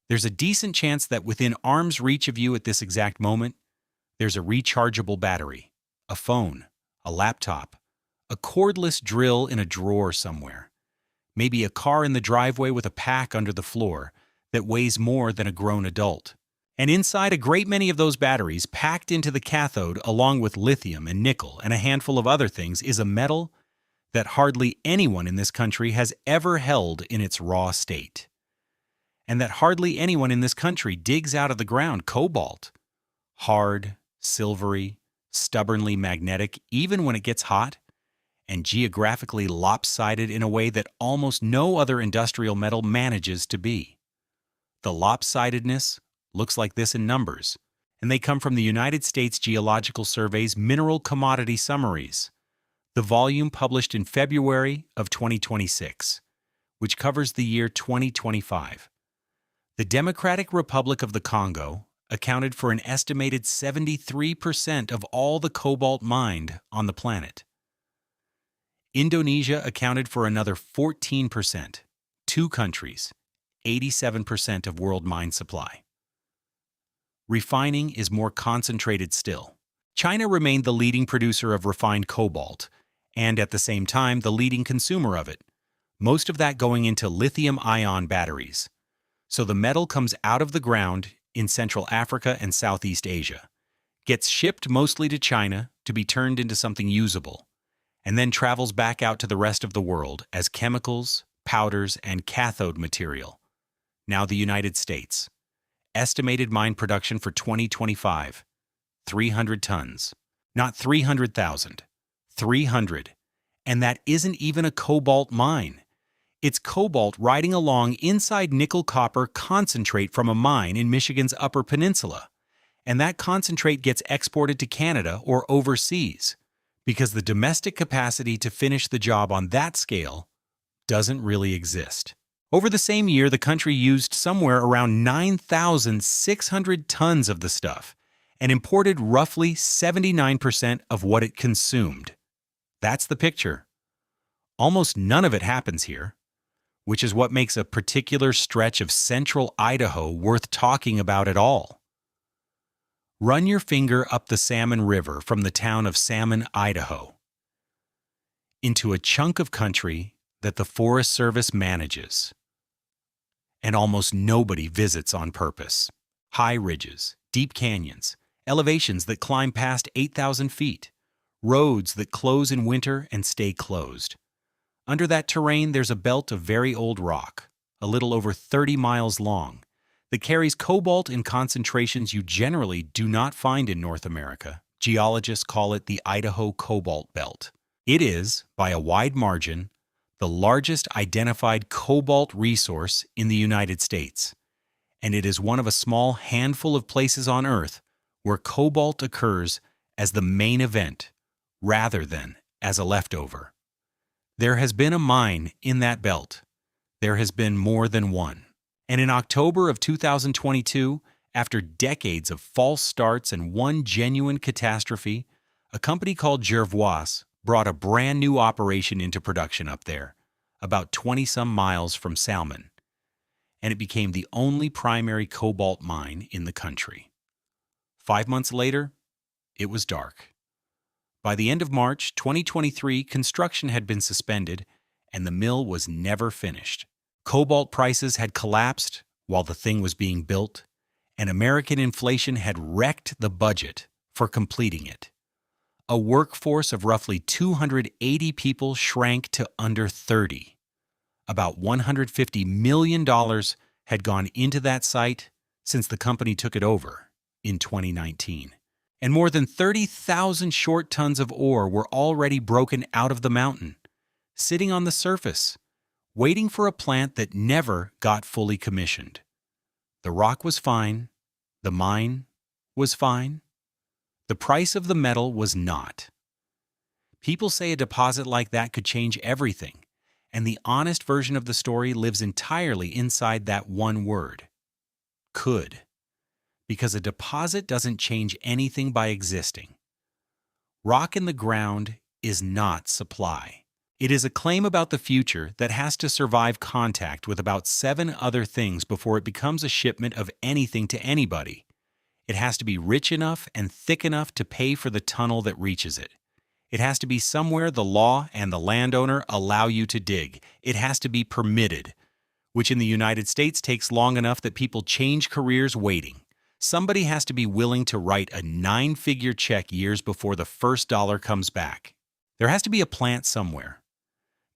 There's a decent chance that within arm's reach of you at this exact moment, there's a rechargeable battery, a phone, a laptop, a cordless drill in a drawer somewhere, maybe a car in the driveway with a pack under the floor that weighs more than a grown adult. And inside a great many of those batteries, packed into the cathode along with lithium and nickel and a handful of other things, is a metal that hardly anyone in this country has ever held in its raw state. And that hardly anyone in this country digs out of the ground. Cobalt. Hard, silvery, stubbornly magnetic, even when it gets hot, and geographically lopsided in a way that almost no other industrial metal manages to be. The lopsidedness looks like this in numbers, and they come from the United States Geological Survey's Mineral Commodity Summaries, the volume published in February of 2026, which covers the year 2025. The Democratic Republic of the Congo accounted for an estimated 73% of all the cobalt mined on the planet. Indonesia accounted for another 14%, 2 countries, 87% of world mine supply. Refining is more concentrated still. China remained the leading producer of refined cobalt, and at the same time the leading consumer of it, most of that going into lithium-ion batteries. So the metal comes out of the ground in Central Africa and Southeast Asia, gets shipped mostly to China to be turned into something usable, and then travels back out to the rest of the world as chemicals, powders, and cathode material. Now the United States. Estimated mine production for 2025, 300 tons. Not 300,000, 300. And that isn't even a cobalt mine. It's cobalt riding along inside nickel-copper concentrate from a mine in Michigan's Upper Peninsula. And that concentrate gets exported to Canada or overseas, because the domestic capacity to finish the job on that scale doesn't really exist. Over the same year, the country used somewhere around 9,600 tons of the stuff and imported roughly 79% of what it consumed. That's the picture. Almost none of it happens here, which is what makes a particular stretch of central Idaho worth talking about at all. Run your finger up the Salmon River from the town of Salmon, Idaho, into a chunk of country that the Forest Service manages, and almost nobody visits on purpose. High ridges, deep canyons, elevations that climb past 8,000 feet, roads that close in winter and stay closed. Under that terrain, there's a belt of very old rock, a little over 30 miles long, that carries cobalt in concentrations you generally do not find in North America. Geologists call it the Idaho Cobalt Belt. It is, by a wide margin, the largest identified cobalt resource in the United States, and it is one of a small handful of places on Earth where cobalt occurs as the main event rather than as a leftover. There has been a mine in that belt. There has been more than one. And in October of 2022, after decades of false starts and one genuine catastrophe, a company called Jervois brought a brand new operation into production up there, about 20-some miles from Salmon, and it became the only primary cobalt mine in the country. 5 months later, it was dark. By the end of March 2023, construction had been suspended, and the mill was never finished. Cobalt prices had collapsed while the thing was being built, and American inflation had wrecked the budget for completing it. A workforce of roughly 280 people shrank to under 30. About $150 million had gone into that site since the company took it over in 2019. And more than 30,000 short tons of ore were already broken out of the mountain, sitting on the surface, waiting for a plant that never got fully commissioned. The rock was fine. The mine was fine. The price of the metal was not. People say a deposit like that could change everything, and the honest version of the story lives entirely inside that one word: could. Because a deposit doesn't change anything by existing. Rock in the ground is not supply. It is a claim about the future that has to survive contact with about 7 other things before it becomes a shipment of anything to anybody. It has to be rich enough and thick enough to pay for the tunnel that reaches it. It has to be somewhere the law and the landowner allow you to dig. It has to be permitted, which in the United States takes long enough that people change careers waiting. Somebody has to be willing to write a 9-figure check years before the first dollar comes back. There has to be a plant somewhere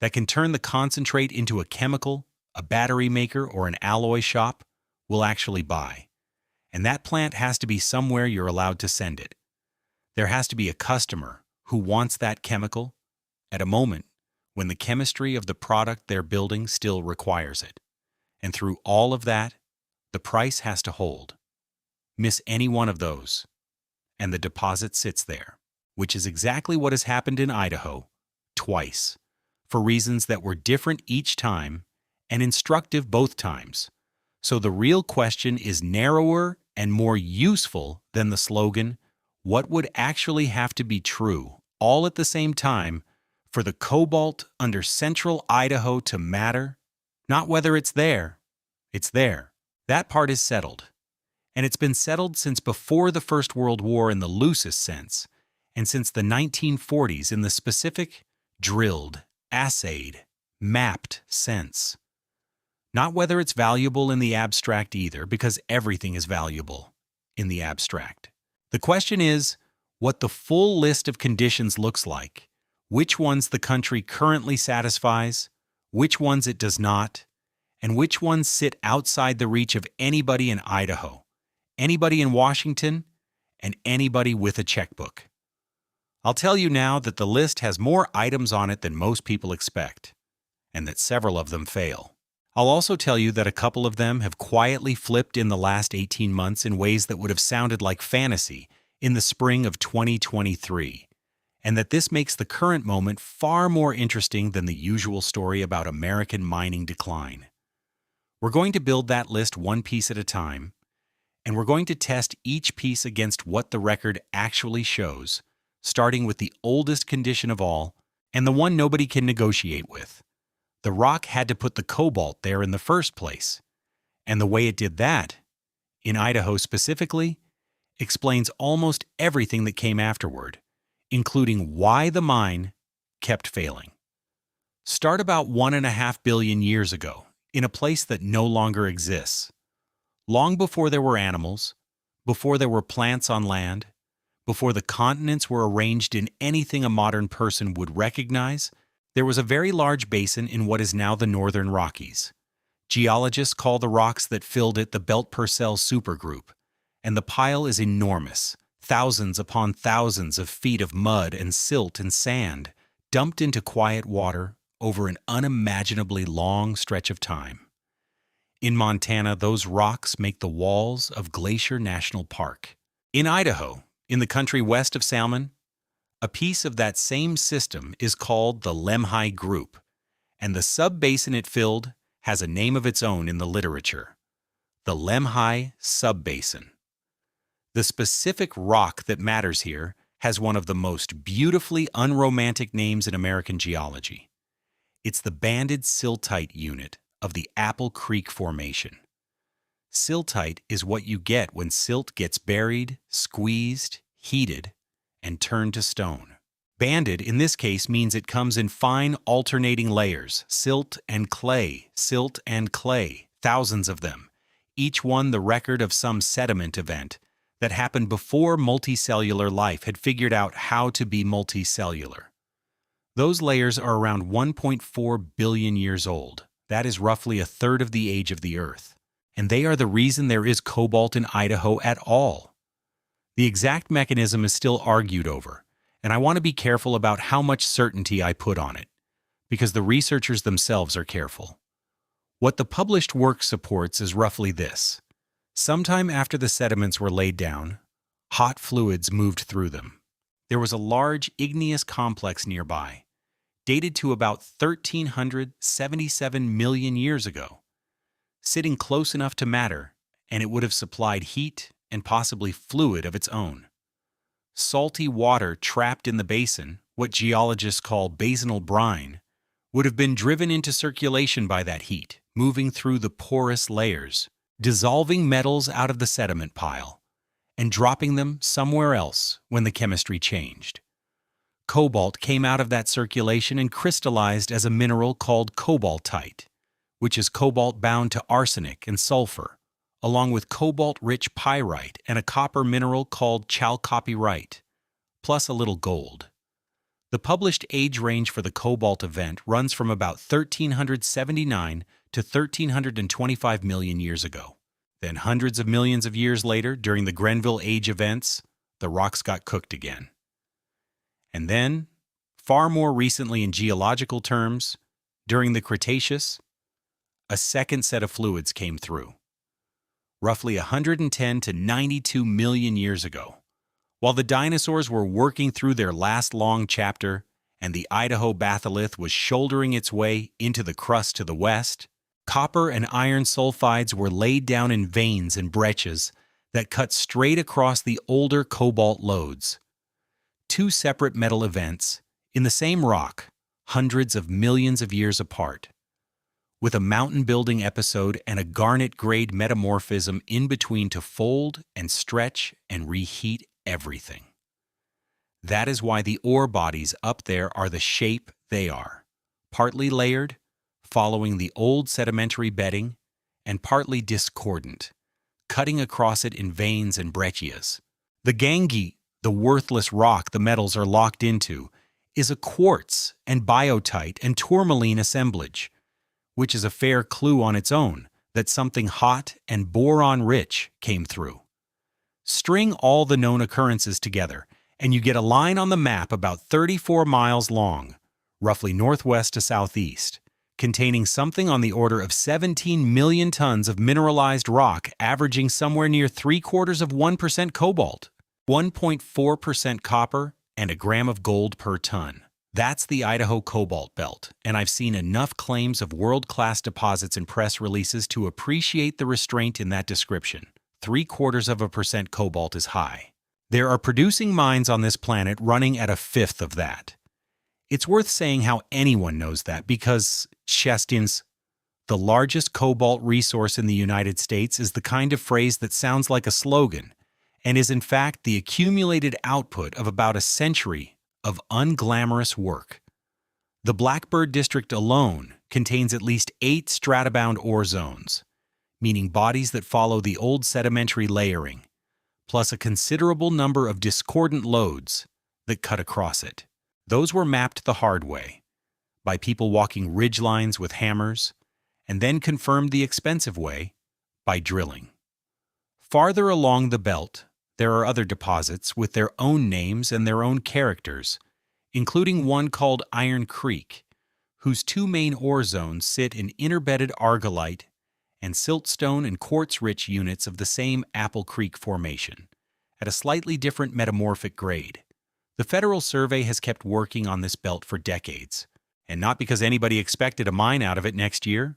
that can turn the concentrate into a chemical, a battery maker, or an alloy shop will actually buy. And that plant has to be somewhere you're allowed to send it. There has to be a customer who wants that chemical at a moment when the chemistry of the product they're building still requires it. And through all of that, the price has to hold. Miss any one of those, and the deposit sits there, which is exactly what has happened in Idaho, twice, for reasons that were different each time and instructive both times. So the real question is narrower and more useful than the slogan, what would actually have to be true, all at the same time, for the cobalt under central Idaho to matter? Not whether it's there. It's there. That part is settled. And it's been settled since before the First World War in the loosest sense, and since the 1940s in the specific, drilled, assayed, mapped sense. Not whether it's valuable in the abstract either, because everything is valuable in the abstract. The question is what the full list of conditions looks like, which ones the country currently satisfies, which ones it does not, and which ones sit outside the reach of anybody in Idaho, anybody in Washington, and anybody with a checkbook. I'll tell you now that the list has more items on it than most people expect, and that several of them fail. I'll also tell you that a couple of them have quietly flipped in the last 18 months in ways that would have sounded like fantasy in the spring of 2023, and that this makes the current moment far more interesting than the usual story about American mining decline. We're going to build that list one piece at a time, and we're going to test each piece against what the record actually shows, starting with the oldest condition of all and the one nobody can negotiate with. The rock had to put the cobalt there in the first place, and the way it did that, in Idaho specifically, explains almost everything that came afterward, including why the mine kept failing. Start about 1.5 billion years ago, in a place that no longer exists. Long before there were animals, before there were plants on land, before the continents were arranged in anything a modern person would recognize, there was a very large basin in what is now the Northern Rockies. Geologists call the rocks that filled it the Belt-Purcell supergroup, and the pile is enormous, thousands upon thousands of feet of mud and silt and sand, dumped into quiet water over an unimaginably long stretch of time. In Montana, those rocks make the walls of Glacier National Park. In Idaho, in the country west of Salmon, a piece of that same system is called the Lemhi Group, and the sub-basin it filled has a name of its own in the literature, the Lemhi Sub-Basin. The specific rock that matters here has one of the most beautifully unromantic names in American geology. It's the banded siltite unit of the Apple Creek Formation. Siltite is what you get when silt gets buried, squeezed, heated, and turned to stone. Banded, in this case, means it comes in fine alternating layers, silt and clay, thousands of them, each one the record of some sediment event that happened before multicellular life had figured out how to be multicellular. Those layers are around 1.4 billion years old. That is roughly a third of the age of the Earth. And they are the reason there is cobalt in Idaho at all. The exact mechanism is still argued over, and I want to be careful about how much certainty I put on it, because the researchers themselves are careful. What the published work supports is roughly this. Sometime after the sediments were laid down, hot fluids moved through them. There was a large igneous complex nearby, dated to about 1,377 million years ago, sitting close enough to matter, and it would have supplied heat and possibly fluid of its own. Salty water trapped in the basin, what geologists call basinal brine, would have been driven into circulation by that heat, moving through the porous layers, dissolving metals out of the sediment pile, and dropping them somewhere else when the chemistry changed. Cobalt came out of that circulation and crystallized as a mineral called cobaltite, which is cobalt bound to arsenic and sulfur, along with cobalt-rich pyrite and a copper mineral called chalcopyrite, plus a little gold. The published age range for the cobalt event runs from about 1379 to 1325 million years ago. Then hundreds of millions of years later, during the Grenville Age events, the rocks got cooked again. And then, far more recently in geological terms, during the Cretaceous, a second set of fluids came through, roughly 110 to 92 million years ago. While the dinosaurs were working through their last long chapter and the Idaho batholith was shouldering its way into the crust to the west, copper and iron sulfides were laid down in veins and breccias that cut straight across the older cobalt lodes. Two separate metal events in the same rock, hundreds of millions of years apart, with a mountain-building episode and a garnet-grade metamorphism in between to fold and stretch and reheat everything. That is why the ore bodies up there are the shape they are, partly layered, following the old sedimentary bedding, and partly discordant, cutting across it in veins and breccias. The gangue, the worthless rock the metals are locked into, is a quartz and biotite and tourmaline assemblage, which is a fair clue on its own that something hot and boron-rich came through. String all the known occurrences together, and you get a line on the map about 34 miles long, roughly northwest to southeast, containing something on the order of 17 million tons of mineralized rock averaging somewhere near 0.75% cobalt, 1.4% copper, and a gram of gold per ton. That's the Idaho Cobalt Belt, and I've seen enough claims of world-class deposits in press releases to appreciate the restraint in that description. 0.75% cobalt is high. There are producing mines on this planet running at a fifth of that. It's worth saying how anyone knows that because, Chestins, the largest cobalt resource in the United States is the kind of phrase that sounds like a slogan and is in fact the accumulated output of about a century of unglamorous work. The Blackbird District alone contains at least 8 stratabound ore zones, meaning bodies that follow the old sedimentary layering, plus a considerable number of discordant lodes that cut across it. Those were mapped the hard way, by people walking ridgelines with hammers, and then confirmed the expensive way, by drilling. Farther along the belt, there are other deposits with their own names and their own characters, including one called Iron Creek, whose 2 main ore zones sit in interbedded argillite and siltstone and quartz-rich units of the same Apple Creek formation, at a slightly different metamorphic grade. The Federal Survey has kept working on this belt for decades, and not because anybody expected a mine out of it next year.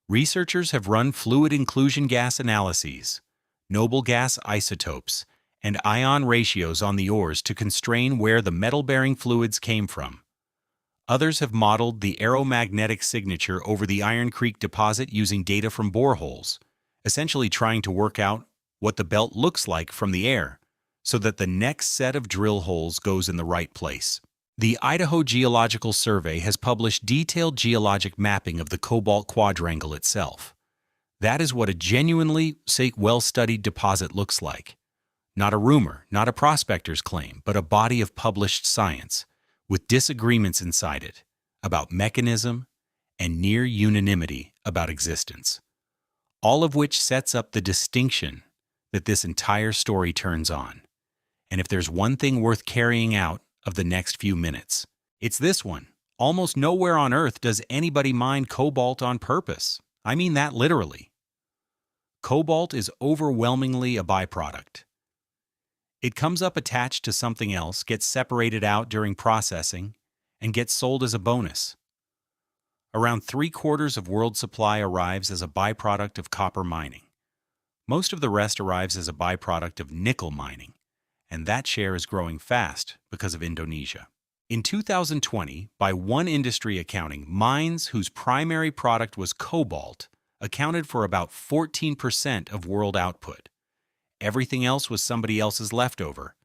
Researchers have run fluid inclusion gas analyses, noble gas isotopes, and ion ratios on the ores to constrain where the metal-bearing fluids came from. Others have modeled the aeromagnetic signature over the Iron Creek deposit using data from boreholes, essentially trying to work out what the belt looks like from the air, so that the next set of drill holes goes in the right place. The Idaho Geological Survey has published detailed geologic mapping of the Cobalt Quadrangle itself. That is what a genuinely, well-studied deposit looks like. Not a rumor, not a prospector's claim, but a body of published science, with disagreements inside it about mechanism and near unanimity about existence. All of which sets up the distinction that this entire story turns on. And if there's one thing worth carrying out of the next few minutes, it's this one. Almost nowhere on Earth does anybody mine cobalt on purpose. I mean that literally. Cobalt is overwhelmingly a byproduct. It comes up attached to something else, gets separated out during processing, and gets sold as a bonus. Around 3/4 of world supply arrives as a byproduct of copper mining. Most of the rest arrives as a byproduct of nickel mining, and that share is growing fast because of Indonesia. In 2020, by one industry accounting, mines whose primary product was cobalt accounted for about 14% of world output. Everything else was somebody else's leftover.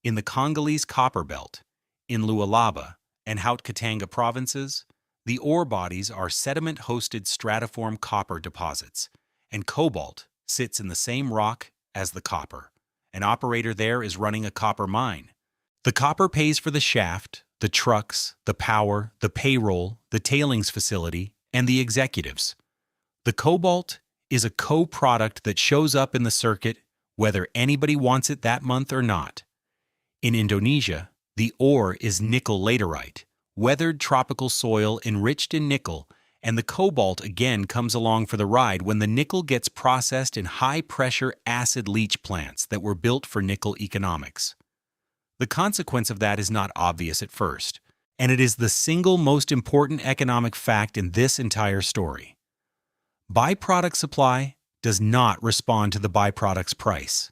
In the Congolese copper belt, in Lualaba and Haut-Katanga provinces, the ore bodies are sediment-hosted stratiform copper deposits, and cobalt sits in the same rock as the copper. An operator there is running a copper mine. The copper pays for the shaft, the trucks, the power, the payroll, the tailings facility, and the executives. The cobalt is a co-product that shows up in the circuit whether anybody wants it that month or not. In Indonesia, the ore is nickel laterite, weathered tropical soil enriched in nickel, and the cobalt again comes along for the ride when the nickel gets processed in high-pressure acid leach plants that were built for nickel economics. The consequence of that is not obvious at first, and it is the single most important economic fact in this entire story. Byproduct supply does not respond to the byproduct's price.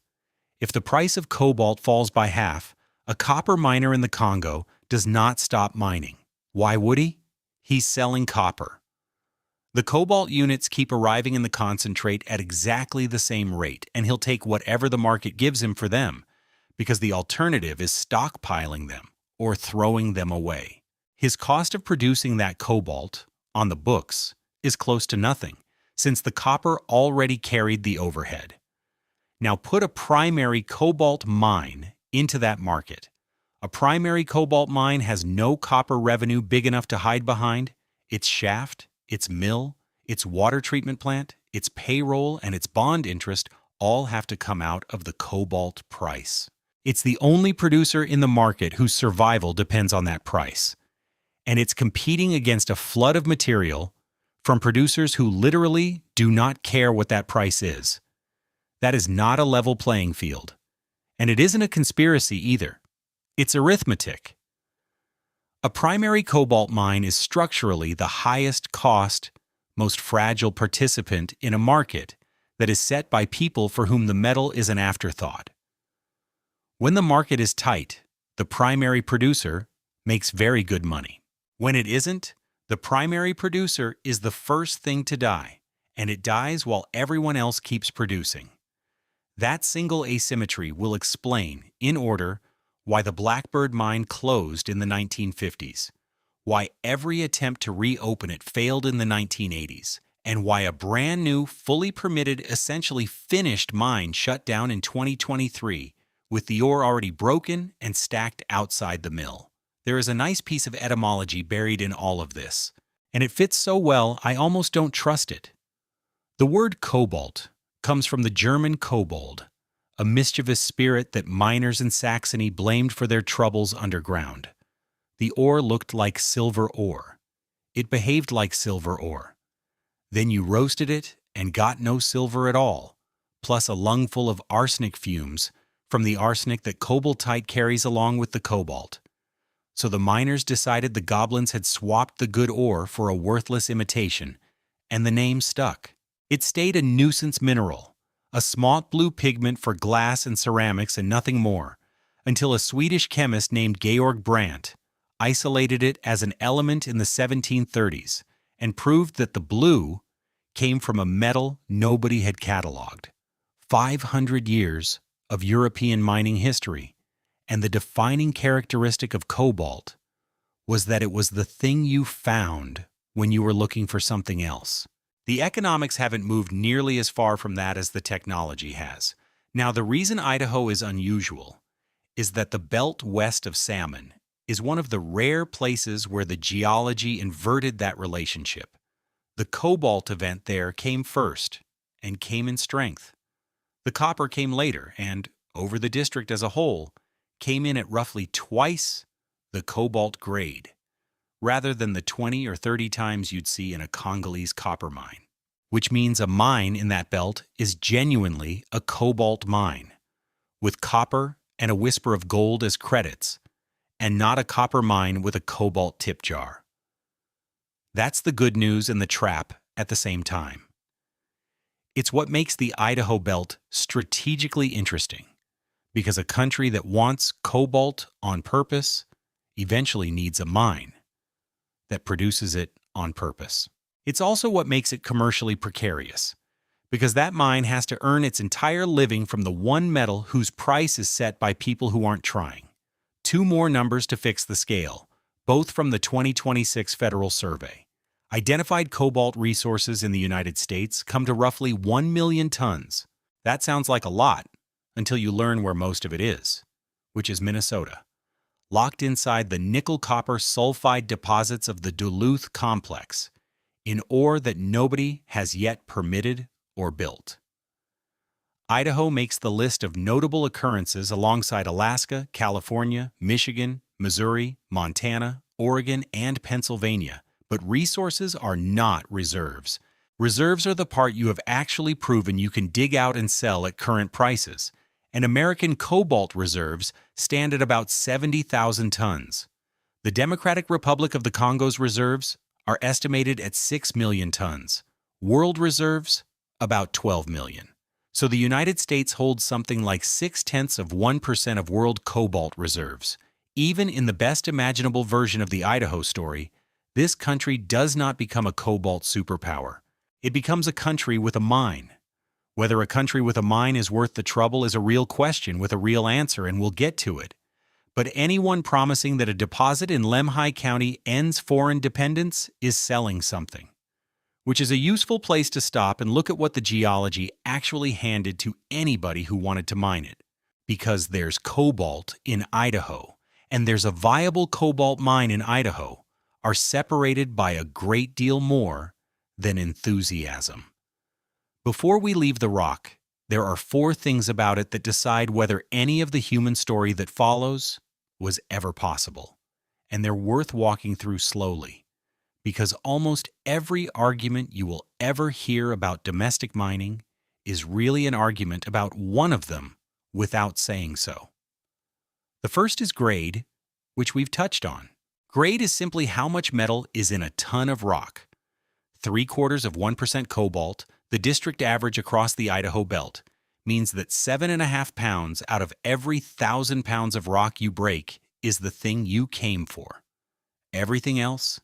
If the price of cobalt falls by half, a copper miner in the Congo does not stop mining. Why would he? He's selling copper. The cobalt units keep arriving in the concentrate at exactly the same rate, and he'll take whatever the market gives him for them, because the alternative is stockpiling them or throwing them away. His cost of producing that cobalt, on the books, is close to nothing, since the copper already carried the overhead. Now put a primary cobalt mine into that market. A primary cobalt mine has no copper revenue big enough to hide behind. Its shaft, its mill, its water treatment plant, its payroll, and its bond interest all have to come out of the cobalt price. It's the only producer in the market whose survival depends on that price. And it's competing against a flood of material from producers who literally do not care what that price is. That is not a level playing field. And it isn't a conspiracy either. It's arithmetic. A primary cobalt mine is structurally the highest cost, most fragile participant in a market that is set by people for whom the metal is an afterthought. When the market is tight, the primary producer makes very good money. When it isn't, the primary producer is the first thing to die, and it dies while everyone else keeps producing. That single asymmetry will explain, in order, why the Blackbird mine closed in the 1950s, why every attempt to reopen it failed in the 1980s, and why a brand new, fully permitted, essentially finished mine shut down in 2023, with the ore already broken and stacked outside the mill. There is a nice piece of etymology buried in all of this, and it fits so well I almost don't trust it. The word cobalt comes from the German kobold, a mischievous spirit that miners in Saxony blamed for their troubles underground. The ore looked like silver ore. It behaved like silver ore. Then you roasted it and got no silver at all, plus a lungful of arsenic fumes from the arsenic that cobaltite carries along with the cobalt. So the miners decided the goblins had swapped the good ore for a worthless imitation, and the name stuck. It stayed a nuisance mineral, a smalt blue pigment for glass and ceramics and nothing more, until a Swedish chemist named Georg Brandt isolated it as an element in the 1730s and proved that the blue came from a metal nobody had catalogued. 500 years of European mining history, and the defining characteristic of cobalt was that it was the thing you found when you were looking for something else. The economics haven't moved nearly as far from that as the technology has. Now, the reason Idaho is unusual is that the belt west of Salmon is one of the rare places where the geology inverted that relationship. The cobalt event there came first and came in strength. The copper came later and, over the district as a whole, came in at roughly twice the cobalt grade, rather than the 20 or 30 times you'd see in a Congolese copper mine, which means a mine in that belt is genuinely a cobalt mine, with copper and a whisper of gold as credits, and not a copper mine with a cobalt tip jar. That's the good news and the trap at the same time. It's what makes the Idaho belt strategically interesting, because a country that wants cobalt on purpose eventually needs a mine that produces it on purpose. It's also what makes it commercially precarious, because that mine has to earn its entire living from the one metal whose price is set by people who aren't trying. Two more numbers to fix the scale, both from the 2026 Federal Survey. Identified cobalt resources in the United States come to roughly 1 million tons. That sounds like a lot until you learn where most of it is, which is Minnesota, locked inside the nickel-copper sulfide deposits of the Duluth complex, in ore that nobody has yet permitted or built. Idaho makes the list of notable occurrences alongside Alaska, California, Michigan, Missouri, Montana, Oregon, and Pennsylvania, but resources are not reserves. Reserves are the part you have actually proven you can dig out and sell at current prices, and American cobalt reserves stand at about 70,000 tons. The Democratic Republic of the Congo's reserves are estimated at 6 million tons. World reserves, about 12 million. So the United States holds something like 0.6% of world cobalt reserves. Even in the best imaginable version of the Idaho story, this country does not become a cobalt superpower. It becomes a country with a mine. Whether a country with a mine is worth the trouble is a real question with a real answer, and we'll get to it. But anyone promising that a deposit in Lemhi County ends foreign dependence is selling something, which is a useful place to stop and look at what the geology actually handed to anybody who wanted to mine it. Because there's cobalt in Idaho, and there's a viable cobalt mine in Idaho, are separated by a great deal more than enthusiasm. Before we leave the rock, there are 4 things about it that decide whether any of the human story that follows was ever possible, and they're worth walking through slowly, because almost every argument you will ever hear about domestic mining is really an argument about one of them without saying so. The first is grade, which we've touched on. Grade is simply how much metal is in a ton of rock. 0.75% cobalt, the district average across the Idaho belt, means that 7.5 pounds out of every 1,000 pounds of rock you break is the thing you came for. Everything else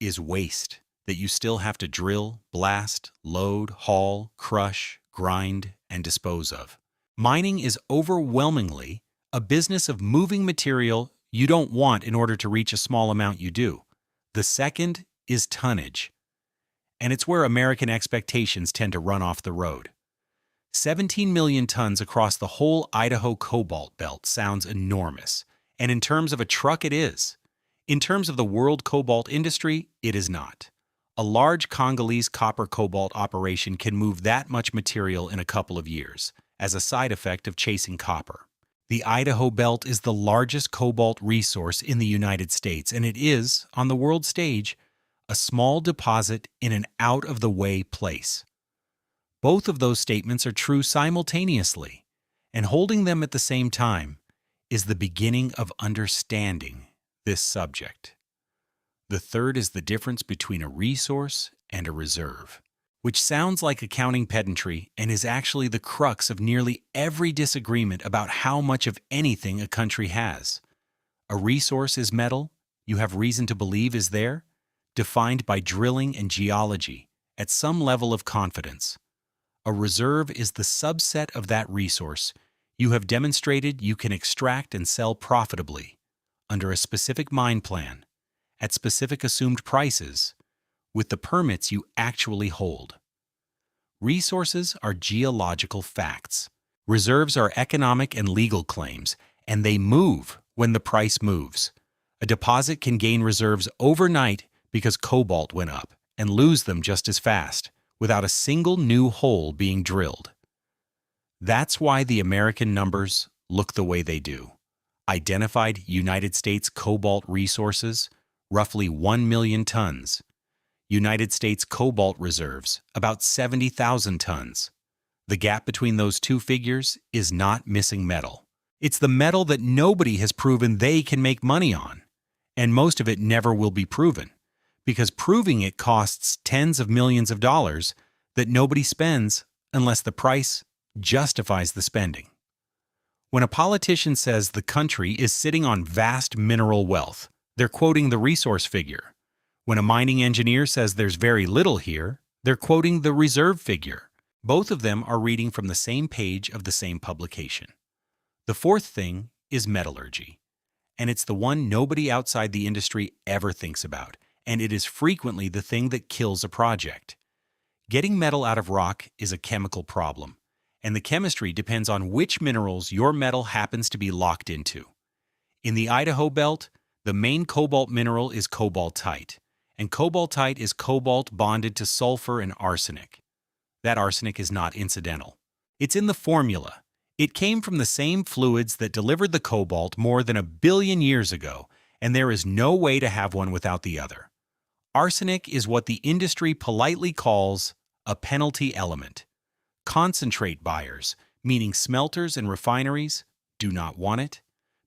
is waste that you still have to drill, blast, load, haul, crush, grind, and dispose of. Mining is overwhelmingly a business of moving material you don't want in order to reach a small amount you do. The second is tonnage, and it's where American expectations tend to run off the road. 17 million tons across the whole Idaho cobalt belt sounds enormous, and in terms of a truck it is. In terms of the world cobalt industry, it is not. A large Congolese copper-cobalt operation can move that much material in a couple of years, as a side effect of chasing copper. The Idaho belt is the largest cobalt resource in the United States, and it is, on the world stage, a small deposit in an out-of-the-way place. Both of those statements are true simultaneously, and holding them at the same time is the beginning of understanding this subject. The third is the difference between a resource and a reserve, which sounds like accounting pedantry and is actually the crux of nearly every disagreement about how much of anything a country has. A resource is metal, you have reason to believe is there, defined by drilling and geology, at some level of confidence. A reserve is the subset of that resource you have demonstrated you can extract and sell profitably, under a specific mine plan, at specific assumed prices, with the permits you actually hold. Resources are geological facts. Reserves are economic and legal claims, and they move when the price moves. A deposit can gain reserves overnight because cobalt went up, and lose them just as fast, without a single new hole being drilled. That's why the American numbers look the way they do. Identified United States cobalt resources, roughly 1 million tons. United States cobalt reserves, about 70,000 tons. The gap between those two figures is not missing metal. It's the metal that nobody has proven they can make money on, and most of it never will be proven, because proving it costs tens of millions of dollars that nobody spends unless the price justifies the spending. When a politician says the country is sitting on vast mineral wealth, they're quoting the resource figure. When a mining engineer says there's very little here, they're quoting the reserve figure. Both of them are reading from the same page of the same publication. The fourth thing is metallurgy, and it's the one nobody outside the industry ever thinks about, and it is frequently the thing that kills a project. Getting metal out of rock is a chemical problem, and the chemistry depends on which minerals your metal happens to be locked into. In the Idaho belt, the main cobalt mineral is cobaltite, and cobaltite is cobalt bonded to sulfur and arsenic. That arsenic is not incidental. It's in the formula. It came from the same fluids that delivered the cobalt more than 1 billion years ago, and there is no way to have one without the other. Arsenic is what the industry politely calls a penalty element. Concentrate buyers, meaning smelters and refineries, do not want it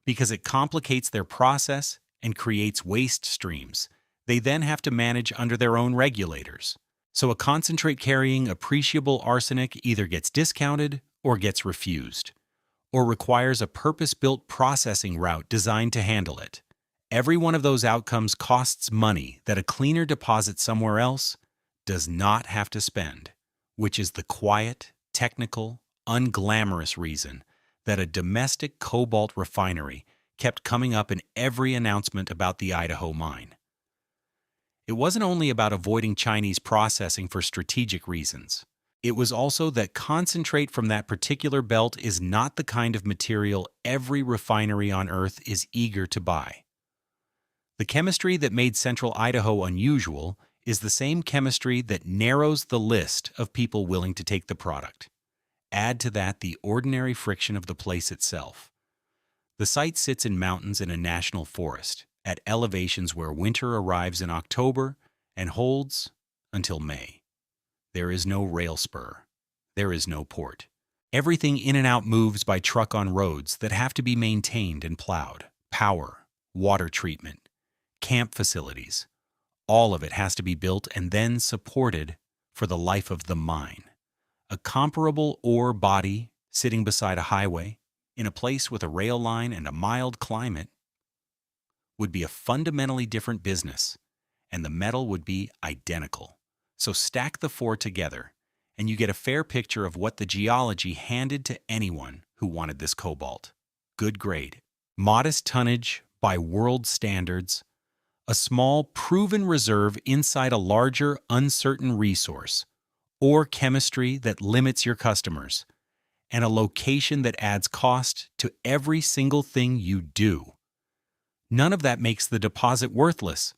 because it complicates their process and creates waste streams they then have to manage under their own regulators. So a concentrate carrying appreciable arsenic either gets discounted or gets refused, or requires a purpose-built processing route designed to handle it. Every one of those outcomes costs money that a cleaner deposit somewhere else does not have to spend, which is the quiet, technical, unglamorous reason that a domestic cobalt refinery kept coming up in every announcement about the Idaho mine. It wasn't only about avoiding Chinese processing for strategic reasons. It was also that concentrate from that particular belt is not the kind of material every refinery on Earth is eager to buy. The chemistry that made central Idaho unusual is the same chemistry that narrows the list of people willing to take the product. Add to that the ordinary friction of the place itself. The site sits in mountains in a national forest, at elevations where winter arrives in October and holds until May. There is no rail spur. There is no port. Everything in and out moves by truck on roads that have to be maintained and plowed. Power, water treatment, camp facilities. All of it has to be built and then supported for the life of the mine. A comparable ore body sitting beside a highway, in a place with a rail line and a mild climate, would be a fundamentally different business, and the metal would be identical. So stack the four together, and you get a fair picture of what the geology handed to anyone who wanted this cobalt. Good grade, modest tonnage by world standards, a small proven reserve inside a larger uncertain resource, or chemistry that limits your customers, and a location that adds cost to every single thing you do. None of that makes the deposit worthless.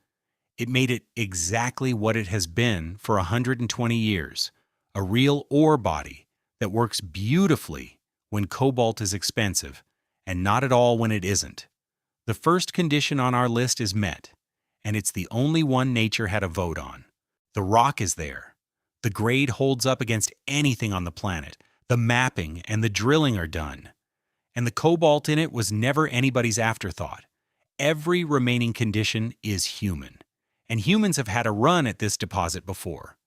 It made it exactly what it has been for 120 years, a real ore body that works beautifully when cobalt is expensive and not at all when it isn't. The first condition on our list is met, and it's the only one nature had a vote on. The rock is there. The grade holds up against anything on the planet. The mapping and the drilling are done. And the cobalt in it was never anybody's afterthought. Every remaining condition is human, and humans have had a run at this deposit before.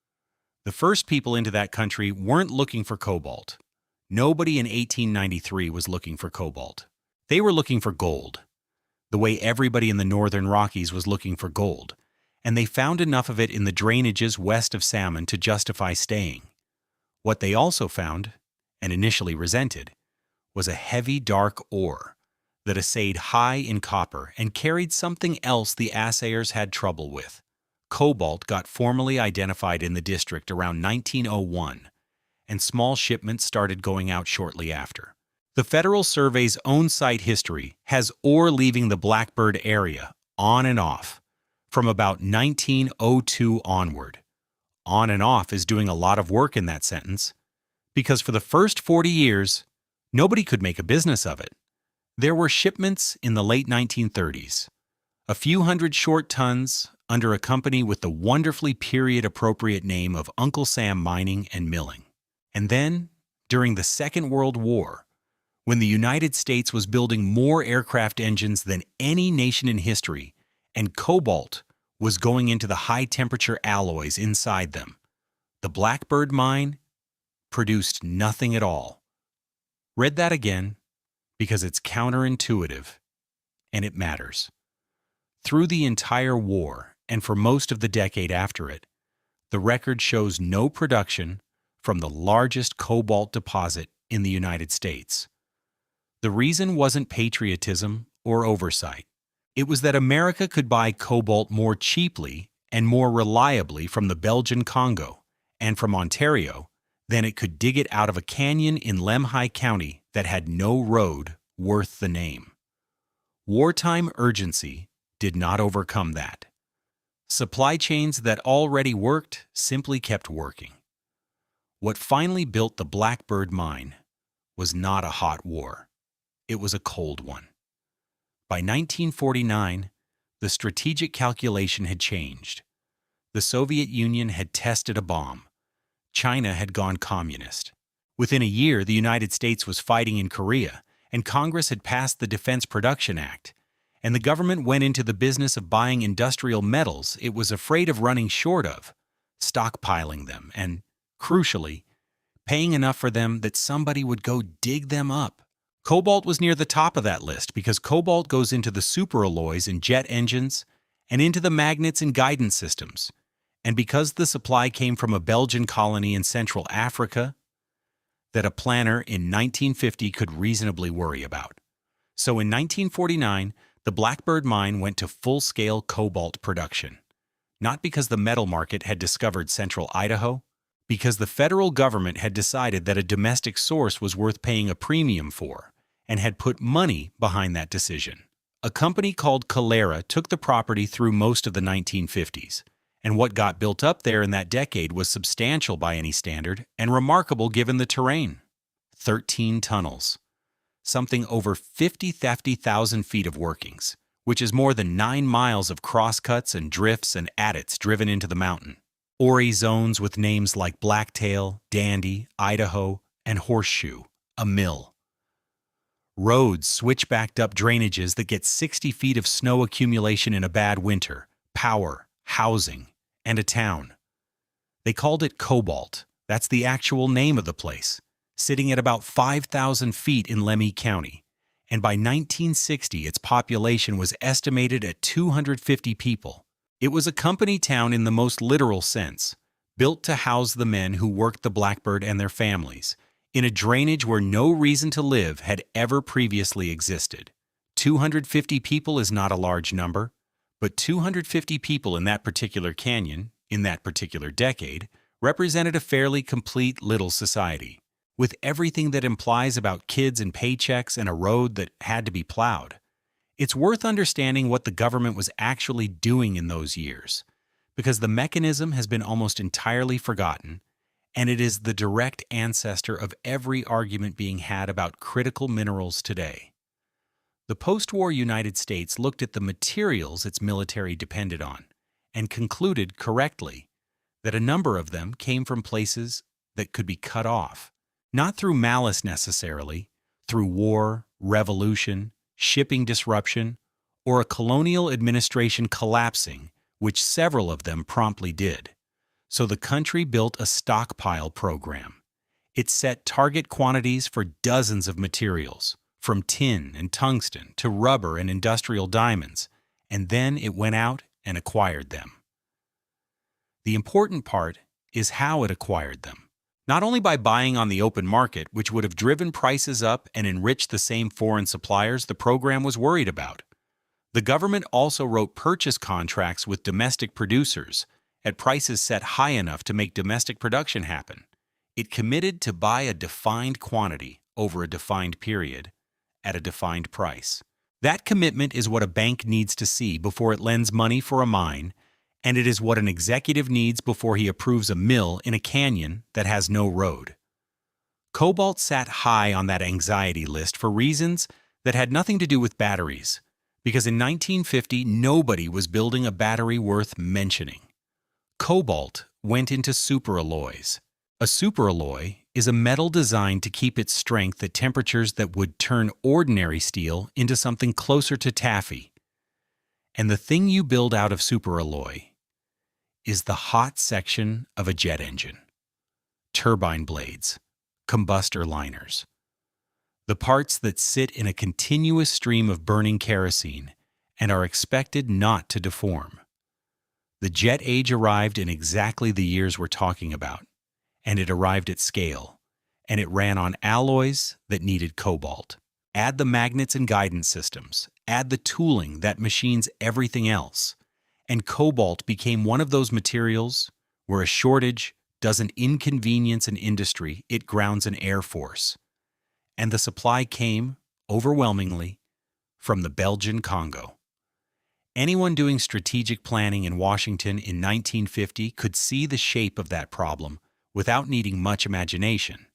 The first people into that country weren't looking for cobalt. Nobody in 1893 was looking for cobalt. They were looking for gold, the way everybody in the northern Rockies was looking for gold, and they found enough of it in the drainages west of Salmon to justify staying. What they also found, and initially resented, was a heavy dark ore that assayed high in copper and carried something else the assayers had trouble with. Cobalt got formally identified in the district around 1901, and small shipments started going out shortly after. The Federal Survey's own site history has ore leaving the Blackbird area on and off from about 1902 onward. On and off is doing a lot of work in that sentence, because for the first 40 years, nobody could make a business of it. There were shipments in the late 1930s, a few hundred short tons under a company with the wonderfully period-appropriate name of Uncle Sam Mining and Milling. And then, during the Second World War, when the United States was building more aircraft engines than any nation in history, and cobalt was going into the high-temperature alloys inside them, the Blackbird mine produced nothing at all. Read that again, because it's counterintuitive, and it matters. Through the entire war, and for most of the decade after it, the record shows no production from the largest cobalt deposit in the United States. The reason wasn't patriotism or oversight. It was that America could buy cobalt more cheaply and more reliably from the Belgian Congo and from Ontario than it could dig it out of a canyon in Lemhi County that had no road worth the name. Wartime urgency did not overcome that. Supply chains that already worked simply kept working. What finally built the Blackbird mine was not a hot war. It was a cold one. By 1949, the strategic calculation had changed. The Soviet Union had tested a bomb. China had gone communist. Within a year, the United States was fighting in Korea, and Congress had passed the Defense Production Act, and the government went into the business of buying industrial metals it was afraid of running short of, stockpiling them, and, crucially, paying enough for them that somebody would go dig them up. Cobalt was near the top of that list because cobalt goes into the superalloys in jet engines and into the magnets in guidance systems, and because the supply came from a Belgian colony in Central Africa that a planner in 1950 could reasonably worry about. So in 1949, the Blackbird mine went to full-scale cobalt production, not because the metal market had discovered Central Idaho, because the federal government had decided that a domestic source was worth paying a premium for and had put money behind that decision. A company called Calera took the property through most of the 1950s, and what got built up there in that decade was substantial by any standard and remarkable given the terrain. 13 tunnels, something over 50,000 feet of workings, which is more than 9 miles of crosscuts and drifts and adits driven into the mountain. Ori zones with names like Blacktail, Dandy, Idaho, and Horseshoe, a mill. Roads switchbacked up drainages that get 60 feet of snow accumulation in a bad winter, power, housing, and a town. They called it Cobalt. That's the actual name of the place, sitting at about 5,000 feet in Lemhi County, and by 1960 its population was estimated at 250 people. It was a company town in the most literal sense, built to house the men who worked the Blackbird and their families, in a drainage where no reason to live had ever previously existed. 250 people is not a large number, but 250 people in that particular canyon, in that particular decade, represented a fairly complete little society, with everything that implies about kids and paychecks and a road that had to be plowed. It's worth understanding what the government was actually doing in those years, because the mechanism has been almost entirely forgotten, and it is the direct ancestor of every argument being had about critical minerals today. The post-war United States looked at the materials its military depended on and concluded correctly that a number of them came from places that could be cut off, not through malice necessarily, through war, revolution, shipping disruption, or a colonial administration collapsing, which several of them promptly did. So the country built a stockpile program. It set target quantities for dozens of materials, from tin and tungsten to rubber and industrial diamonds, and then it went out and acquired them. The important part is how it acquired them. Not only by buying on the open market, which would have driven prices up and enriched the same foreign suppliers the program was worried about. The government also wrote purchase contracts with domestic producers at prices set high enough to make domestic production happen. It committed to buy a defined quantity over a defined period at a defined price. That commitment is what a bank needs to see before it lends money for a mine, and it is what an executive needs before he approves a mill in a canyon that has no road. Cobalt sat high on that anxiety list for reasons that had nothing to do with batteries, because in 1950 nobody was building a battery worth mentioning. Cobalt went into superalloys. A superalloy is a metal designed to keep its strength at temperatures that would turn ordinary steel into something closer to taffy. And the thing you build out of superalloy is the hot section of a jet engine. Turbine blades, combustor liners. the parts that sit in a continuous stream of burning kerosene and are expected not to deform. The jet age arrived in exactly the years we're talking about, and it arrived at scale, and it ran on alloys that needed cobalt. Add the magnets and guidance systems, add the tooling that machines everything else, and cobalt became one of those materials where a shortage doesn't inconvenience an industry, it grounds an air force. And the supply came, overwhelmingly, from the Belgian Congo. Anyone doing strategic planning in Washington in 1950 could see the shape of that problem without needing much imagination,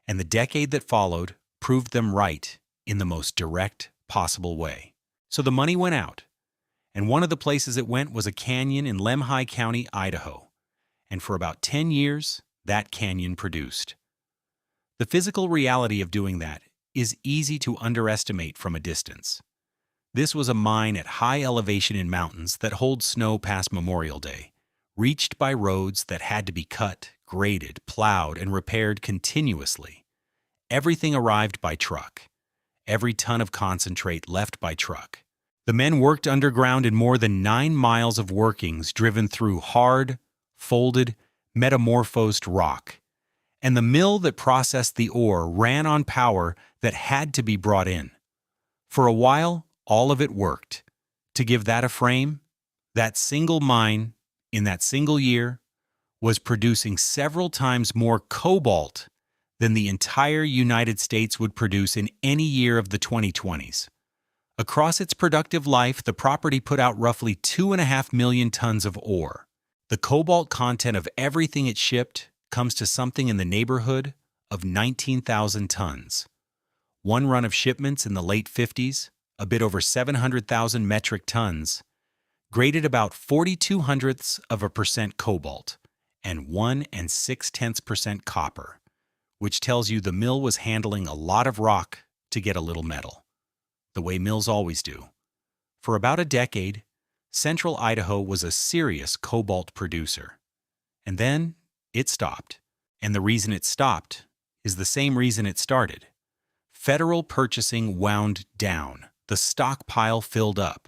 and the decade that followed proved them right in the most direct possible way. So the money went out, and one of the places it went was a canyon in Lemhi County, Idaho, and for about 10 years, that canyon produced. The physical reality of doing that is easy to underestimate from a distance. This was a mine at high elevation in mountains that hold snow past Memorial Day, reached by roads that had to be cut, graded, plowed, and repaired continuously. Everything arrived by truck. Every ton of concentrate left by truck. The men worked underground in more than 9 miles of workings driven through hard, folded, metamorphosed rock. And the mill that processed the ore ran on power that had to be brought in. For a while, all of it worked. To give that a frame, that single mine, in that single year, was producing several times more cobalt than the entire United States would produce in any year of the 2020s. Across its productive life, the property put out roughly 2.5 million tons of ore. The cobalt content of everything it shipped comes to something in the neighborhood of 19,000 tons. One run of shipments in the late 50s, a bit over 700,000 metric tons, graded about 0.42% cobalt and 1.6% copper, which tells you the mill was handling a lot of rock to get a little metal, the way mills always do. For about a decade, Central Idaho was a serious cobalt producer. And then it stopped. And the reason it stopped is the same reason it started. Federal purchasing wound down. The stockpile filled up.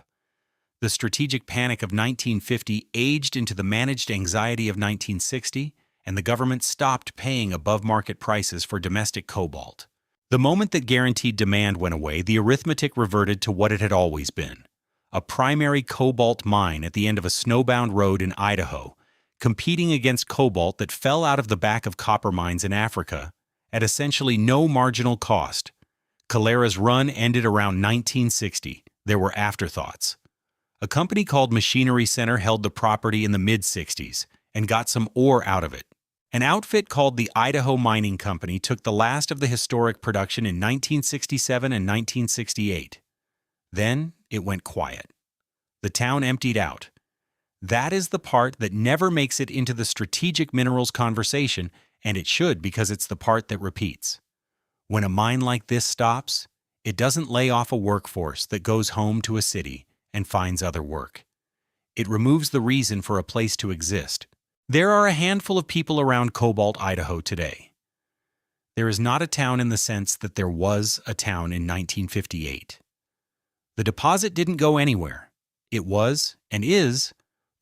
The strategic panic of 1950 aged into the managed anxiety of 1960, and the government stopped paying above-market prices for domestic cobalt. The moment that guaranteed demand went away, the arithmetic reverted to what it had always been. A primary cobalt mine at the end of a snowbound road in Idaho, competing against cobalt that fell out of the back of copper mines in Africa at essentially no marginal cost. Calera's run ended around 1960. There were afterthoughts. A company called Machinery Center held the property in the mid-60s and got some ore out of it. An outfit called the Idaho Mining Company took the last of the historic production in 1967 and 1968. Then it went quiet. The town emptied out. That is the part that never makes it into the strategic minerals conversation, and it should because it's the part that repeats. When a mine like this stops, it doesn't lay off a workforce that goes home to a city and finds other work. It removes the reason for a place to exist. There are a handful of people around Cobalt, Idaho today. There is not a town in the sense that there was a town in 1958. The deposit didn't go anywhere. It was, and is,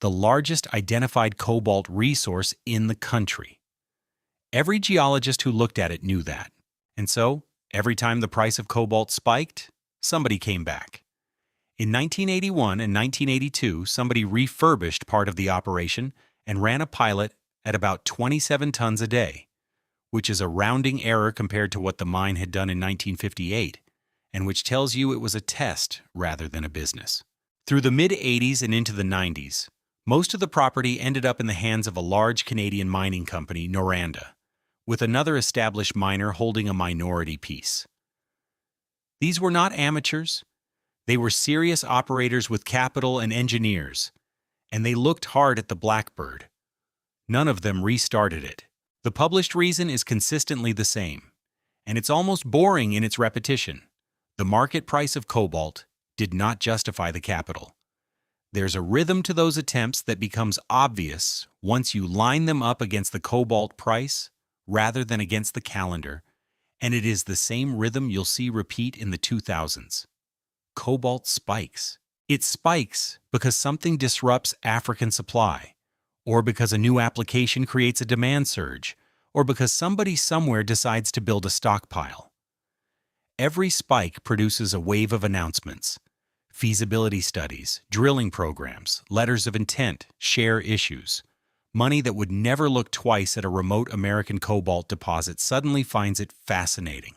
the largest identified cobalt resource in the country. Every geologist who looked at it knew that. And so, every time the price of cobalt spiked, somebody came back. In 1981 and 1982, somebody refurbished part of the operation and ran a pilot at about 27 tons a day, which is a rounding error compared to what the mine had done in 1958, and which tells you it was a test rather than a business. Through the mid-80s and into the 90s, most of the property ended up in the hands of a large Canadian mining company, Noranda, with another established miner holding a minority piece. These were not amateurs. They were serious operators with capital and engineers, and they looked hard at the Blackbird. None of them restarted it. The published reason is consistently the same, and it's almost boring in its repetition. The market price of cobalt did not justify the capital. There's a rhythm to those attempts that becomes obvious once you line them up against the cobalt price rather than against the calendar, And it is the same rhythm you'll see repeat in the 2000s. Cobalt spikes. It spikes because something disrupts African supply, or because a new application creates a demand surge, or because somebody somewhere decides to build a stockpile. Every spike produces a wave of announcements, feasibility studies, drilling programs, letters of intent, share issues. Money that would never look twice at a remote American cobalt deposit suddenly finds it fascinating.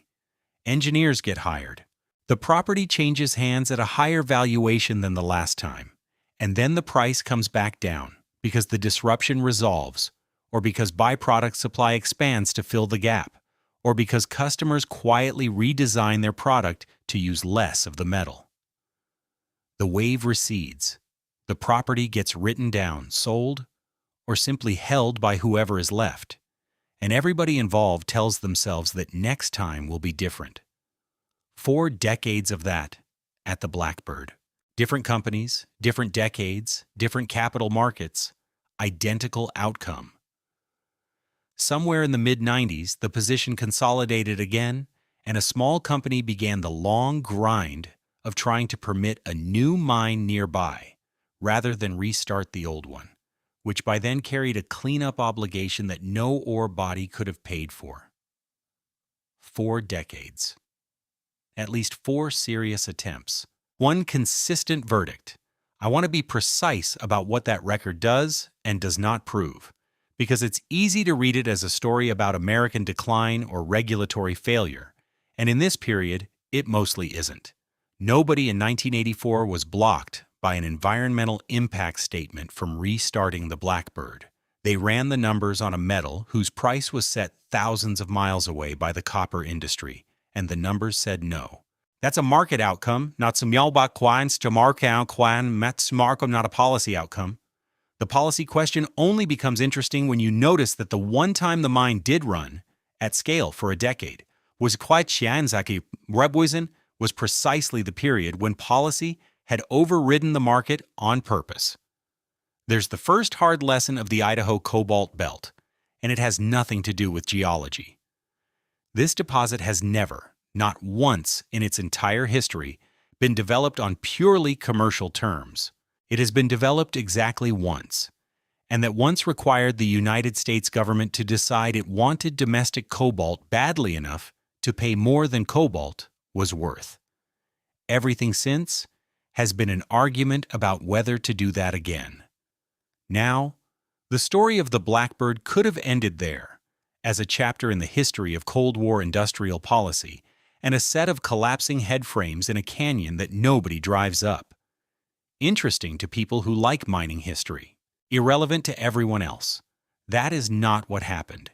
Engineers get hired. The property changes hands at a higher valuation than the last time, and then the price comes back down because the disruption resolves, or because byproduct supply expands to fill the gap, or because customers quietly redesign their product to use less of the metal. The wave recedes. The property gets written down, sold, or simply held by whoever is left, and everybody involved tells themselves that next time will be different. 4 decades of that at the Blackbird. Different companies, different decades, different capital markets, identical outcome. Somewhere in the mid-90s, the position consolidated again, and a small company began the long grind of trying to permit a new mine nearby, rather than restart the old one, which by then carried a cleanup obligation that no ore body could have paid for. 4 decades. At least 4 serious attempts. One consistent verdict. I want to be precise about what that record does and does not prove, because it's easy to read it as a story about American decline or regulatory failure, and in this period, it mostly isn't. Nobody in 1984 was blocked by an environmental impact statement from restarting the Blackbird. They ran the numbers on a metal whose price was set thousands of miles away by the copper industry, and the numbers said no. That's a market outcome, not some yalbak kwans to markout kwan matsumarkum, not a policy outcome. The policy question only becomes interesting when you notice that the one time the mine did run, at scale for a decade, was quite Chianzaki Rebwizen was precisely the period when policy had overridden the market on purpose. There's the first hard lesson of the Idaho Cobalt Belt, and it has nothing to do with geology. This deposit has never, not once in its entire history, been developed on purely commercial terms. It has been developed exactly once, and that once required the United States government to decide it wanted domestic cobalt badly enough to pay more than cobalt was worth. Everything since has been an argument about whether to do that again. Now, the story of the Blackbird could have ended there, as a chapter in the history of Cold War industrial policy and a set of collapsing headframes in a canyon that nobody drives up. Interesting to people who like mining history, irrelevant to everyone else. That is not what happened.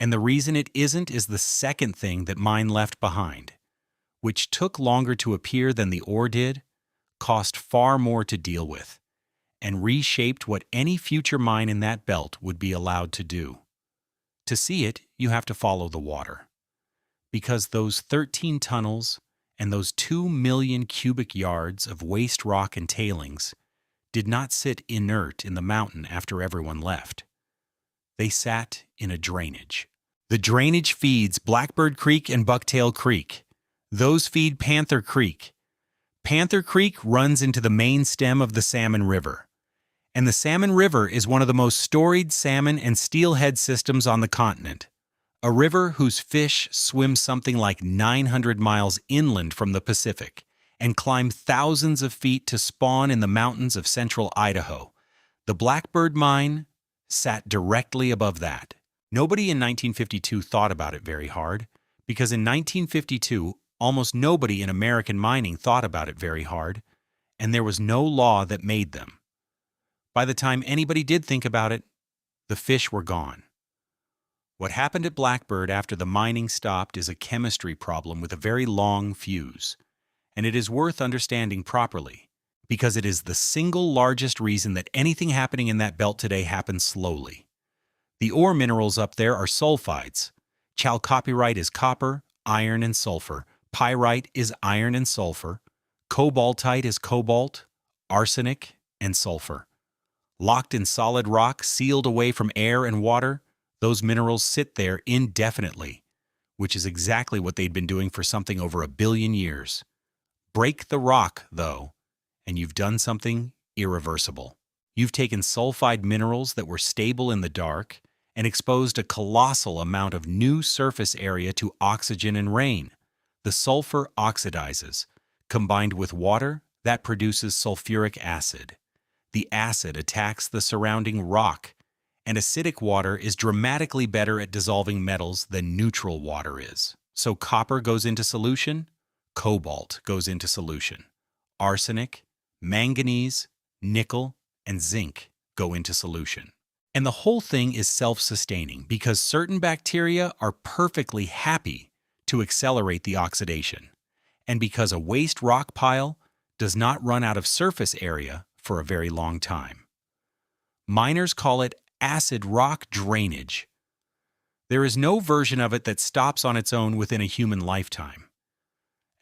And the reason it isn't is the second thing that mine left behind, which took longer to appear than the ore did, cost far more to deal with, and reshaped what any future mine in that belt would be allowed to do. To see it, you have to follow the water. Because those 13 tunnels and those 2 million cubic yards of waste rock and tailings did not sit inert in the mountain after everyone left. They sat in a drainage. The drainage feeds Blackbird Creek and Bucktail Creek. Those feed Panther Creek. Panther Creek runs into the main stem of the Salmon River. And the Salmon River is one of the most storied salmon and steelhead systems on the continent. A river whose fish swim something like 900 miles inland from the Pacific and climb thousands of feet to spawn in the mountains of central Idaho. The Blackbird mine sat directly above that. Nobody in 1952 thought about it very hard, because in 1952, almost nobody in American mining thought about it very hard, and there was no law that made them. By the time anybody did think about it, the fish were gone. What happened at Blackbird after the mining stopped is a chemistry problem with a very long fuse, and it is worth understanding properly, because it is the single largest reason that anything happening in that belt today happens slowly. The ore minerals up there are sulfides. Chalcopyrite is copper, iron, and sulfur. Pyrite is iron and sulfur. Cobaltite is cobalt, arsenic, and sulfur. Locked in solid rock, sealed away from air and water, those minerals sit there indefinitely, which is exactly what they'd been doing for something over 1 billion years. Break the rock, though, and you've done something irreversible. You've taken sulfide minerals that were stable in the dark and exposed a colossal amount of new surface area to oxygen and rain. The sulfur oxidizes. Combined with water, that produces sulfuric acid. The acid attacks the surrounding rock, and acidic water is dramatically better at dissolving metals than neutral water is. So copper goes into solution, cobalt goes into solution. Arsenic, manganese, nickel, and zinc go into solution. And the whole thing is self-sustaining because certain bacteria are perfectly happy to accelerate the oxidation, and because a waste rock pile does not run out of surface area for a very long time. Miners call it acid rock drainage. There is no version of it that stops on its own within a human lifetime.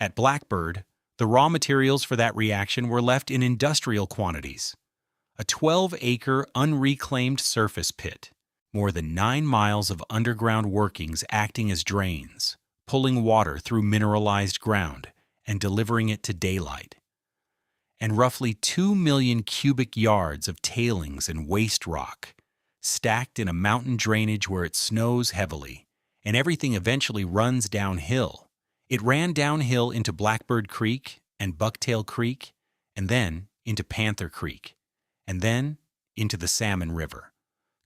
At Blackbird, the raw materials for that reaction were left in industrial quantities. A 12-acre unreclaimed surface pit, more than 9 miles of underground workings acting as drains, pulling water through mineralized ground and delivering it to daylight. And roughly 2 million cubic yards of tailings and waste rock, stacked in a mountain drainage where it snows heavily, and everything eventually runs downhill. It ran downhill into Blackbird Creek and Bucktail Creek, and then into Panther Creek, and then into the Salmon River.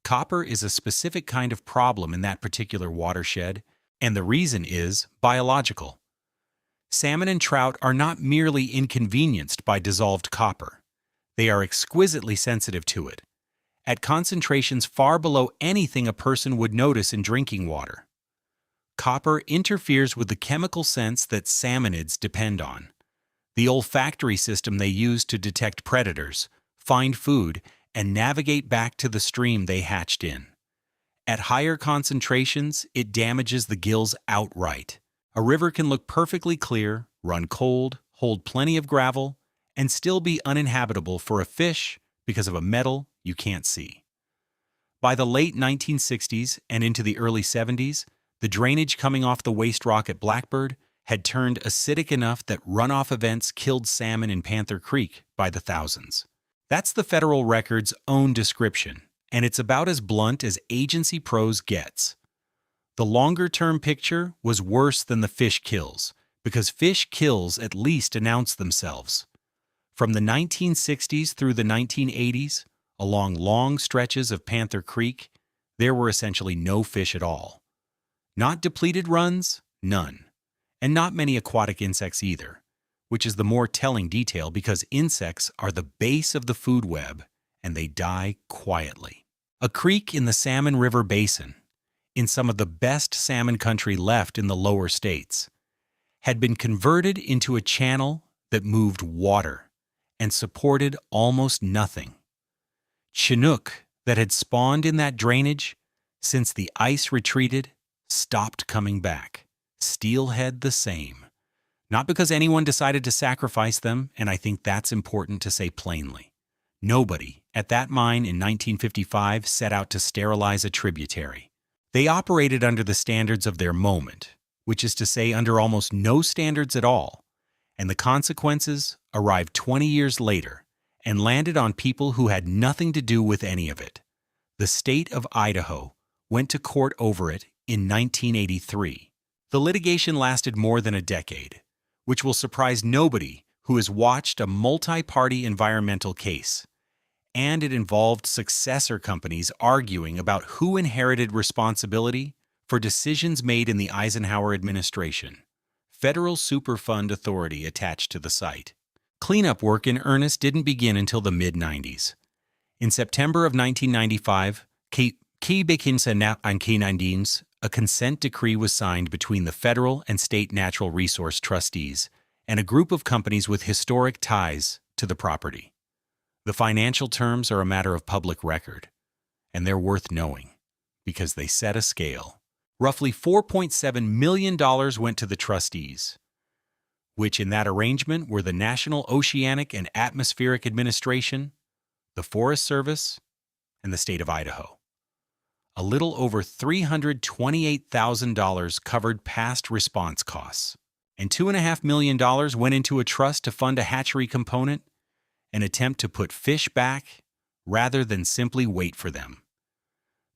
Copper is a specific kind of problem in that particular watershed, and the reason is biological. Salmon and trout are not merely inconvenienced by dissolved copper. They are exquisitely sensitive to it, at concentrations far below anything a person would notice in drinking water. Copper interferes with the chemical sense that salmonids depend on, the olfactory system they use to detect predators, find food, and navigate back to the stream they hatched in. At higher concentrations, it damages the gills outright. A river can look perfectly clear, run cold, hold plenty of gravel, and still be uninhabitable for a fish because of a metal you can't see. By the late 1960s and into the early 70s, the drainage coming off the waste rock at Blackbird had turned acidic enough that runoff events killed salmon in Panther Creek by the thousands. That's the federal record's own description, and it's about as blunt as agency prose gets. The longer-term picture was worse than the fish kills, because fish kills at least announce themselves. From the 1960s through the 1980s, along long stretches of Panther Creek, there were essentially no fish at all. Not depleted runs, none. And not many aquatic insects either, which is the more telling detail because insects are the base of the food web and they die quietly. A creek in the Salmon River Basin, in some of the best salmon country left in the lower states, had been converted into a channel that moved water and supported almost nothing. Chinook that had spawned in that drainage since the ice retreated stopped coming back. Steelhead the same. Not because anyone decided to sacrifice them, and I think that's important to say plainly. Nobody at that mine in 1955 set out to sterilize a tributary. They operated under the standards of their moment, which is to say under almost no standards at all, and the consequences arrived 20 years later and landed on people who had nothing to do with any of it. The state of Idaho went to court over it in 1983. The litigation lasted more than a decade, which will surprise nobody who has watched a multi-party environmental case. And it involved successor companies arguing about who inherited responsibility for decisions made in the Eisenhower administration, federal Superfund authority attached to the site. Cleanup work in earnest didn't begin until the mid-90s. In September of 1995, a consent decree was signed between the federal and state natural resource trustees and a group of companies with historic ties to the property. The financial terms are a matter of public record, and they're worth knowing because they set a scale. Roughly $4.7 million went to the trustees, which in that arrangement were the National Oceanic and Atmospheric Administration, the Forest Service, and the state of Idaho. A little over $328,000 covered past response costs, and $2.5 million went into a trust to fund a hatchery component, an attempt to put fish back rather than simply wait for them.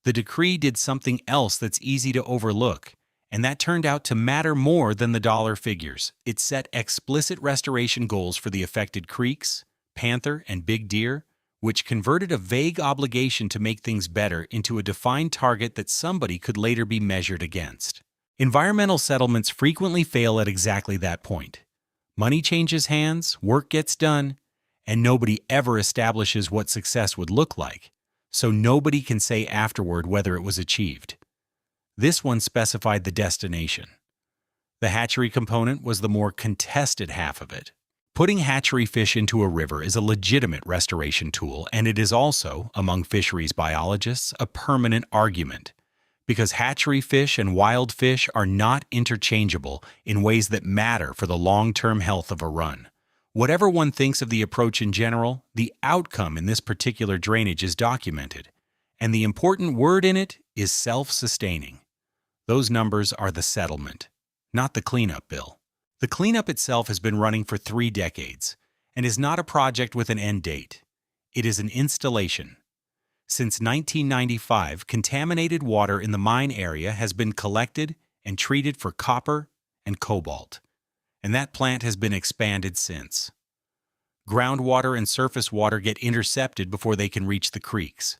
The decree did something else that's easy to overlook, and that turned out to matter more than the dollar figures. It set explicit restoration goals for the affected creeks, panther, and big deer, which converted a vague obligation to make things better into a defined target that somebody could later be measured against. Environmental settlements frequently fail at exactly that point. Money changes hands, work gets done, and nobody ever establishes what success would look like, so nobody can say afterward whether it was achieved. This one specified the destination. The hatchery component was the more contested half of it. Putting hatchery fish into a river is a legitimate restoration tool, and it is also, among fisheries biologists, a permanent argument, because hatchery fish and wild fish are not interchangeable in ways that matter for the long-term health of a run. Whatever one thinks of the approach in general, the outcome in this particular drainage is documented, and the important word in it is self-sustaining. Those numbers are the settlement, not the cleanup bill. The cleanup itself has been running for 3 decades and is not a project with an end date. It is an installation. Since 1995, contaminated water in the mine area has been collected and treated for copper and cobalt, and that plant has been expanded since. Groundwater and surface water get intercepted before they can reach the creeks.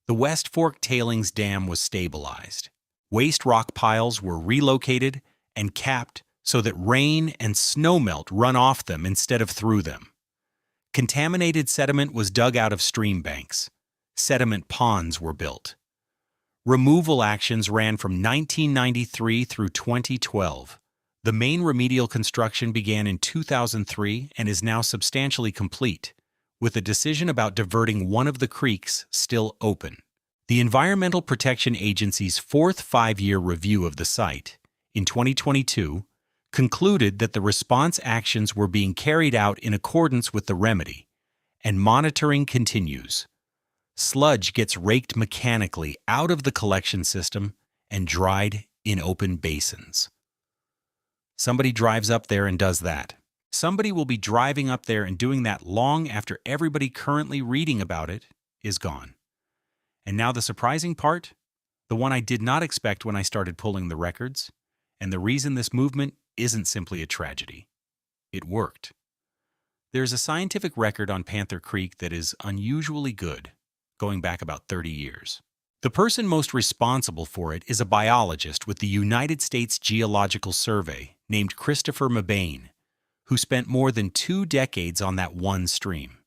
The West Fork Tailings Dam was stabilized. Waste rock piles were relocated and capped so that rain and snowmelt run off them instead of through them. Contaminated sediment was dug out of stream banks. Sediment ponds were built. Removal actions ran from 1993 through 2012. The main remedial construction began in 2003 and is now substantially complete, with a decision about diverting one of the creeks still open. The Environmental Protection Agency's 4th 5-year review of the site, in 2022, concluded that the response actions were being carried out in accordance with the remedy, and monitoring continues. Sludge gets raked mechanically out of the collection system and dried in open basins. Somebody drives up there and does that. Somebody will be driving up there and doing that long after everybody currently reading about it is gone. And now the surprising part, the one I did not expect when I started pulling the records, and the reason this movement isn't simply a tragedy. It worked. There's a scientific record on Panther Creek that is unusually good, going back about 30 years. The person most responsible for it is a biologist with the United States Geological Survey named Christopher Mabane, who spent more than 2 decades on that one stream.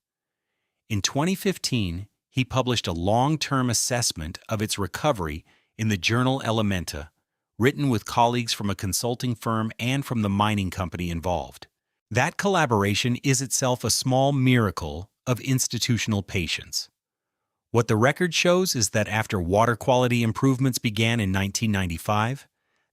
In 2015, he published a long-term assessment of its recovery in the journal Elementa, written with colleagues from a consulting firm and from the mining company involved. That collaboration is itself a small miracle of institutional patience. What the record shows is that after water quality improvements began in 1995,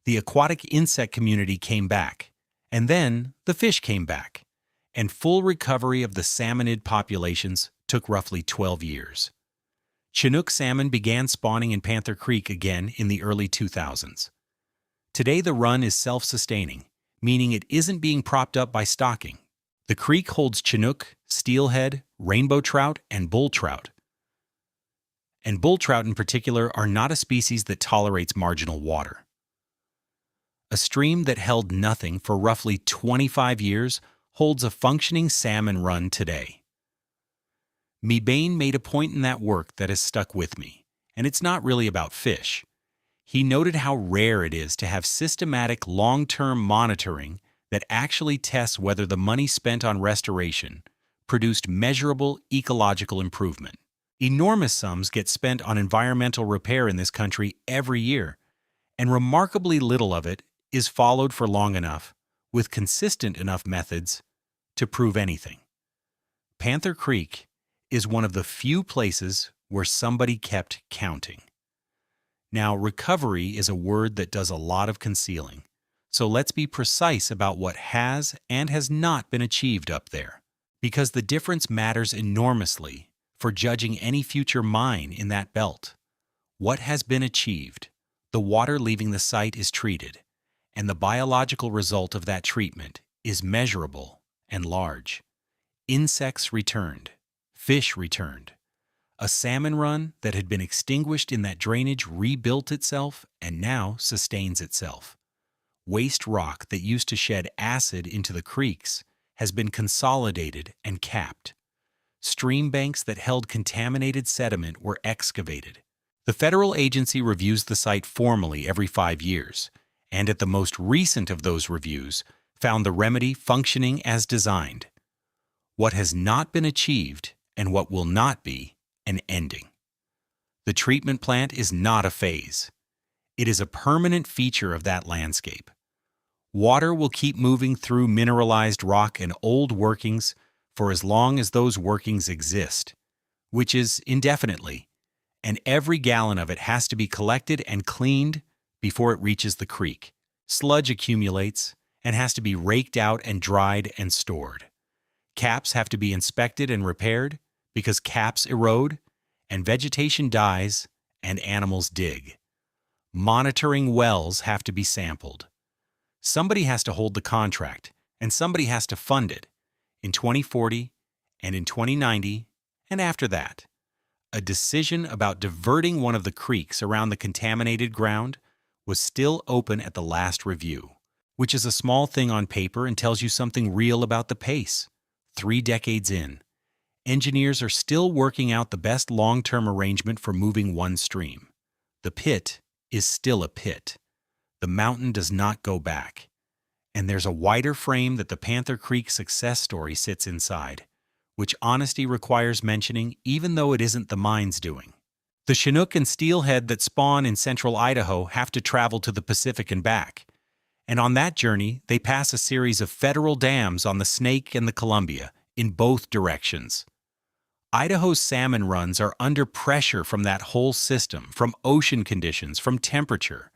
the aquatic insect community came back, and then the fish came back, and full recovery of the salmonid populations took roughly 12 years. Chinook salmon began spawning in Panther Creek again in the early 2000s. Today the run is self-sustaining, meaning it isn't being propped up by stocking. The creek holds Chinook, steelhead, rainbow trout, and bull trout. And bull trout in particular are not a species that tolerates marginal water. A stream that held nothing for roughly 25 years holds a functioning salmon run today. Mabane made a point in that work that has stuck with me, and it's not really about fish. He noted how rare it is to have systematic long-term monitoring that actually tests whether the money spent on restoration produced measurable ecological improvement. Enormous sums get spent on environmental repair in this country every year, and remarkably little of it is followed for long enough, with consistent enough methods, to prove anything. Panther Creek is one of the few places where somebody kept counting. Now, recovery is a word that does a lot of concealing, so let's be precise about what has and has not been achieved up there, because the difference matters enormously for judging any future mine in that belt. What has been achieved? The water leaving the site is treated, and the biological result of that treatment is measurable and large. Insects returned, fish returned. A salmon run that had been extinguished in that drainage rebuilt itself and now sustains itself. Waste rock that used to shed acid into the creeks has been consolidated and capped. Stream banks that held contaminated sediment were excavated. The federal agency reviews the site formally every 5 years, and at the most recent of those reviews, found the remedy functioning as designed. What has not been achieved, and what will not be, an ending. The treatment plant is not a phase. It is a permanent feature of that landscape. Water will keep moving through mineralized rock and old workings for as long as those workings exist, which is indefinitely, and every gallon of it has to be collected and cleaned before it reaches the creek. Sludge accumulates and has to be raked out and dried and stored. Caps have to be inspected and repaired because caps erode and vegetation dies and animals dig. Monitoring wells have to be sampled. Somebody has to hold the contract, and somebody has to fund it in 2040 and in 2090 and after that. A decision about diverting one of the creeks around the contaminated ground was still open at the last review, which is a small thing on paper and tells you something real about the pace. 3 decades in, engineers are still working out the best long-term arrangement for moving one stream. The pit is still a pit. The mountain does not go back. And there's a wider frame that the Panther Creek success story sits inside, which honesty requires mentioning even though it isn't the mine's doing. The Chinook and steelhead that spawn in central Idaho have to travel to the Pacific and back. And on that journey, they pass a series of federal dams on the Snake and the Columbia in both directions. Idaho's salmon runs are under pressure from that whole system, from ocean conditions, from temperature,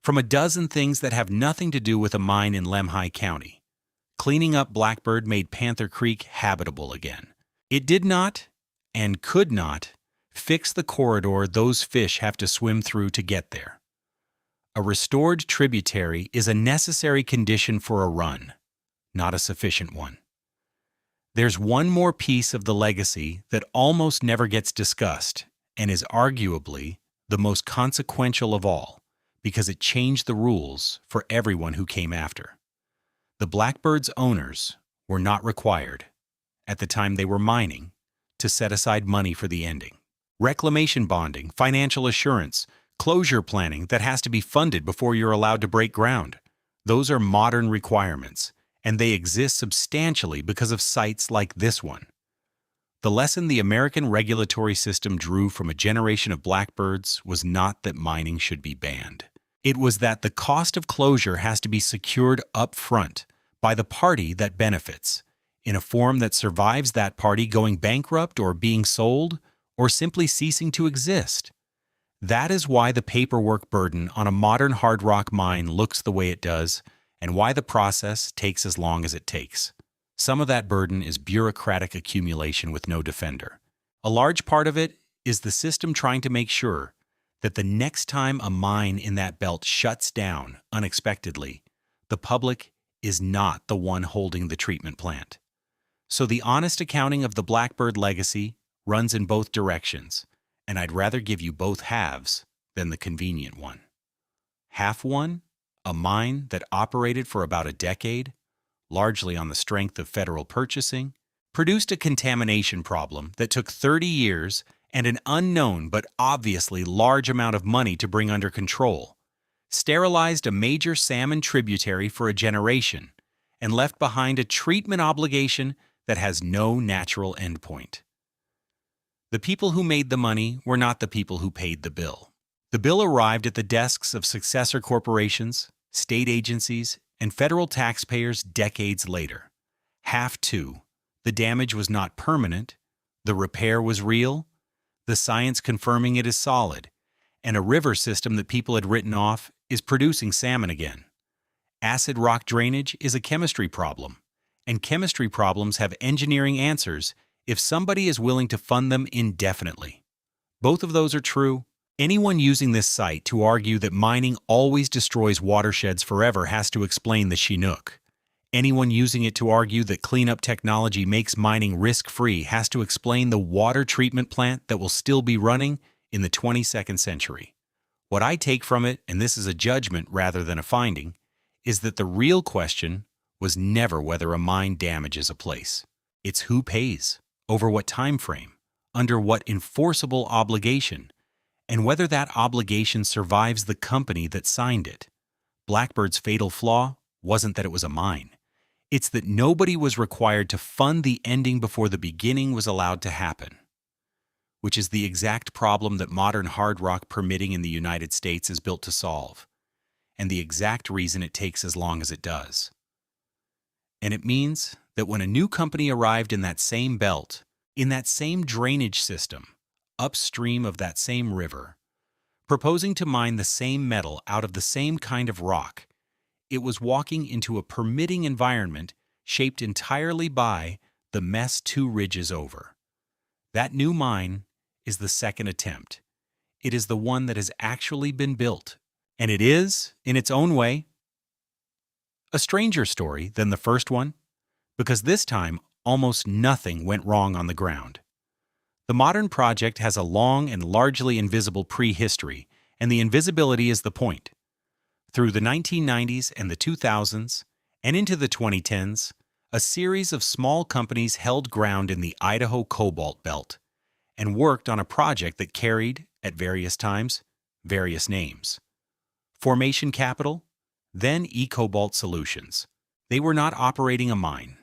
from a dozen things that have nothing to do with a mine in Lemhi County. Cleaning up Blackbird made Panther Creek habitable again. It did not, and could not, fix the corridor those fish have to swim through to get there. A restored tributary is a necessary condition for a run, not a sufficient one. There's one more piece of the legacy that almost never gets discussed and is arguably the most consequential of all because it changed the rules for everyone who came after. The Blackbird's owners were not required, at the time they were mining, to set aside money for the ending. Reclamation bonding, financial assurance, closure planning that has to be funded before you're allowed to break ground. Those are modern requirements, and they exist substantially because of sites like this one. The lesson the American regulatory system drew from a generation of Blackbirds was not that mining should be banned. It was that the cost of closure has to be secured up front by the party that benefits, in a form that survives that party going bankrupt or being sold or simply ceasing to exist. That is why the paperwork burden on a modern hard rock mine looks the way it does, and why the process takes as long as it takes. Some of that burden is bureaucratic accumulation with no defender. A large part of it is the system trying to make sure that the next time a mine in that belt shuts down unexpectedly, the public is not the one holding the treatment plant. So the honest accounting of the Blackbird legacy runs in both directions, and I'd rather give you both halves than the convenient one. Half one, a mine that operated for about a decade, largely on the strength of federal purchasing, produced a contamination problem that took 30 years and an unknown but obviously large amount of money to bring under control, sterilized a major salmon tributary for a generation, and left behind a treatment obligation that has no natural endpoint. The people who made the money were not the people who paid the bill. The bill arrived at the desks of successor corporations, state agencies, and federal taxpayers decades later. Half two, the damage was not permanent, the repair was real, the science confirming it is solid, and a river system that people had written off is producing salmon again. Acid rock drainage is a chemistry problem, and chemistry problems have engineering answers if somebody is willing to fund them indefinitely. Both of those are true, Anyone using this site to argue that mining always destroys watersheds forever has to explain the Chinook. Anyone using it to argue that cleanup technology makes mining risk-free has to explain the water treatment plant that will still be running in the 22nd century. What I take from it, and this is a judgment rather than a finding, is that the real question was never whether a mine damages a place. It's who pays, over what time frame, under what enforceable obligation, and whether that obligation survives the company that signed it. Blackbird's fatal flaw wasn't that it was a mine. It's that nobody was required to fund the ending before the beginning was allowed to happen, which is the exact problem that modern hard rock permitting in the United States is built to solve, and the exact reason it takes as long as it does. And it means that when a new company arrived in that same belt, in that same drainage system, upstream of that same river, proposing to mine the same metal out of the same kind of rock, it was walking into a permitting environment shaped entirely by the mess 2 ridges over. That new mine is the second attempt. It is the one that has actually been built, and it is, in its own way, a stranger story than the first one, because this time almost nothing went wrong on the ground. The modern project has a long and largely invisible prehistory, and the invisibility is the point. Through the 1990s and the 2000s, and into the 2010s, a series of small companies held ground in the Idaho Cobalt Belt and worked on a project that carried, at various times, various names. Formation Capital, then Cobalt Solutions. They were not operating a mine.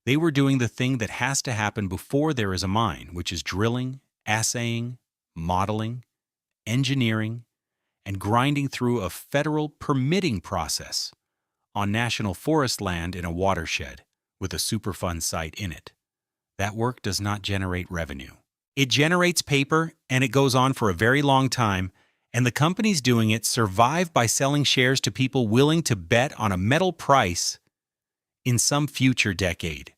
They were doing the thing that has to happen before there is a mine, which is drilling, assaying, modeling, engineering, and grinding through a federal permitting process on national forest land in a watershed with a Superfund site in it. That work does not generate revenue. It generates paper, and it goes on for a very long time, and the companies doing it survive by selling shares to people willing to bet on a metal price in some future decade.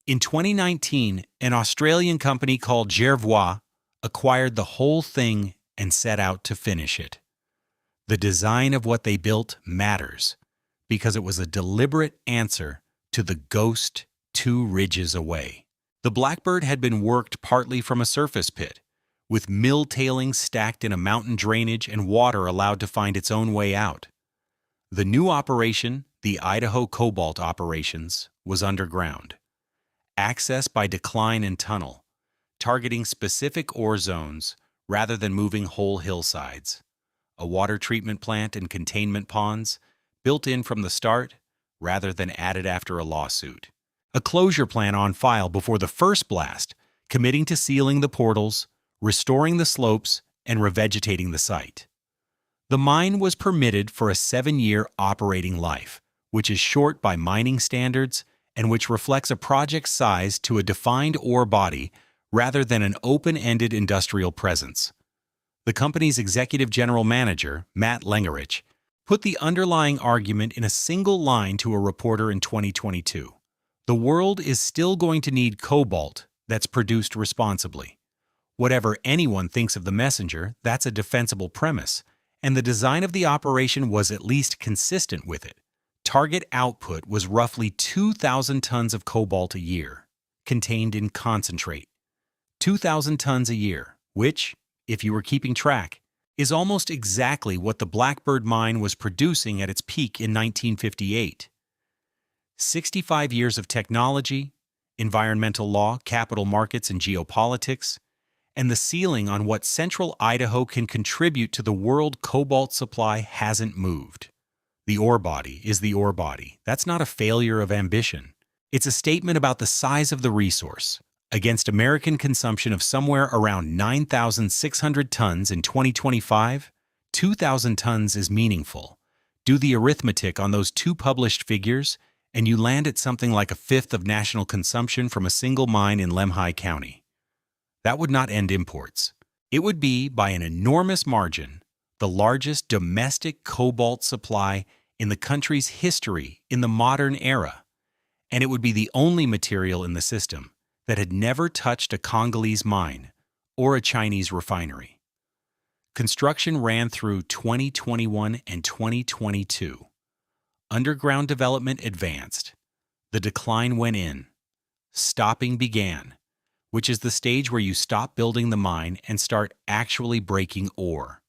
In 2019, an Australian company called Jervois acquired the whole thing and set out to finish it. The design of what they built matters because it was a deliberate answer to the ghost 2 ridges away. The Blackbird had been worked partly from a surface pit, with mill tailings stacked in a mountain drainage and water allowed to find its own way out. The new operation, the Idaho Cobalt operations, was underground. Access by decline and tunnel, targeting specific ore zones rather than moving whole hillsides. A water treatment plant and containment ponds, built in from the start rather than added after a lawsuit. A closure plan on file before the first blast, committing to sealing the portals, restoring the slopes, and revegetating the site. The mine was permitted for a 7-year operating life, which is short by mining standards and which reflects a project's size to a defined ore body rather than an open-ended industrial presence. The company's executive general manager, Matt Lengerich, put the underlying argument in a single line to a reporter in 2022. The world is still going to need cobalt that's produced responsibly. Whatever anyone thinks of the messenger, that's a defensible premise, and the design of the operation was at least consistent with it. Target output was roughly 2,000 tons of cobalt a year, contained in concentrate. 2,000 tons a year, which, if you were keeping track, is almost exactly what the Blackbird mine was producing at its peak in 1958. 65 years of technology, environmental law, capital markets, and geopolitics, and the ceiling on what central Idaho can contribute to the world cobalt supply hasn't moved. The ore body is the ore body. That's not a failure of ambition. It's a statement about the size of the resource. Against American consumption of somewhere around 9,600 tons in 2025, 2,000 tons is meaningful. Do the arithmetic on those 2 published figures, and you land at something like a fifth of national consumption from a single mine in Lemhi County. That would not end imports. It would be, by an enormous margin, the largest domestic cobalt supply in the country's history in the modern era, and it would be the only material in the system that had never touched a Congolese mine or a Chinese refinery. Construction ran through 2021 and 2022. Underground development advanced. The decline went in. Stopping began, which is the stage where you stop building the mine and start actually breaking ore.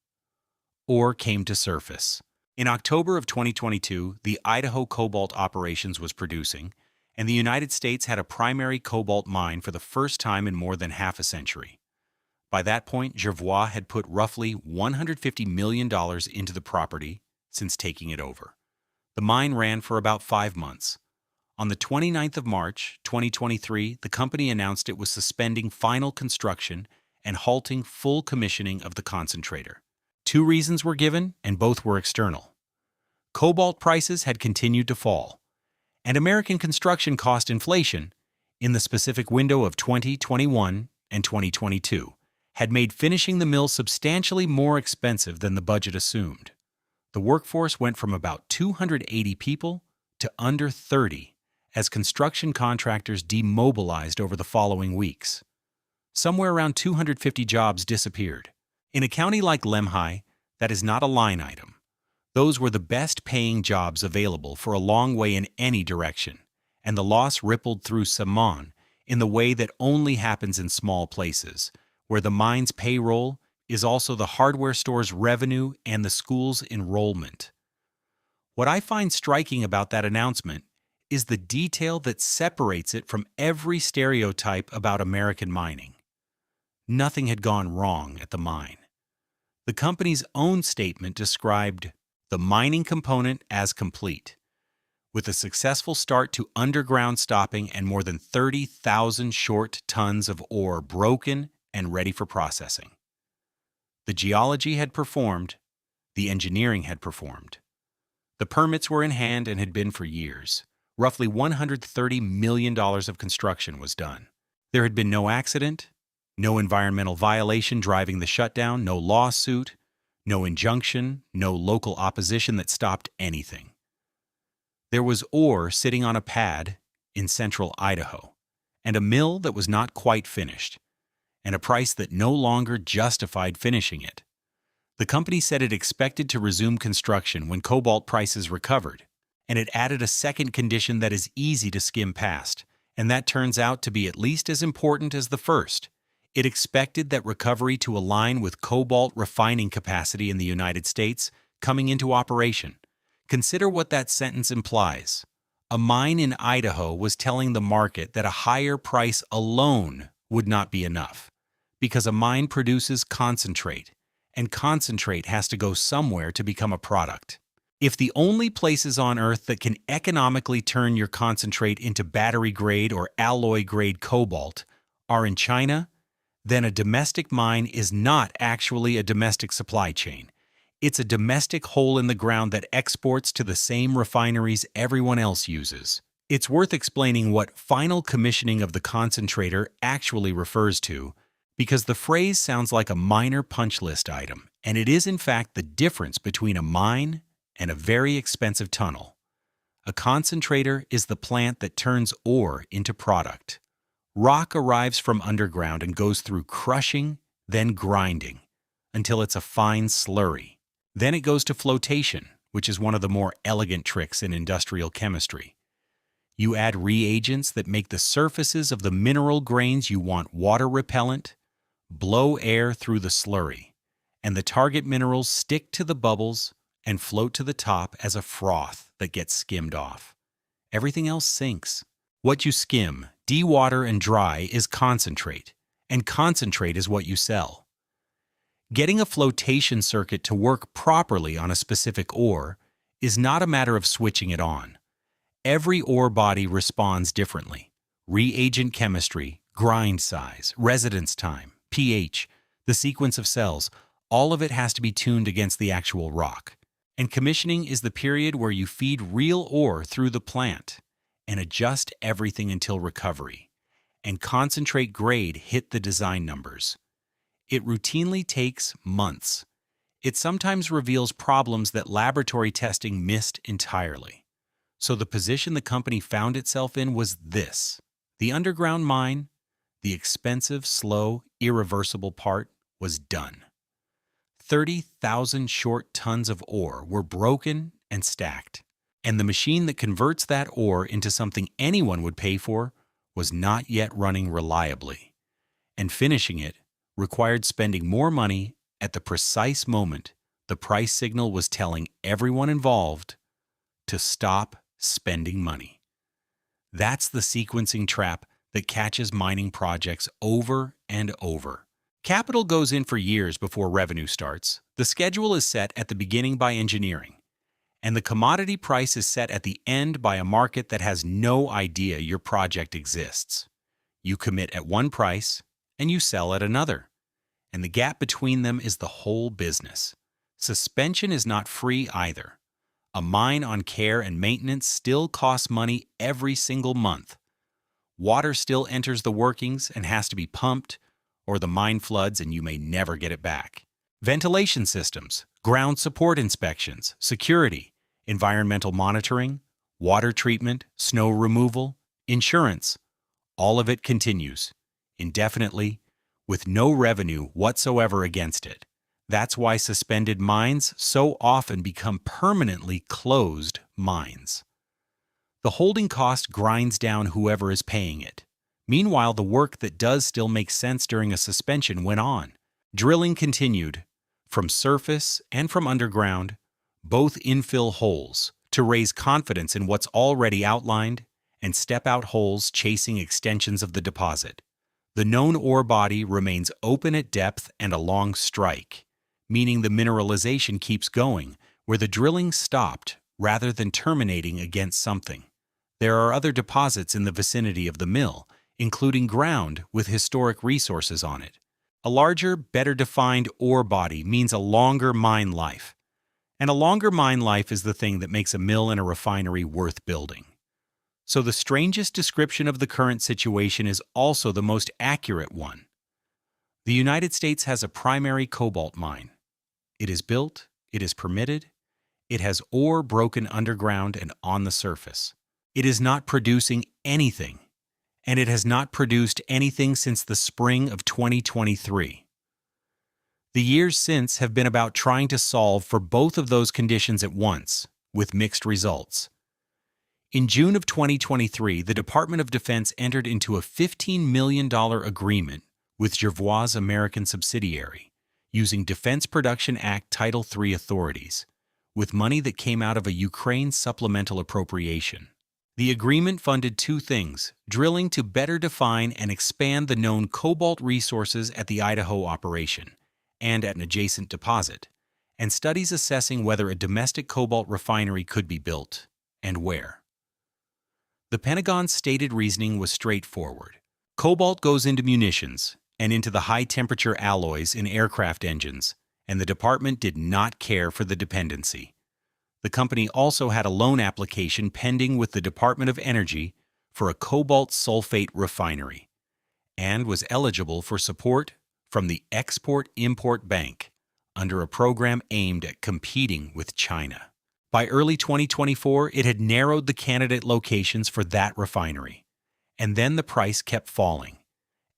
Ore came to surface. In October of 2022, the Idaho Cobalt operations was producing, and the United States had a primary cobalt mine for the first time in more than half a century. By that point, Jervois had put roughly $150 million into the property since taking it over. The mine ran for about 5 months. On the 29th of March, 2023, the company announced it was suspending final construction and halting full commissioning of the concentrator. 2 reasons were given, and both were external. Cobalt prices had continued to fall, and American construction cost inflation, in the specific window of 2021 and 2022, had made finishing the mill substantially more expensive than the budget assumed. The workforce went from about 280 people to under 30 as construction contractors demobilized over the following weeks. Somewhere around 250 jobs disappeared. In a county like Lemhi, that is not a line item. Those were the best-paying jobs available for a long way in any direction, and the loss rippled through Saman in the way that only happens in small places, where the mine's payroll is also the hardware store's revenue and the school's enrollment. What I find striking about that announcement is the detail that separates it from every stereotype about American mining. Nothing had gone wrong at the mine. The company's own statement described the mining component as complete, with a successful start to underground stopping and more than 30,000 short tons of ore broken and ready for processing. The geology had performed, the engineering had performed. The permits were in hand and had been for years. Roughly $130 million of construction was done. There had been no accident, no environmental violation driving the shutdown, no lawsuit, no injunction, no local opposition that stopped anything. There was ore sitting on a pad in central Idaho, and a mill that was not quite finished, and a price that no longer justified finishing it. The company said it expected to resume construction when cobalt prices recovered, and it added a second condition that is easy to skim past, and that turns out to be at least as important as the first. It expected that recovery to align with cobalt refining capacity in the United States coming into operation. Consider what that sentence implies. A mine in Idaho was telling the market that a higher price alone would not be enough, because a mine produces concentrate, and concentrate has to go somewhere to become a product. If the only places on Earth that can economically turn your concentrate into battery-grade or alloy-grade cobalt are in China, then a domestic mine is not actually a domestic supply chain. It's a domestic hole in the ground that exports to the same refineries everyone else uses. It's worth explaining what final commissioning of the concentrator actually refers to, because the phrase sounds like a minor punch list item, and it is in fact the difference between a mine and a very expensive tunnel. A concentrator is the plant that turns ore into product. Rock arrives from underground and goes through crushing, then grinding, until it's a fine slurry. Then it goes to flotation, which is one of the more elegant tricks in industrial chemistry. You add reagents that make the surfaces of the mineral grains you want water repellent, blow air through the slurry, and the target minerals stick to the bubbles and float to the top as a froth that gets skimmed off. Everything else sinks. What you skim, dewater, and dry is concentrate, and concentrate is what you sell. Getting a flotation circuit to work properly on a specific ore is not a matter of switching it on. Every ore body responds differently. Reagent chemistry, grind size, residence time, pH, the sequence of cells, all of it has to be tuned against the actual rock. And commissioning is the period where you feed real ore through the plant and adjust everything until recovery, and concentrate grade hit the design numbers. It routinely takes months. It sometimes reveals problems that laboratory testing missed entirely. So the position the company found itself in was this: the underground mine, the expensive, slow, irreversible part, was done. 30,000 short tons of ore were broken and stacked. And the machine that converts that ore into something anyone would pay for was not yet running reliably. And finishing it required spending more money at the precise moment the price signal was telling everyone involved to stop spending money. That's the sequencing trap that catches mining projects over and over. Capital goes in for years before revenue starts. The schedule is set at the beginning by engineering, and the commodity price is set at the end by a market that has no idea your project exists. You commit at one price, and you sell at another. And the gap between them is the whole business. Suspension is not free either. A mine on care and maintenance still costs money every single month. Water still enters the workings and has to be pumped, or the mine floods and you may never get it back. Ventilation systems, ground support inspections, security, environmental monitoring, water treatment, snow removal, insurance, all of it continues, indefinitely, with no revenue whatsoever against it. That's why suspended mines so often become permanently closed mines. The holding cost grinds down whoever is paying it. Meanwhile, the work that does still make sense during a suspension went on. Drilling continued, from surface and from underground, both infill holes, to raise confidence in what's already outlined, and step-out holes chasing extensions of the deposit. The known ore body remains open at depth and along strike, meaning the mineralization keeps going, where the drilling stopped rather than terminating against something. There are other deposits in the vicinity of the mill, including ground with historic resources on it. A larger, better-defined ore body means a longer mine life, and a longer mine life is the thing that makes a mill and a refinery worth building. So the strangest description of the current situation is also the most accurate one. The United States has a primary cobalt mine. It is built, it is permitted, it has ore broken underground and on the surface. It is not producing anything, and it has not produced anything since the spring of 2023. The years since have been about trying to solve for both of those conditions at once, with mixed results. In June of 2023, the Department of Defense entered into a $15 million agreement with Jervois' American subsidiary, using Defense Production Act Title III authorities, with money that came out of a Ukraine supplemental appropriation. The agreement funded two things: drilling to better define and expand the known cobalt resources at the Idaho operation and at an adjacent deposit, and studies assessing whether a domestic cobalt refinery could be built, and where. The Pentagon's stated reasoning was straightforward. Cobalt goes into munitions and into the high-temperature alloys in aircraft engines, and the department did not care for the dependency. The company also had a loan application pending with the Department of Energy for a cobalt sulfate refinery, and was eligible for support from the Export-Import Bank under a program aimed at competing with China. By early 2024, it had narrowed the candidate locations for that refinery, and then the price kept falling,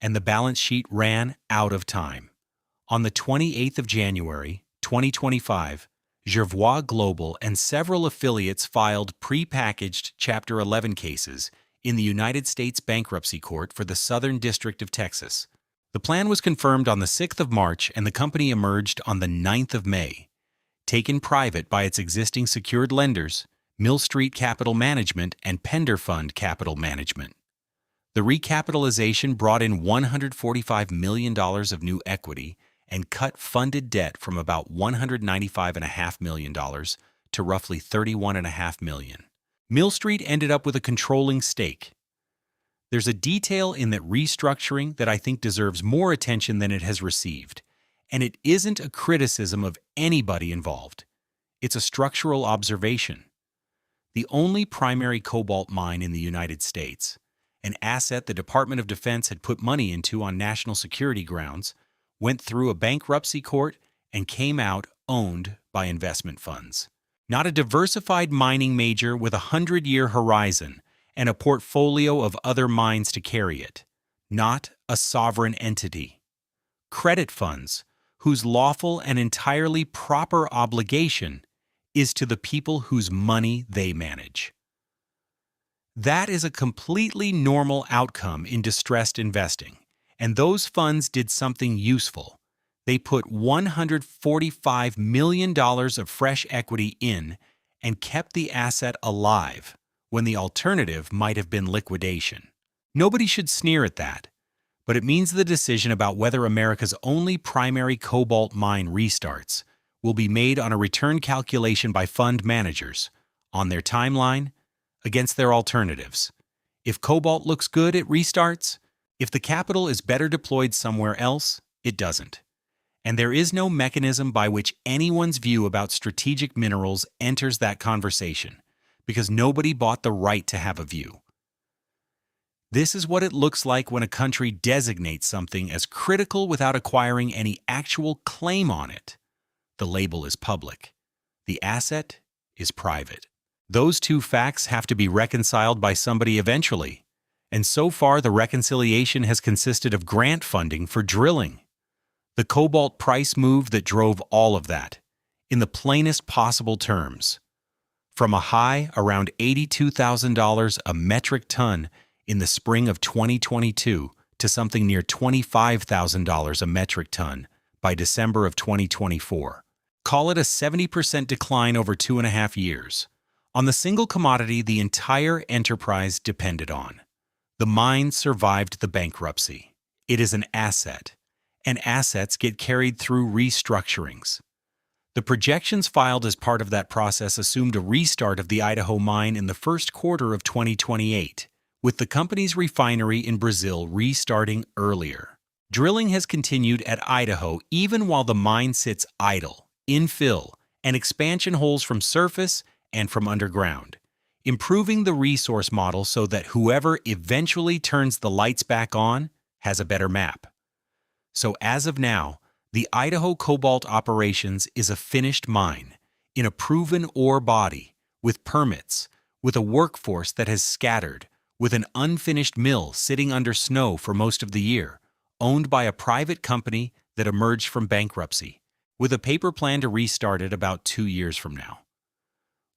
and the balance sheet ran out of time. On the 28th of January, 2025, Jervois Global and several affiliates filed pre-packaged Chapter 11 cases in the United States Bankruptcy Court for the Southern District of Texas. The plan was confirmed on the 6th of March, and the company emerged on the 9th of May. Taken private by its existing secured lenders, Mill Street Capital Management and Pender Fund Capital Management. The recapitalization brought in $145 million of new equity and cut funded debt from about $195.5 million to roughly $31.5 million. Mill Street ended up with a controlling stake. There's a detail in that restructuring that I think deserves more attention than it has received. And it isn't a criticism of anybody involved. It's a structural observation. The only primary cobalt mine in the United States, an asset the Department of Defense had put money into on national security grounds, went through a bankruptcy court and came out owned by investment funds. Not a diversified mining major with a 100-year horizon and a portfolio of other mines to carry it. Not a sovereign entity. Credit funds, whose lawful and entirely proper obligation is to the people whose money they manage. That is a completely normal outcome in distressed investing, and those funds did something useful. They put $145 million of fresh equity in and kept the asset alive when the alternative might have been liquidation. Nobody should sneer at that, but it means the decision about whether America's only primary cobalt mine restarts will be made on a return calculation by fund managers, on their timeline, against their alternatives. If cobalt looks good, it restarts. If the capital is better deployed somewhere else, it doesn't. And there is no mechanism by which anyone's view about strategic minerals enters that conversation, because nobody bought the right to have a view. This is what it looks like when a country designates something as critical without acquiring any actual claim on it. The label is public. The asset is private. Those two facts have to be reconciled by somebody eventually, and so far the reconciliation has consisted of grant funding for drilling. The cobalt price move that drove all of that, in the plainest possible terms. From a high around $82,000 a metric ton in the spring of 2022 to something near $25,000 a metric ton by December of 2024. Call it a 70% decline over 2.5 years. On the single commodity the entire enterprise depended on. The mine survived the bankruptcy. It is an asset, and assets get carried through restructurings. The projections filed as part of that process assumed a restart of the Idaho mine in the first quarter of 2028, with the company's refinery in Brazil restarting earlier. Drilling has continued at Idaho even while the mine sits idle, infill, and expansion holes from surface and from underground, improving the resource model so that whoever eventually turns the lights back on has a better map. So as of now, the Idaho Cobalt operations is a finished mine, in a proven ore body, with permits, with a workforce that has scattered, with an unfinished mill sitting under snow for most of the year, owned by a private company that emerged from bankruptcy, with a paper plan to restart it about 2 years from now.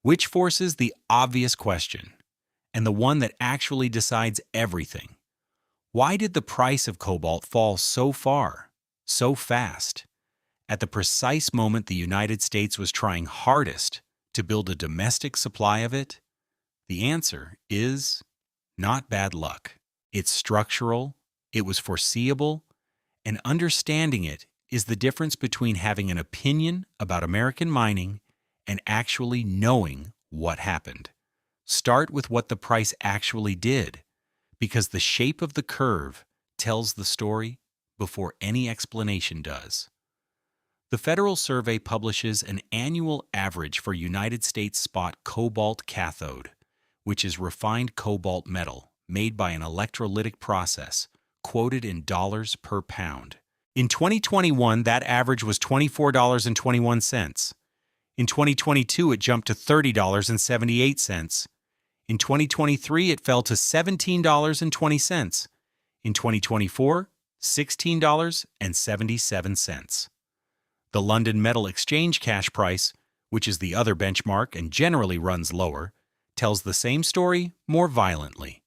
Which forces the obvious question, and the one that actually decides everything. Why did the price of cobalt fall so far, so fast, at the precise moment the United States was trying hardest to build a domestic supply of it? The answer is not bad luck. It's structural, it was foreseeable, and understanding it is the difference between having an opinion about American mining and actually knowing what happened. Start with what the price actually did, because the shape of the curve tells the story before any explanation does. The Federal Survey publishes an annual average for United States spot cobalt cathode, which is refined cobalt metal made by an electrolytic process, quoted in dollars per pound. In 2021, that average was $24.21. In 2022, it jumped to $30.78. In 2023, it fell to $17.20. In 2024, $16.77. The London Metal Exchange cash price, which is the other benchmark and generally runs lower, tells the same story more violently.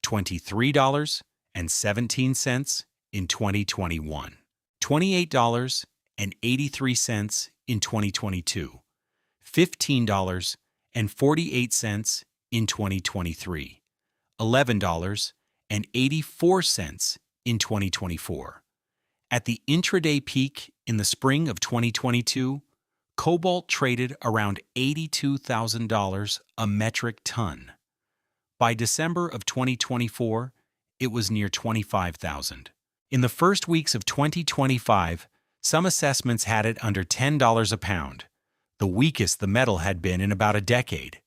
$23.17 in 2021. $28.83 in 2022. $15.48 in 2023. $11.84 in 2024. At the intraday peak in the spring of 2022, cobalt traded around $82,000 a metric ton. By December of 2024, it was near $25,000. In the first weeks of 2025, some assessments had it under $10 a pound, the weakest the metal had been in about a decade.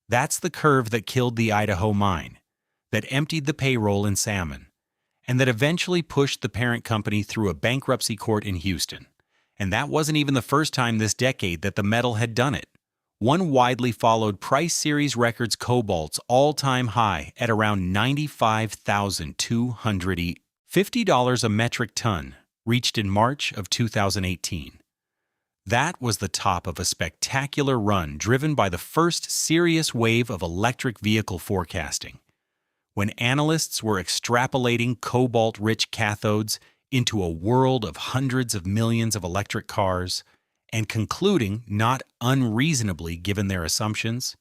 That's the curve that killed the Idaho mine, that emptied the payroll in salmon, and that eventually pushed the parent company through a bankruptcy court in Houston. And that wasn't even the first time this decade that the metal had done it. One widely followed price series records cobalt's all-time high at around $95,200, $50 a metric ton, reached in March of 2018. That was the top of a spectacular run driven by the first serious wave of electric vehicle forecasting, when analysts were extrapolating cobalt-rich cathodes into a world of hundreds of millions of electric cars and concluding, not unreasonably given their assumptions,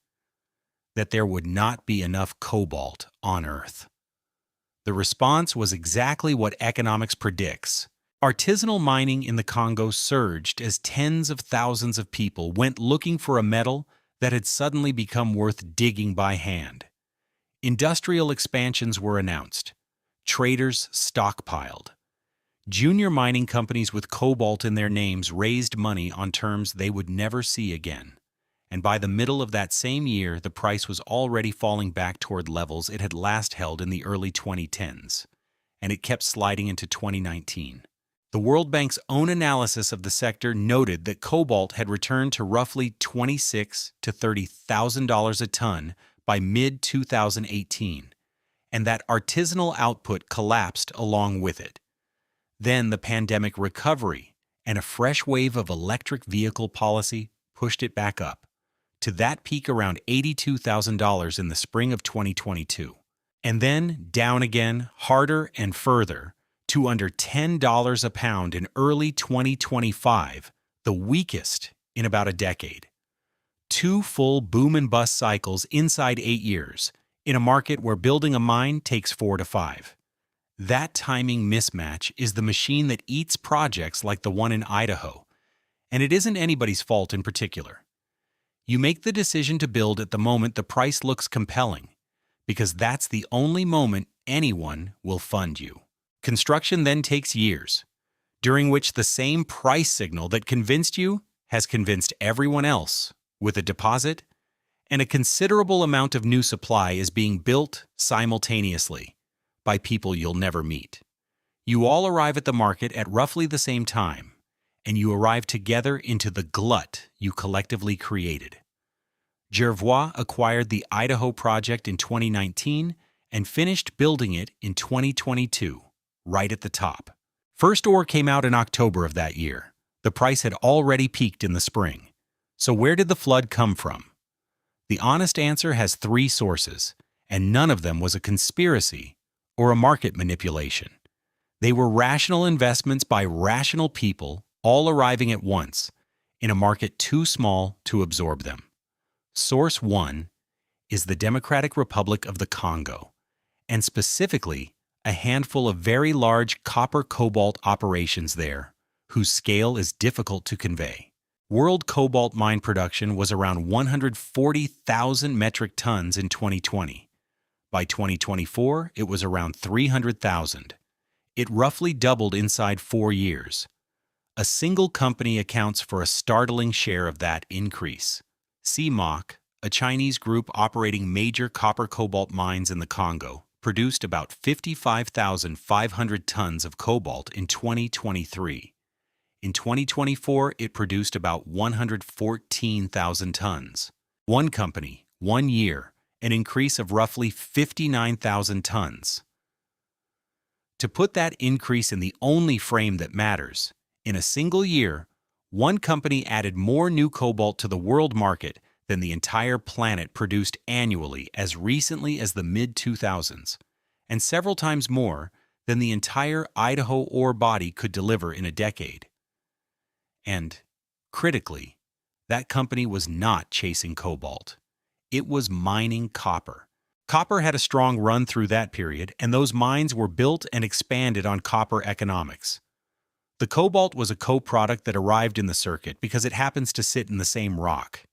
that there would not be enough cobalt on Earth. The response was exactly what economics predicts. Artisanal mining in the Congo surged as tens of thousands of people went looking for a metal that had suddenly become worth digging by hand. Industrial expansions were announced. Traders stockpiled. Junior mining companies with cobalt in their names raised money on terms they would never see again. And by the middle of that same year, the price was already falling back toward levels it had last held in the early 2010s, and it kept sliding into 2019. The World Bank's own analysis of the sector noted that cobalt had returned to roughly $26,000 to $30,000 a ton by mid-2018, and that artisanal output collapsed along with it. Then the pandemic recovery and a fresh wave of electric vehicle policy pushed it back up to that peak around $82,000 in the spring of 2022, and then down again, harder and further, to under $10 a pound in early 2025, the weakest in about a decade. 2 full boom and bust cycles inside 8 years, in a market where building a mine takes 4 to 5. That timing mismatch is the machine that eats projects like the one in Idaho, and it isn't anybody's fault in particular. You make the decision to build at the moment the price looks compelling, because that's the only moment anyone will fund you. Construction then takes years, during which the same price signal that convinced you has convinced everyone else, with a deposit, and a considerable amount of new supply is being built simultaneously by people you'll never meet. You all arrive at the market at roughly the same time, and you arrive together into the glut you collectively created. Jervois acquired the Idaho project in 2019 and finished building it in 2022, right at the top. First ore came out in October of that year. The price had already peaked in the spring. So where did the flood come from? The honest answer has 3 sources, and none of them was a conspiracy or a market manipulation. They were rational investments by rational people, all arriving at once, in a market too small to absorb them. Source 1 is the Democratic Republic of the Congo, and specifically a handful of very large copper-cobalt operations there, whose scale is difficult to convey. World cobalt mine production was around 140,000 metric tons in 2020. By 2024, it was around 300,000. It roughly doubled inside 4 years. A single company accounts for a startling share of that increase. CMOC, a Chinese group operating major copper-cobalt mines in the Congo, produced about 55,500 tons of cobalt in 2023. In 2024, it produced about 114,000 tons. One company, 1 year, an increase of roughly 59,000 tons. To put that increase in the only frame that matters, in a single year, one company added more new cobalt to the world market than the entire planet produced annually as recently as the mid-2000s, and several times more than the entire Idaho ore body could deliver in a decade. And, critically, that company was not chasing cobalt. It was mining copper. Copper had a strong run through that period, and those mines were built and expanded on copper economics. The cobalt was a co-product that arrived in the circuit because it happens to sit in the same rock.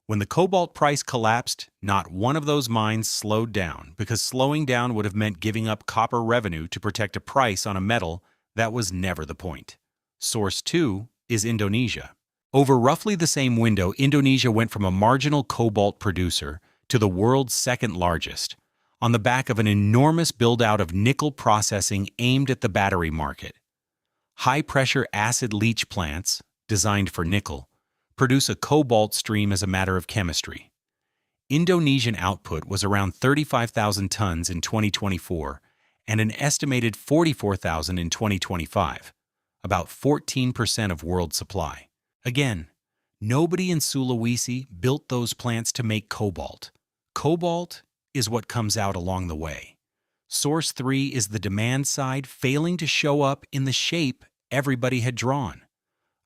When the cobalt price collapsed, not one of those mines slowed down, because slowing down would have meant giving up copper revenue to protect a price on a metal that was never the point. Source 2 is Indonesia. Over roughly the same window, Indonesia went from a marginal cobalt producer to the world's second largest, on the back of an enormous build-out of nickel processing aimed at the battery market. High-pressure acid leach plants, designed for nickel, produce a cobalt stream as a matter of chemistry. Indonesian output was around 35,000 tons in 2024 and an estimated 44,000 in 2025. about 14% of world supply. Again, nobody in Sulawesi built those plants to make cobalt. Cobalt is what comes out along the way. Source 3 is the demand side failing to show up in the shape everybody had drawn.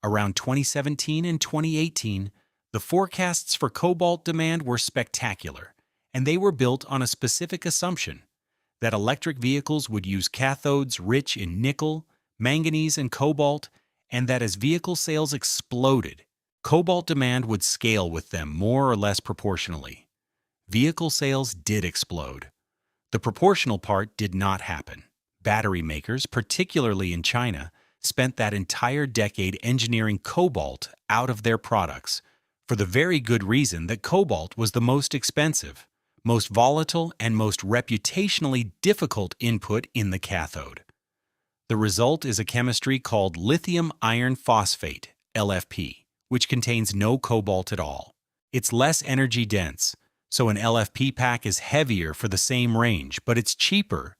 Around 2017 and 2018, the forecasts for cobalt demand were spectacular, and they were built on a specific assumption that electric vehicles would use cathodes rich in nickel, manganese, and cobalt, and that as vehicle sales exploded, cobalt demand would scale with them more or less proportionally. Vehicle sales did explode. The proportional part did not happen. Battery makers, particularly in China, spent that entire decade engineering cobalt out of their products for the very good reason that cobalt was the most expensive, most volatile, and most reputationally difficult input in the cathode. The result is a chemistry called lithium iron phosphate, LFP, which contains no cobalt at all. It's less energy dense, so an LFP pack is heavier for the same range, but it's cheaper.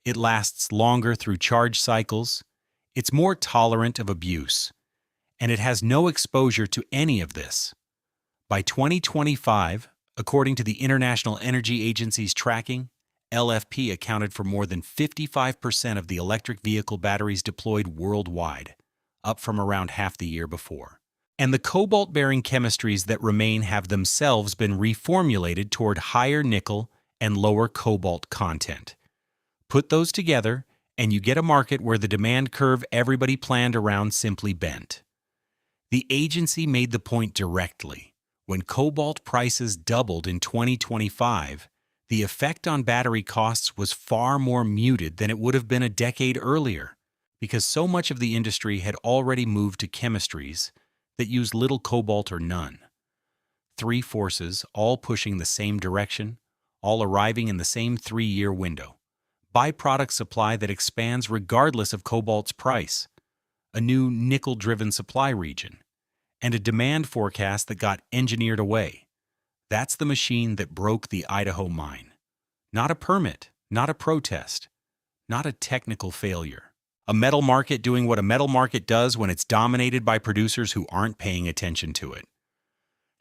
It lasts longer through charge cycles. It's more tolerant of abuse, and it has no exposure to any of this. By 2025, according to the International Energy Agency's tracking, LFP accounted for more than 55% of the electric vehicle batteries deployed worldwide, up from around half the year before. And the cobalt-bearing chemistries that remain have themselves been reformulated toward higher nickel and lower cobalt content. Put those together, and you get a market where the demand curve everybody planned around simply bent. The agency made the point directly. When cobalt prices doubled in 2025, the effect on battery costs was far more muted than it would have been a decade earlier, because so much of the industry had already moved to chemistries that use little cobalt or none. Three forces, all pushing the same direction, all arriving in the same 3-year window. Byproduct supply that expands regardless of cobalt's price, a new nickel-driven supply region, and a demand forecast that got engineered away. That's the machine that broke the Idaho mine. Not a permit, not a protest, not a technical failure. A metal market doing what a metal market does when it's dominated by producers who aren't paying attention to it.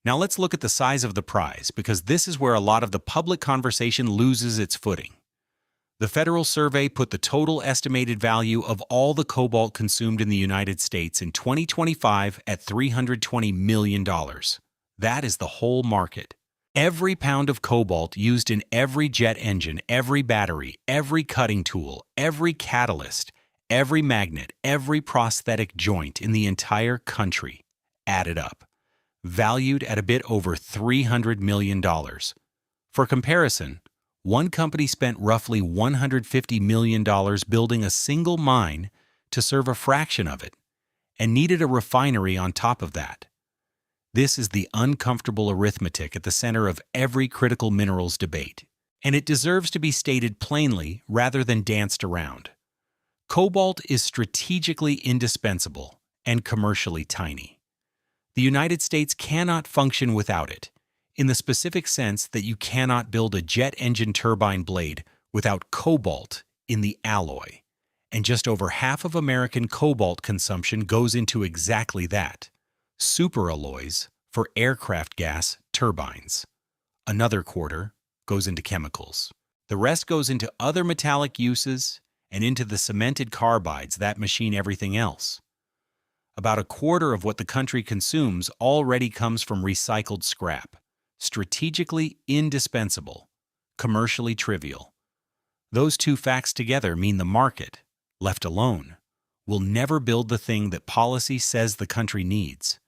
Now let's look at the size of the prize, because this is where a lot of the public conversation loses its footing. The federal survey put the total estimated value of all the cobalt consumed in the United States in 2025 at $320 million. That is the whole market. Every pound of cobalt used in every jet engine, every battery, every cutting tool, every catalyst, every magnet, every prosthetic joint in the entire country added up, valued at a bit over $300 million. For comparison, one company spent roughly $150 million building a single mine to serve a fraction of it, and needed a refinery on top of that. This is the uncomfortable arithmetic at the center of every critical minerals debate, and it deserves to be stated plainly rather than danced around. Cobalt is strategically indispensable and commercially tiny. The United States cannot function without it, in the specific sense that you cannot build a jet engine turbine blade without cobalt in the alloy, and just over half of American cobalt consumption goes into exactly that, superalloys for aircraft gas turbines. Another quarter goes into chemicals. The rest goes into other metallic uses and into the cemented carbides that machine everything else. About a quarter of what the country consumes already comes from recycled scrap. Strategically indispensable, commercially trivial. Those two facts together mean the market, left alone, will never build the thing that policy says the country needs,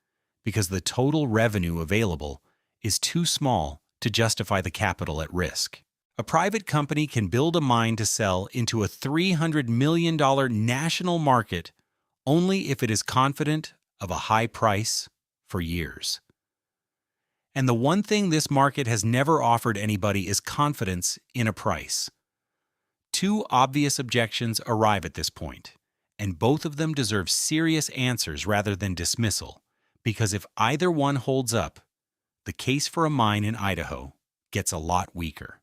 because the total revenue available is too small to justify the capital at risk. A private company can build a mine to sell into a $300 million national market only if it is confident of a high price for years. And the one thing this market has never offered anybody is confidence in a price. Two obvious objections arrive at this point, and both of them deserve serious answers rather than dismissal, because if either one holds up, the case for a mine in Idaho gets a lot weaker.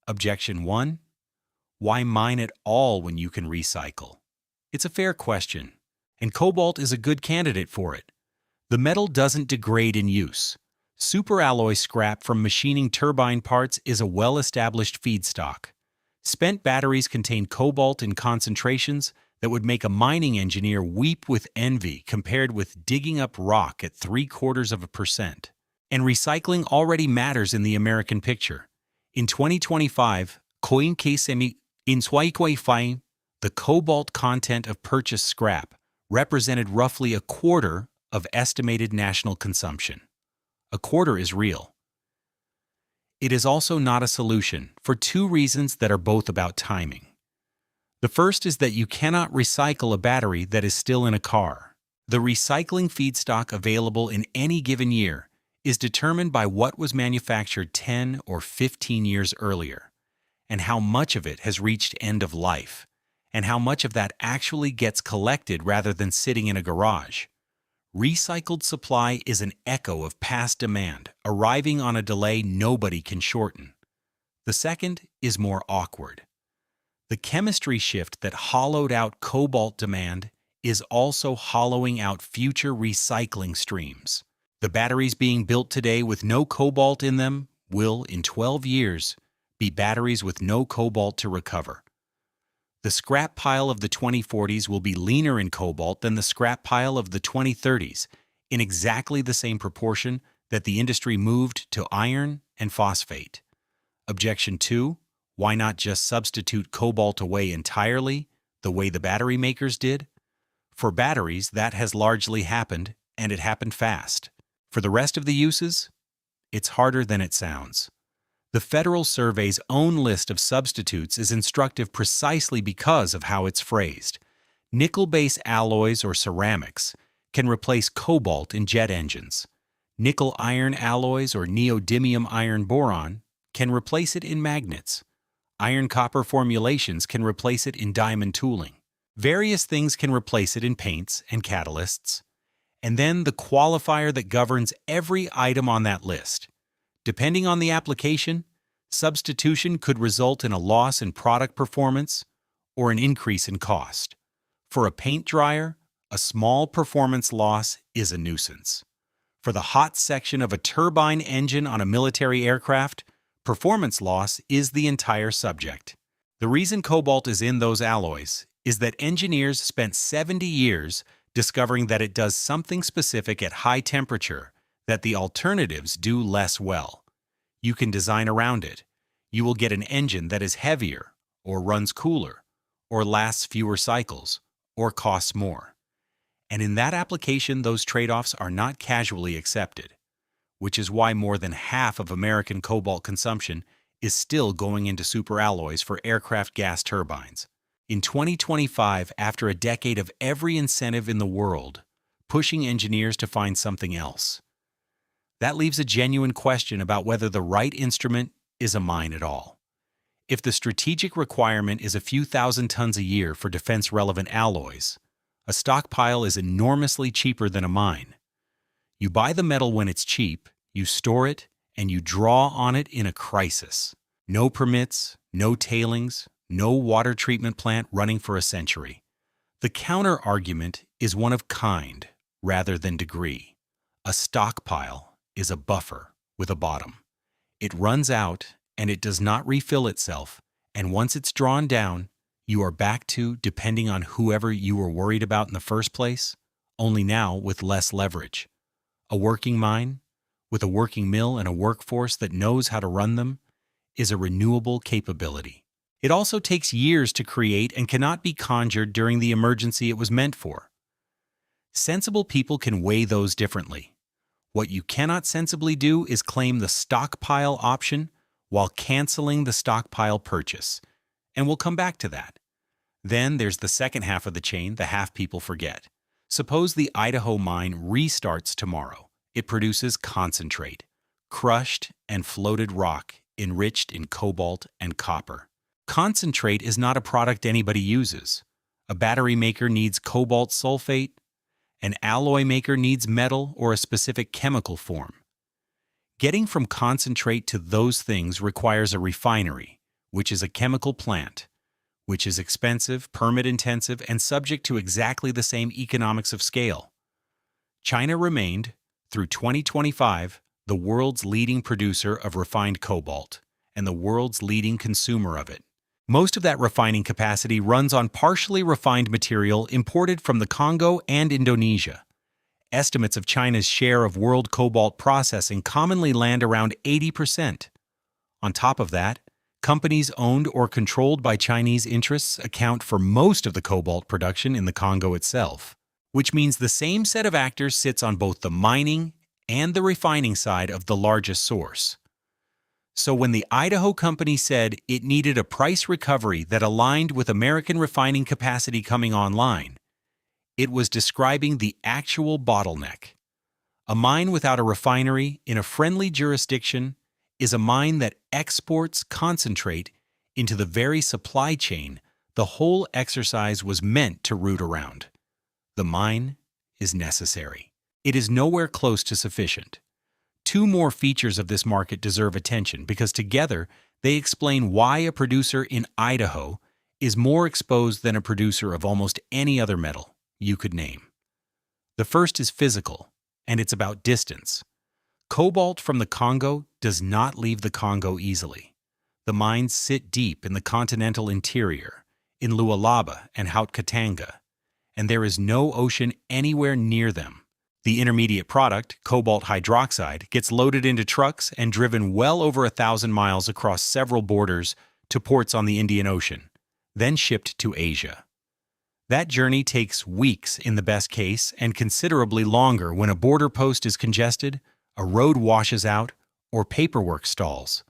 Objection 1. Why mine at all when you can recycle? It's a fair question, and cobalt is a good candidate for it. The metal doesn't degrade in use. Superalloy scrap from machining turbine parts is a well-established feedstock. Spent batteries contain cobalt in concentrations that would make a mining engineer weep with envy compared with digging up rock at 0.75%. And recycling already matters in the American picture. In 2025, the cobalt content of purchased scrap represented roughly a quarter of estimated national consumption. A quarter is real. It is also not a solution for two reasons that are both about timing. The first is that you cannot recycle a battery that is still in a car. The recycling feedstock available in any given year is determined by what was manufactured 10 or 15 years earlier, and how much of it has reached end of life, and how much of that actually gets collected rather than sitting in a garage. Recycled supply is an echo of past demand, arriving on a delay nobody can shorten. The second is more awkward. The chemistry shift that hollowed out cobalt demand is also hollowing out future recycling streams. The batteries being built today with no cobalt in them will, in 12 years, be batteries with no cobalt to recover. The scrap pile of the 2040s will be leaner in cobalt than the scrap pile of the 2030s, in exactly the same proportion that the industry moved to iron and phosphate. Objection 2. Why not just substitute cobalt away entirely, the way the battery makers did? For batteries, that has largely happened, and it happened fast. For the rest of the uses, it's harder than it sounds. The Federal Survey's own list of substitutes is instructive precisely because of how it's phrased. Nickel-based alloys or ceramics can replace cobalt in jet engines. Nickel-iron alloys or neodymium-iron-boron can replace it in magnets. Iron-copper formulations can replace it in diamond tooling. Various things can replace it in paints and catalysts. And then the qualifier that governs every item on that list. Depending on the application, substitution could result in a loss in product performance or an increase in cost. For a paint dryer, a small performance loss is a nuisance. For the hot section of a turbine engine on a military aircraft, performance loss is the entire subject. The reason cobalt is in those alloys is that engineers spent 70 years discovering that it does something specific at high temperature that the alternatives do less well. You can design around it. You will get an engine that is heavier, or runs cooler, or lasts fewer cycles, or costs more. And in that application, those trade-offs are not casually accepted, which is why more than half of American cobalt consumption is still going into superalloys for aircraft gas turbines. In 2025, after a decade of every incentive in the world, pushing engineers to find something else, that leaves a genuine question about whether the right instrument is a mine at all. If the strategic requirement is a few thousand tons a year for defense-relevant alloys, a stockpile is enormously cheaper than a mine. You buy the metal when it's cheap, you store it, and you draw on it in a crisis. No permits, no tailings, no water treatment plant running for a century. The counter-argument is one of kind rather than degree. A stockpile is a buffer with a bottom. It runs out and it does not refill itself, and once it's drawn down, you are back to depending on whoever you were worried about in the first place, only now with less leverage. A working mine, with a working mill and a workforce that knows how to run them, is a renewable capability. It also takes years to create and cannot be conjured during the emergency it was meant for. Sensible people can weigh those differently. What you cannot sensibly do is claim the stockpile option while canceling the stockpile purchase, and we'll come back to that. Then there's the second half of the chain, the half people forget. Suppose the Idaho mine restarts tomorrow. It produces concentrate, crushed and floated rock enriched in cobalt and copper. Concentrate is not a product anybody uses. A battery maker needs cobalt sulfate. An alloy maker needs metal or a specific chemical form. Getting from concentrate to those things requires a refinery, which is a chemical plant, which is expensive, permit-intensive, and subject to exactly the same economics of scale. China remained, through 2025, the world's leading producer of refined cobalt and the world's leading consumer of it. Most of that refining capacity runs on partially refined material imported from the Congo and Indonesia. Estimates of China's share of world cobalt processing commonly land around 80%. On top of that, companies owned or controlled by Chinese interests account for most of the cobalt production in the Congo itself, which means the same set of actors sits on both the mining and the refining side of the largest source. So when the Idaho company said it needed a price recovery that aligned with American refining capacity coming online, it was describing the actual bottleneck. A mine without a refinery in a friendly jurisdiction is a mine that exports concentrate into the very supply chain the whole exercise was meant to root around. The mine is necessary. It is nowhere close to sufficient. Two more features of this market deserve attention because together they explain why a producer in Idaho is more exposed than a producer of almost any other metal you could name. The first is physical, and it's about distance. Cobalt from the Congo does not leave the Congo easily. The mines sit deep in the continental interior, in Lualaba and Haut-Katanga, and there is no ocean anywhere near them. The intermediate product, cobalt hydroxide, gets loaded into trucks and driven well over 1,000 miles across several borders to ports on the Indian Ocean, then shipped to Asia. That journey takes weeks in the best case and considerably longer when a border post is congested, a road washes out, or paperwork stalls.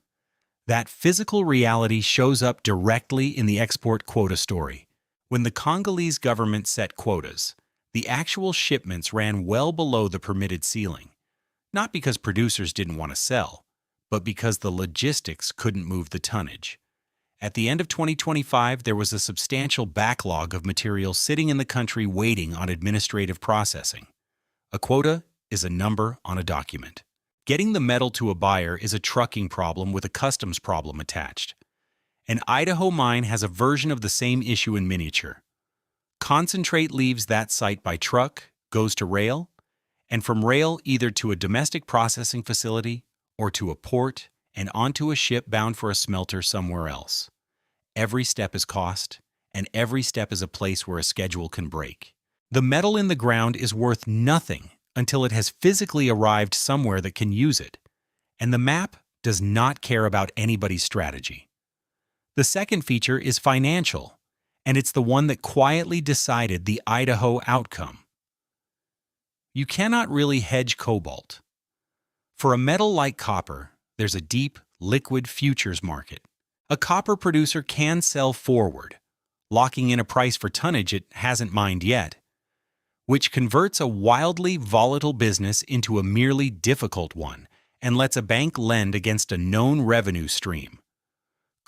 That physical reality shows up directly in the export quota story. When the Congolese government set quotas, the actual shipments ran well below the permitted ceiling, not because producers didn't want to sell, but because the logistics couldn't move the tonnage. At the end of 2025, there was a substantial backlog of material sitting in the country waiting on administrative processing. A quota is a number on a document. Getting the metal to a buyer is a trucking problem with a customs problem attached. An Idaho mine has a version of the same issue in miniature. Concentrate leaves that site by truck, goes to rail, and from rail either to a domestic processing facility or to a port and onto a ship bound for a smelter somewhere else. Every step is cost, and every step is a place where a schedule can break. The metal in the ground is worth nothing until it has physically arrived somewhere that can use it, and the map does not care about anybody's strategy. The second feature is financial, and it's the one that quietly decided the Idaho outcome. You cannot really hedge cobalt. For a metal like copper, there's a deep, liquid futures market. A copper producer can sell forward, locking in a price for tonnage it hasn't mined yet, which converts a wildly volatile business into a merely difficult one and lets a bank lend against a known revenue stream.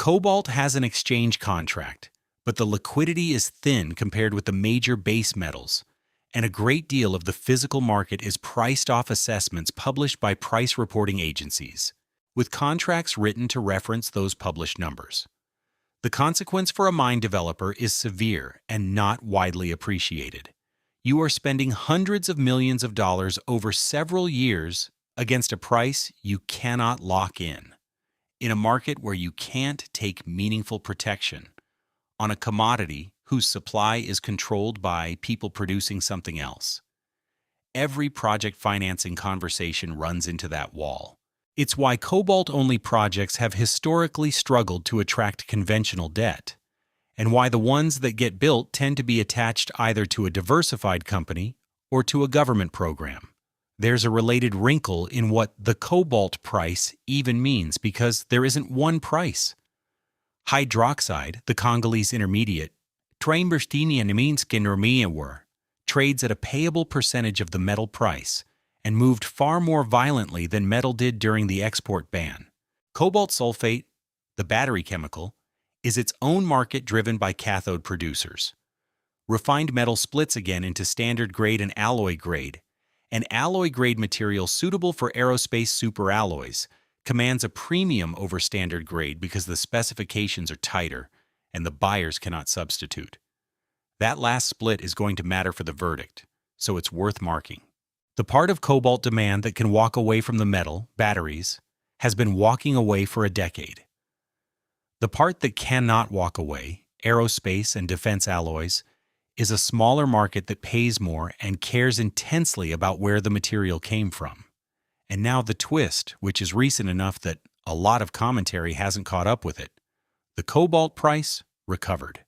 Cobalt has an exchange contract, but the liquidity is thin compared with the major base metals, and a great deal of the physical market is priced off assessments published by price reporting agencies, with contracts written to reference those published numbers. The consequence for a mine developer is severe and not widely appreciated. You are spending hundreds of millions of dollars over several years against a price you cannot lock in a market where you can't take meaningful protection, on a commodity whose supply is controlled by people producing something else. Every project financing conversation runs into that wall. It's why cobalt-only projects have historically struggled to attract conventional debt, and why the ones that get built tend to be attached either to a diversified company or to a government program. There's a related wrinkle in what the cobalt price even means because there isn't one price. Hydroxide, the Congolese intermediate, trades at a payable percentage of the metal price and moved far more violently than metal did during the export ban. Cobalt sulfate, the battery chemical, is its own market driven by cathode producers. Refined metal splits again into standard grade and alloy grade. An alloy grade material suitable for aerospace superalloys commands a premium over standard grade because the specifications are tighter and the buyers cannot substitute. That last split is going to matter for the verdict, so it's worth marking. The part of cobalt demand that can walk away from the metal, batteries, has been walking away for a decade. The part that cannot walk away, aerospace and defense alloys, is a smaller market that pays more and cares intensely about where the material came from. And now the twist, which is recent enough that a lot of commentary hasn't caught up with it. The cobalt price recovered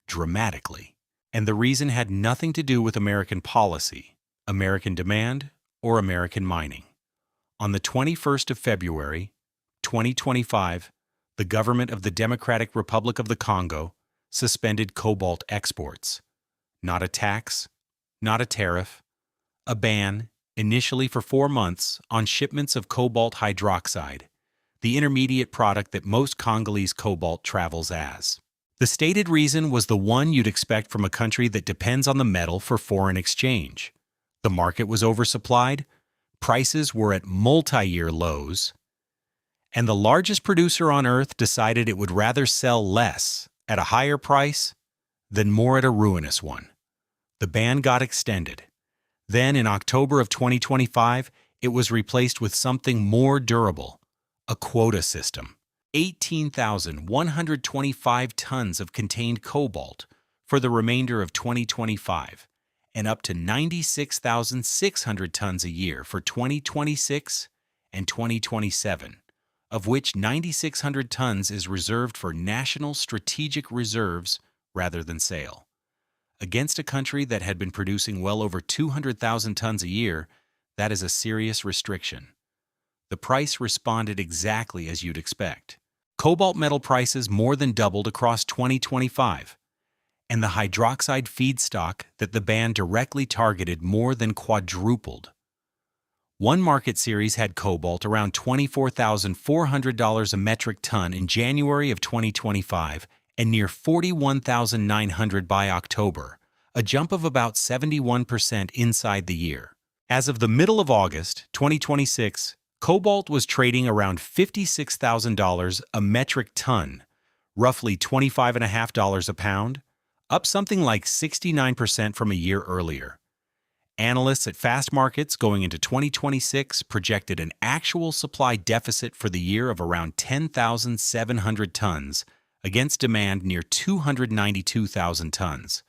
dramatically. And the reason had nothing to do with American policy, American demand, or American mining. On the 21st of February, 2025, the government of the Democratic Republic of the Congo suspended cobalt exports. Not a tax, not a tariff, a ban, initially for 4 months, on shipments of cobalt hydroxide, the intermediate product that most Congolese cobalt travels as. The stated reason was the one you'd expect from a country that depends on the metal for foreign exchange. The market was oversupplied, prices were at multi-year lows, and the largest producer on Earth decided it would rather sell less at a higher price than more at a ruinous one. The ban got extended. Then, in October of 2025, it was replaced with something more durable, a quota system. 18,125 tons of contained cobalt for the remainder of 2025, and up to 96,600 tons a year for 2026 and 2027, of which 9,600 tons is reserved for national strategic reserves rather than sale. Against a country that had been producing well over 200,000 tons a year, that is a serious restriction. The price responded exactly as you'd expect. Cobalt metal prices more than doubled across 2025, and the hydroxide feedstock that the ban directly targeted more than quadrupled. One market series had cobalt around $24,400 a metric ton in January of 2025 and near $41,900 by October, a jump of about 71% inside the year. As of the middle of August 2026, cobalt was trading around $56,000 a metric ton, roughly $25.50 a pound, up something like 69% from a year earlier. Analysts at Fast Markets going into 2026 projected an actual supply deficit for the year of around 10,700 tons against demand near 292,000 tons,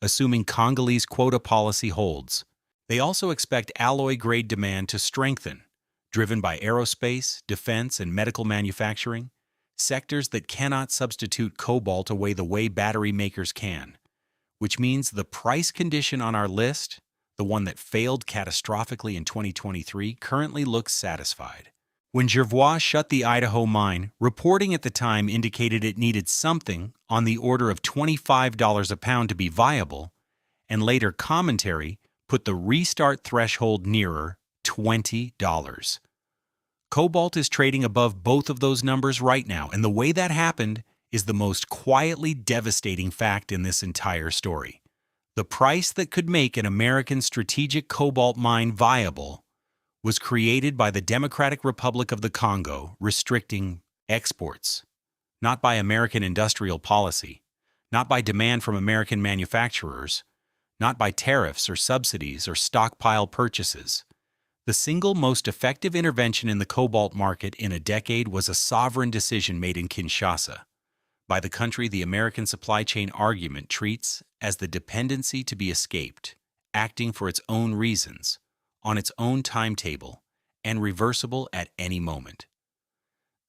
assuming Congolese quota policy holds. They also expect alloy-grade demand to strengthen, driven by aerospace, defense, and medical manufacturing, sectors that cannot substitute cobalt away the way battery makers can, which means the price condition on our list, the one that failed catastrophically in 2023, currently looks satisfied. When Jervois shut the Idaho mine, reporting at the time indicated it needed something on the order of $25 a pound to be viable, and later commentary put the restart threshold nearer $20. Cobalt is trading above both of those numbers right now, and the way that happened is the most quietly devastating fact in this entire story. The price that could make an American strategic cobalt mine viable was created by the Democratic Republic of the Congo restricting exports, not by American industrial policy, not by demand from American manufacturers, not by tariffs or subsidies or stockpile purchases. The single most effective intervention in the cobalt market in a decade was a sovereign decision made in Kinshasa by the country the American supply chain argument treats as the dependency to be escaped, acting for its own reasons, on its own timetable, and reversible at any moment.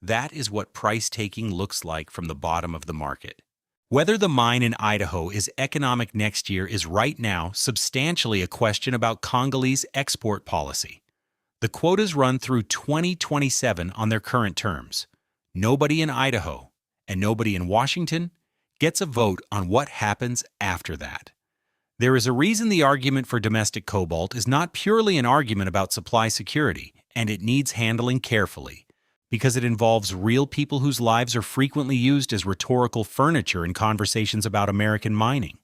That is what price-taking looks like from the bottom of the market. Whether the mine in Idaho is economic next year is right now substantially a question about Congolese export policy. The quotas run through 2027 on their current terms. Nobody in Idaho and nobody in Washington gets a vote on what happens after that. There is a reason the argument for domestic cobalt is not purely an argument about supply security, and it needs handling carefully, because it involves real people whose lives are frequently used as rhetorical furniture in conversations about American mining.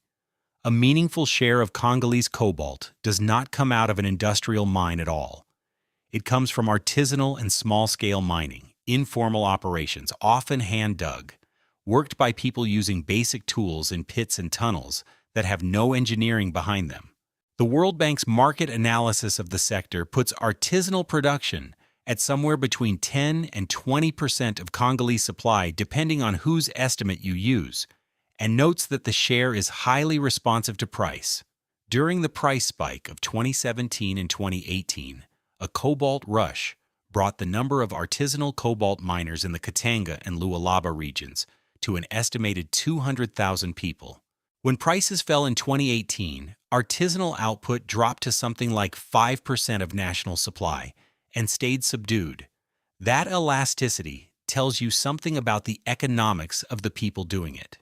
A meaningful share of Congolese cobalt does not come out of an industrial mine at all. It comes from artisanal and small-scale mining, informal operations, often hand-dug, worked by people using basic tools in pits and tunnels that have no engineering behind them. The World Bank's market analysis of the sector puts artisanal production at somewhere between 10 and 20% of Congolese supply, depending on whose estimate you use, and notes that the share is highly responsive to price. During the price spike of 2017 and 2018, a cobalt rush brought the number of artisanal cobalt miners in the Katanga and Lualaba regions to an estimated 200,000 people. When prices fell in 2018, artisanal output dropped to something like 5% of national supply and stayed subdued. That elasticity tells you something about the economics of the people doing it.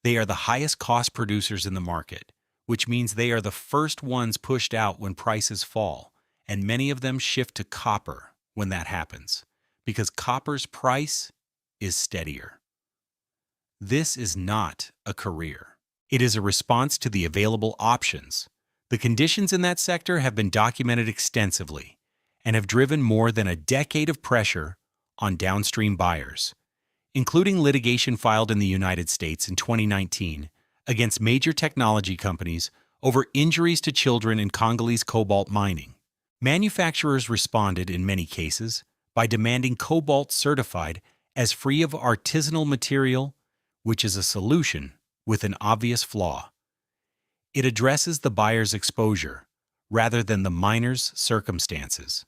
They are the highest cost producers in the market, which means they are the first ones pushed out when prices fall, and many of them shift to copper when that happens, because copper's price is steadier. This is not a career. It is a response to the available options. The conditions in that sector have been documented extensively and have driven more than a decade of pressure on downstream buyers, including litigation filed in the United States in 2019 against major technology companies over injuries to children in Congolese cobalt mining. Manufacturers responded in many cases by demanding cobalt certified as free of artisanal material, which is a solution with an obvious flaw. It addresses the buyer's exposure rather than the miner's circumstances.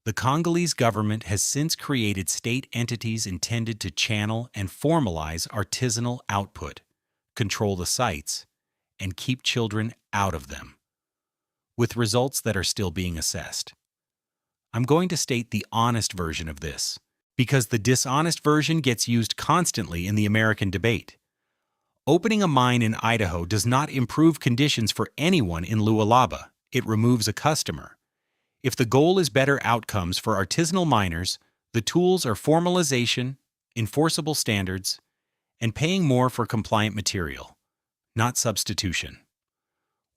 The Congolese government has since created state entities intended to channel and formalize artisanal output, control the sites, and keep children out of them, with results that are still being assessed. I'm going to state the honest version of this, because the dishonest version gets used constantly in the American debate. Opening a mine in Idaho does not improve conditions for anyone in Lualaba. It removes a customer. If the goal is better outcomes for artisanal miners, the tools are formalization, enforceable standards, and paying more for compliant material, not substitution.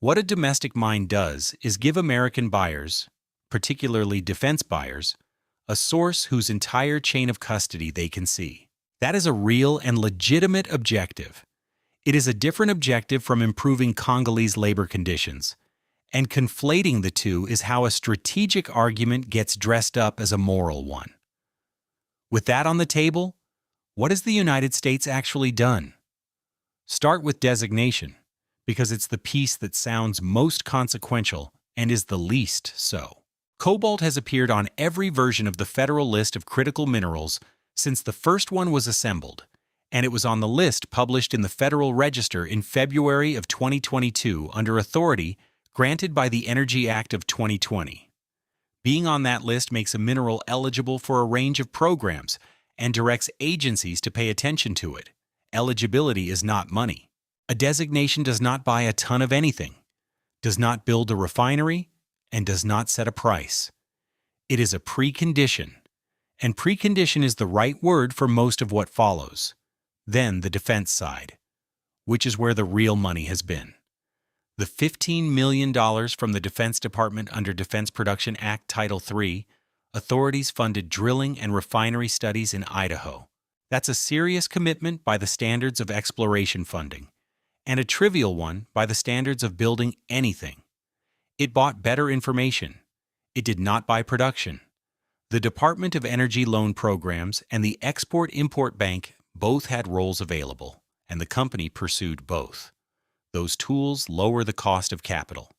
What a domestic mine does is give American buyers, particularly defense buyers, a source whose entire chain of custody they can see. That is a real and legitimate objective. It is a different objective from improving Congolese labor conditions, and conflating the two is how a strategic argument gets dressed up as a moral one. With that on the table, what has the United States actually done? Start with designation, because it's the piece that sounds most consequential and is the least so. Cobalt has appeared on every version of the federal list of critical minerals since the first one was assembled, and it was on the list published in the Federal Register in February of 2022 under authority granted by the Energy Act of 2020. Being on that list makes a mineral eligible for a range of programs and directs agencies to pay attention to it. Eligibility is not money. A designation does not buy a ton of anything, does not build a refinery, and does not set a price. It is a precondition, and precondition is the right word for most of what follows. Then the defense side, which is where the real money has been. The $15 million from the Defense Department under Defense Production Act Title III, authorities funded drilling and refinery studies in Idaho. That's a serious commitment by the standards of exploration funding, and a trivial one by the standards of building anything. It bought better information. It did not buy production. The Department of Energy loan programs and the Export-Import Bank both had roles available, and the company pursued both. Those tools lower the cost of capital.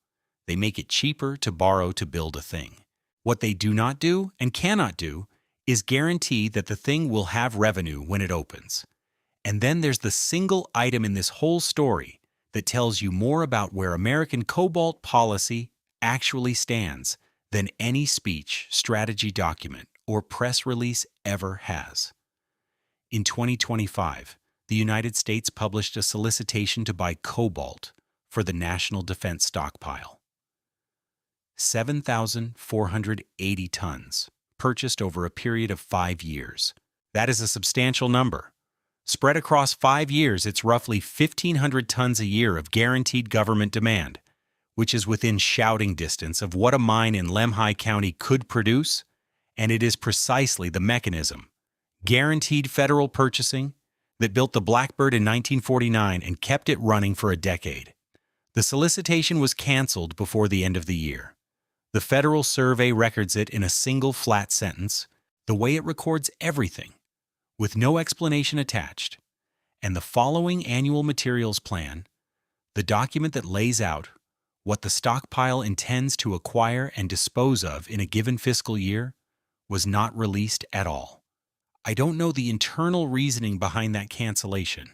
They make it cheaper to borrow to build a thing. What they do not do and cannot do is guarantee that the thing will have revenue when it opens. And then there's the single item in this whole story that tells you more about where American cobalt policy actually stands than any speech, strategy document, or press release ever has. In 2025, the United States published a solicitation to buy cobalt for the National Defense Stockpile. 7,480 tons, purchased over a period of 5 years. That is a substantial number. Spread across 5 years, it's roughly 1,500 tons a year of guaranteed government demand, which is within shouting distance of what a mine in Lemhi County could produce, and it is precisely the mechanism, guaranteed federal purchasing, that built the Blackbird in 1949 and kept it running for a decade. The solicitation was canceled before the end of the year. The Federal Survey records it in a single flat sentence, the way it records everything, with no explanation attached. And the following annual materials plan, the document that lays out what the stockpile intends to acquire and dispose of in a given fiscal year, was not released at all. I don't know the internal reasoning behind that cancellation,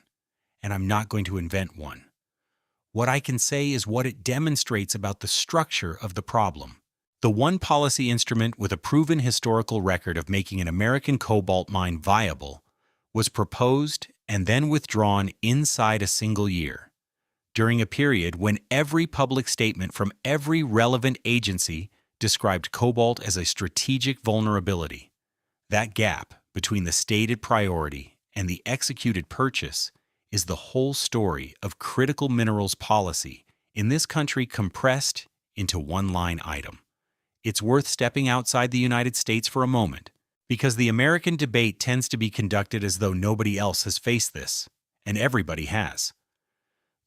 and I'm not going to invent one. What I can say is what it demonstrates about the structure of the problem. The one policy instrument with a proven historical record of making an American cobalt mine viable was proposed and then withdrawn inside a single year, during a period when every public statement from every relevant agency described cobalt as a strategic vulnerability. That gap between the stated priority and the executed purchase is the whole story of critical minerals policy in this country compressed into one line item. It's worth stepping outside the United States for a moment, because the American debate tends to be conducted as though nobody else has faced this, and everybody has.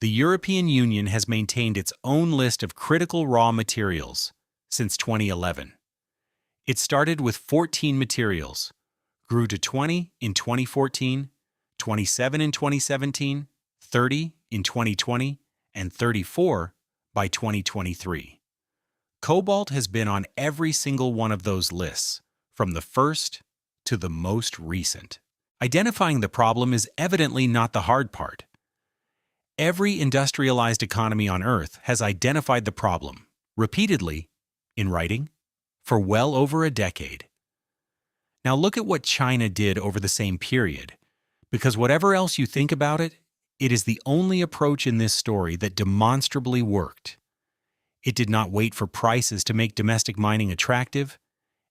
The European Union has maintained its own list of critical raw materials since 2011. It started with 14 materials, grew to 20 in 2014, 27 in 2017, 30 in 2020, and 34 by 2023. Cobalt has been on every single one of those lists, from the first to the most recent. Identifying the problem is evidently not the hard part. Every industrialized economy on Earth has identified the problem, repeatedly, in writing, for well over a decade. Now look at what China did over the same period, because whatever else you think about it, it is the only approach in this story that demonstrably worked. It did not wait for prices to make domestic mining attractive,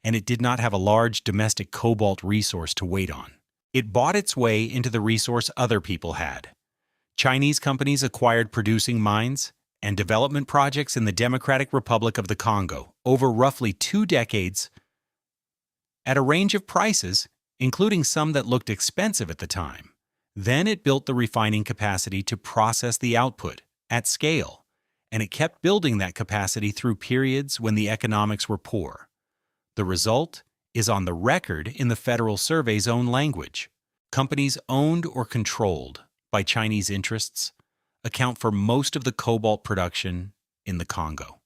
and it did not have a large domestic cobalt resource to wait on. It bought its way into the resource other people had. Chinese companies acquired producing mines and development projects in the Democratic Republic of the Congo over roughly 2 decades at a range of prices, including some that looked expensive at the time. Then it built the refining capacity to process the output at scale, and it kept building that capacity through periods when the economics were poor. The result is on the record in the Federal Survey's own language. Companies owned or controlled by Chinese interests account for most of the cobalt production in the Congo.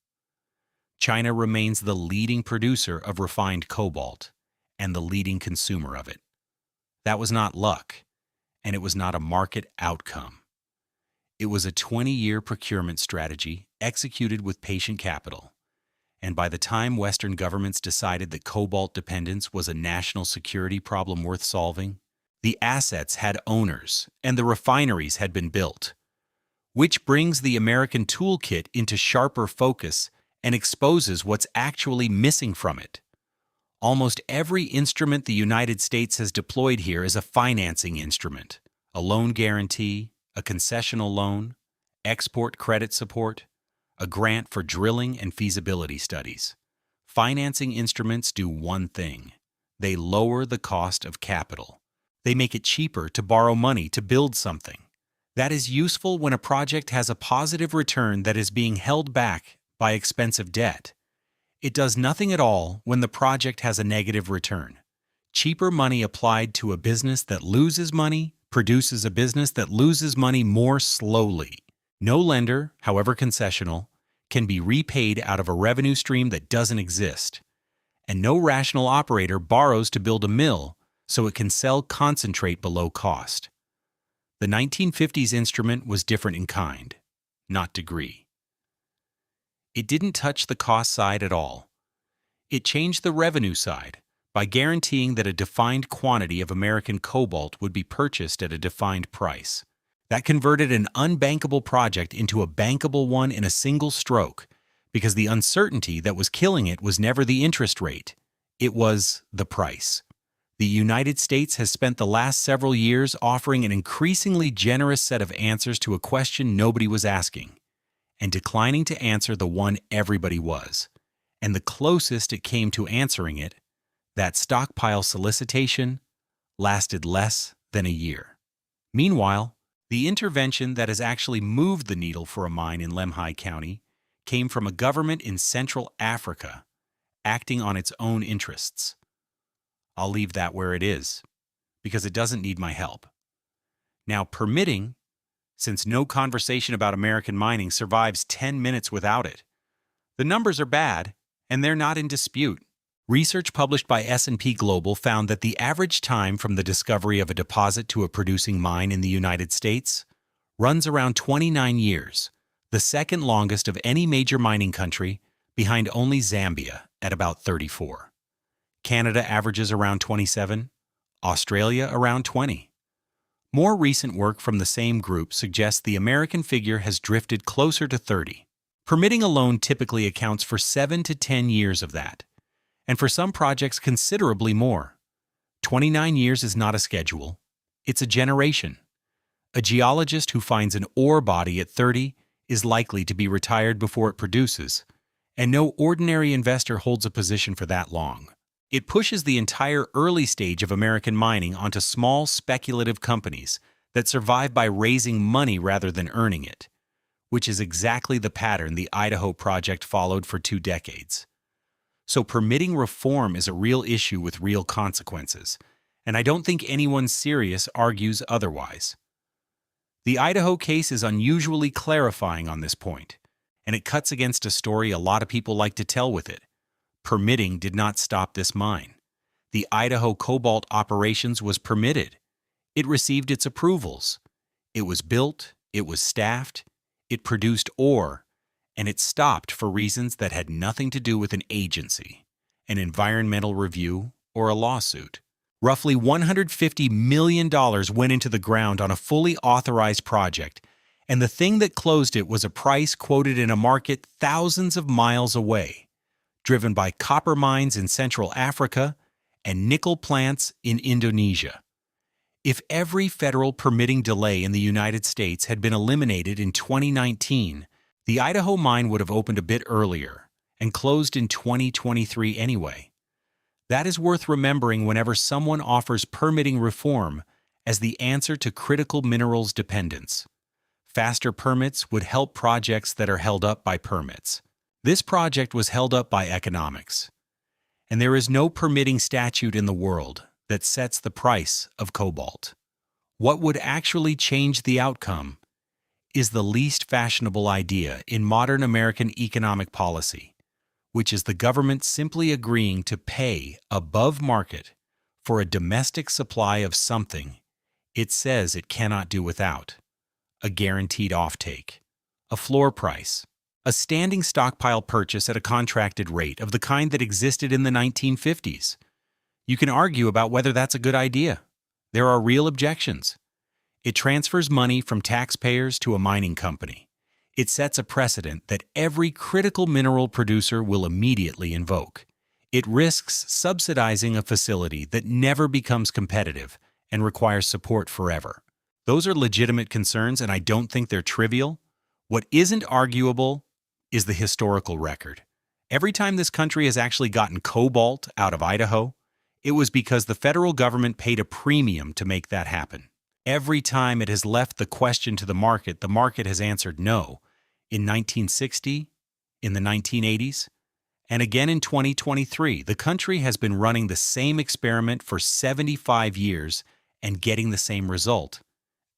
China remains the leading producer of refined cobalt and the leading consumer of it. That was not luck, and it was not a market outcome. It was a 20-year procurement strategy executed with patient capital, and by the time Western governments decided that cobalt dependence was a national security problem worth solving, the assets had owners and the refineries had been built, which brings the American toolkit into sharper focus and exposes what's actually missing from it. Almost every instrument the United States has deployed here is a financing instrument, a loan guarantee, a concessional loan, export credit support, a grant for drilling and feasibility studies. Financing instruments do one thing: they lower the cost of capital. They make it cheaper to borrow money to build something. That is useful when a project has a positive return that is being held back by expensive debt. It does nothing at all when the project has a negative return. Cheaper money applied to a business that loses money produces a business that loses money more slowly. No lender, however concessional, can be repaid out of a revenue stream that doesn't exist. And no rational operator borrows to build a mill so it can sell concentrate below cost. The 1950s instrument was different in kind, not degree. It didn't touch the cost side at all. It changed the revenue side by guaranteeing that a defined quantity of American cobalt would be purchased at a defined price. That converted an unbankable project into a bankable one in a single stroke, because the uncertainty that was killing it was never the interest rate. It was the price. The United States has spent the last several years offering an increasingly generous set of answers to a question nobody was asking, and declining to answer the one everybody was. And the closest it came to answering it, that stockpile solicitation, lasted less than a year. Meanwhile, the intervention that has actually moved the needle for a mine in Lemhi County came from a government in Central Africa acting on its own interests. I'll leave that where it is, because it doesn't need my help. Now, permitting, since no conversation about American mining survives 10 minutes without it. The numbers are bad, and they're not in dispute. Research published by S&P Global found that the average time from the discovery of a deposit to a producing mine in the United States runs around 29 years, the second longest of any major mining country, behind only Zambia at about 34. Canada averages around 27, Australia around 20. More recent work from the same group suggests the American figure has drifted closer to 30. Permitting alone typically accounts for 7 to 10 years of that, and for some projects considerably more. 29 years is not a schedule, it's a generation. A geologist who finds an ore body at 30 is likely to be retired before it produces, and no ordinary investor holds a position for that long. It pushes the entire early stage of American mining onto small speculative companies that survive by raising money rather than earning it, which is exactly the pattern the Idaho project followed for 2 decades. So permitting reform is a real issue with real consequences, and I don't think anyone serious argues otherwise. The Idaho case is unusually clarifying on this point, and it cuts against a story a lot of people like to tell with it. Permitting did not stop this mine. The Idaho Cobalt operations was permitted. It received its approvals. It was built, it was staffed, it produced ore, and it stopped for reasons that had nothing to do with an agency, an environmental review, or a lawsuit. Roughly $150 million went into the ground on a fully authorized project, and the thing that closed it was a price quoted in a market thousands of miles away, driven by copper mines in Central Africa and nickel plants in Indonesia. If every federal permitting delay in the United States had been eliminated in 2019, the Idaho mine would have opened a bit earlier and closed in 2023 anyway. That is worth remembering whenever someone offers permitting reform as the answer to critical minerals dependence. Faster permits would help projects that are held up by permits. This project was held up by economics, and there is no permitting statute in the world that sets the price of cobalt. What would actually change the outcome is the least fashionable idea in modern American economic policy, which is the government simply agreeing to pay above market for a domestic supply of something it says it cannot do without: a guaranteed offtake, a floor price, a standing stockpile purchase at a contracted rate of the kind that existed in the 1950s. You can argue about whether that's a good idea. There are real objections. It transfers money from taxpayers to a mining company. It sets a precedent that every critical mineral producer will immediately invoke. It risks subsidizing a facility that never becomes competitive and requires support forever. Those are legitimate concerns, and I don't think they're trivial. What isn't arguable is the historical record. Every time this country has actually gotten cobalt out of Idaho, it was because the federal government paid a premium to make that happen. Every time it has left the question to the market has answered no. In 1960, in the 1980s, and again in 2023, the country has been running the same experiment for 75 years and getting the same result,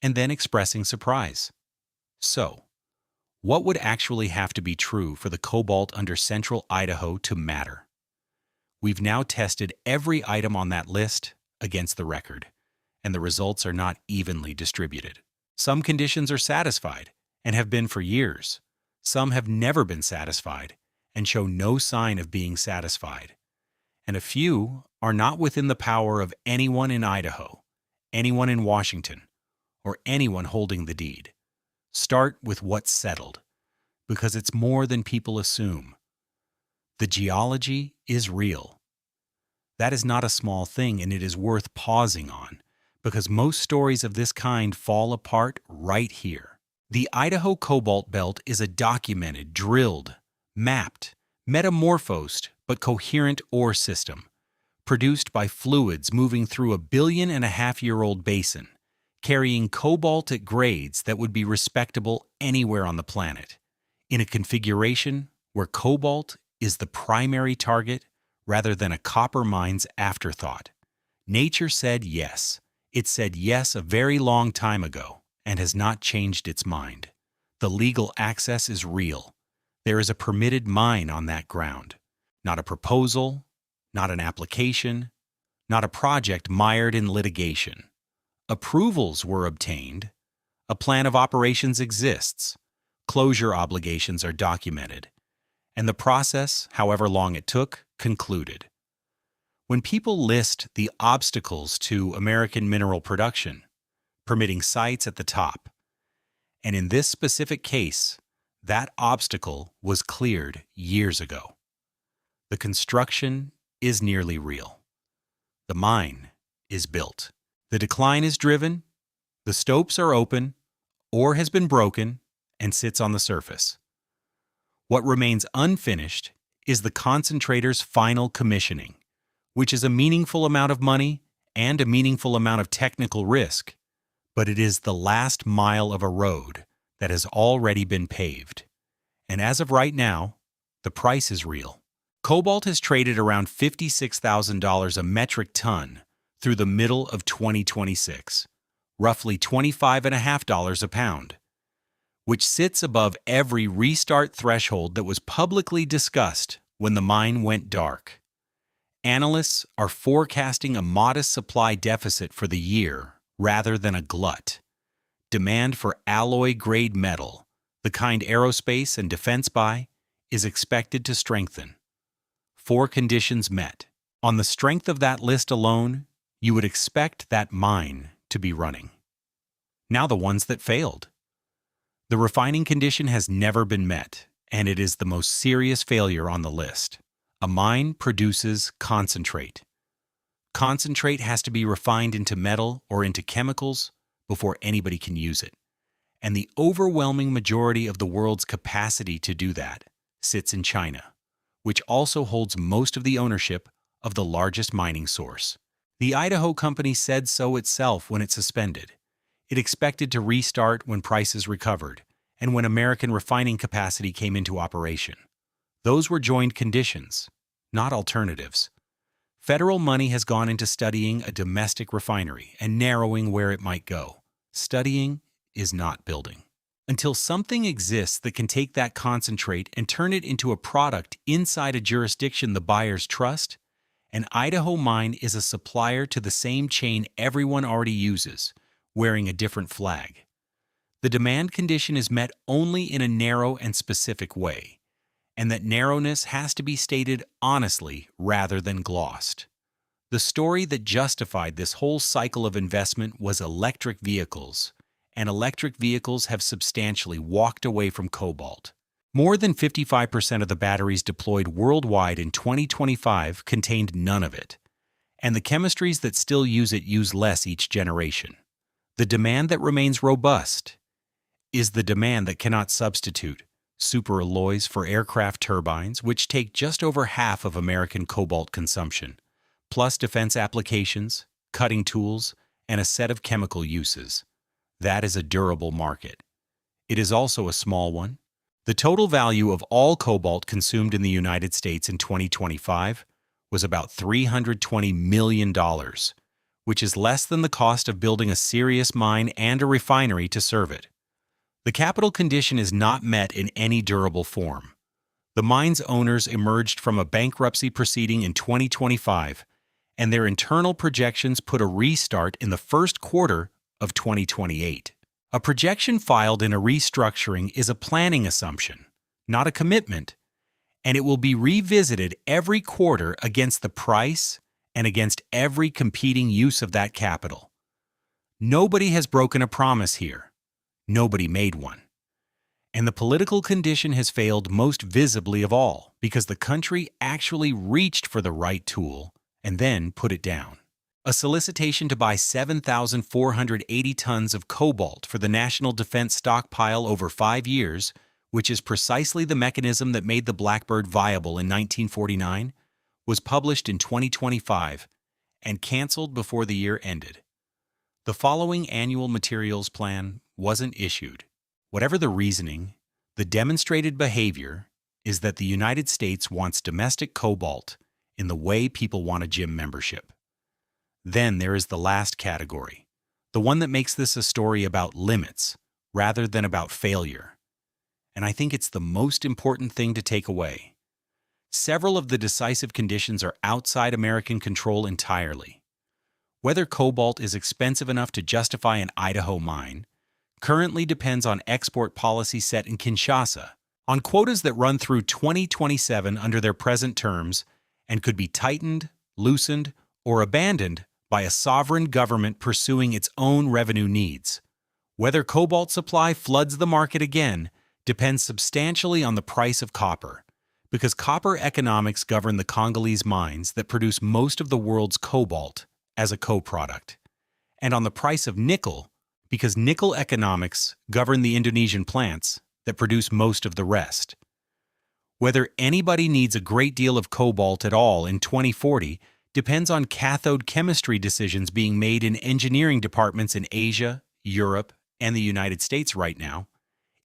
and then expressing surprise. So, what would actually have to be true for the cobalt under central Idaho to matter? We've now tested every item on that list against the record, and the results are not evenly distributed. Some conditions are satisfied and have been for years. Some have never been satisfied and show no sign of being satisfied. And a few are not within the power of anyone in Idaho, anyone in Washington, or anyone holding the deed. Start with what's settled, because it's more than people assume. The geology is real. That is not a small thing, and it is worth pausing on, because most stories of this kind fall apart right here. The Idaho Cobalt Belt is a documented, drilled, mapped, metamorphosed, but coherent ore system, produced by fluids moving through a 1.5 billion-year-old basin, carrying cobalt at grades that would be respectable anywhere on the planet, in a configuration where cobalt is the primary target rather than a copper mine's afterthought. Nature said yes. It said yes a very long time ago and has not changed its mind. The legal access is real. There is a permitted mine on that ground. Not a proposal, not an application, not a project mired in litigation. Approvals were obtained. A plan of operations exists. Closure obligations are documented. And the process, however long it took, concluded. When people list the obstacles to American mineral production, permitting sites at the top, and in this specific case, that obstacle was cleared years ago. The construction is nearly real. The mine is built. The decline is driven, the stopes are open, ore has been broken, and sits on the surface. What remains unfinished is the concentrator's final commissioning, which is a meaningful amount of money and a meaningful amount of technical risk, but it is the last mile of a road that has already been paved. And as of right now, the price is real. Cobalt has traded around $56,000 a metric ton through the middle of 2026, roughly $25.50 a pound, which sits above every restart threshold that was publicly discussed when the mine went dark. Analysts are forecasting a modest supply deficit for the year rather than a glut. Demand for alloy-grade metal, the kind aerospace and defense buy, is expected to strengthen. 4 conditions met. On the strength of that list alone, you would expect that mine to be running. Now the ones that failed. The refining condition has never been met, and it is the most serious failure on the list. A mine produces concentrate. Concentrate has to be refined into metal or into chemicals before anybody can use it. And the overwhelming majority of the world's capacity to do that sits in China, which also holds most of the ownership of the largest mining source. The Idaho company said so itself when it suspended. It expected to restart when prices recovered and when American refining capacity came into operation. Those were joined conditions, not alternatives. Federal money has gone into studying a domestic refinery and narrowing where it might go. Studying is not building. Until something exists that can take that concentrate and turn it into a product inside a jurisdiction the buyers trust, an Idaho mine is a supplier to the same chain everyone already uses, wearing a different flag. The demand condition is met only in a narrow and specific way, and that narrowness has to be stated honestly rather than glossed. The story that justified this whole cycle of investment was electric vehicles, and electric vehicles have substantially walked away from cobalt. More than 55% of the batteries deployed worldwide in 2025 contained none of it, and the chemistries that still use it use less each generation. The demand that remains robust is the demand that cannot substitute superalloys for aircraft turbines, which take just over half of American cobalt consumption, plus defense applications, cutting tools, and a set of chemical uses. That is a durable market. It is also a small one. The total value of all cobalt consumed in the United States in 2025 was about $320 million, which is less than the cost of building a serious mine and a refinery to serve it. The capital condition is not met in any durable form. The mine's owners emerged from a bankruptcy proceeding in 2025, and their internal projections put a restart in the first quarter of 2028. A projection filed in a restructuring is a planning assumption, not a commitment, and it will be revisited every quarter against the price and against every competing use of that capital. Nobody has broken a promise here. Nobody made one. And the political condition has failed most visibly of all because the country actually reached for the right tool and then put it down. A solicitation to buy 7,480 tons of cobalt for the National Defense Stockpile over 5 years, which is precisely the mechanism that made the Blackbird viable in 1949, was published in 2025 and canceled before the year ended. The following annual materials plan wasn't issued. Whatever the reasoning, the demonstrated behavior is that the United States wants domestic cobalt in the way people want a gym membership. Then there is the last category, the one that makes this a story about limits rather than about failure. And I think it's the most important thing to take away. Several of the decisive conditions are outside American control entirely. Whether cobalt is expensive enough to justify an Idaho mine currently depends on export policy set in Kinshasa, on quotas that run through 2027 under their present terms and could be tightened, loosened, or abandoned by a sovereign government pursuing its own revenue needs. Whether cobalt supply floods the market again depends substantially on the price of copper, because copper economics govern the Congolese mines that produce most of the world's cobalt as a co-product, and on the price of nickel, because nickel economics govern the Indonesian plants that produce most of the rest. Whether anybody needs a great deal of cobalt at all in 2040 depends on cathode chemistry decisions being made in engineering departments in Asia, Europe, and the United States right now,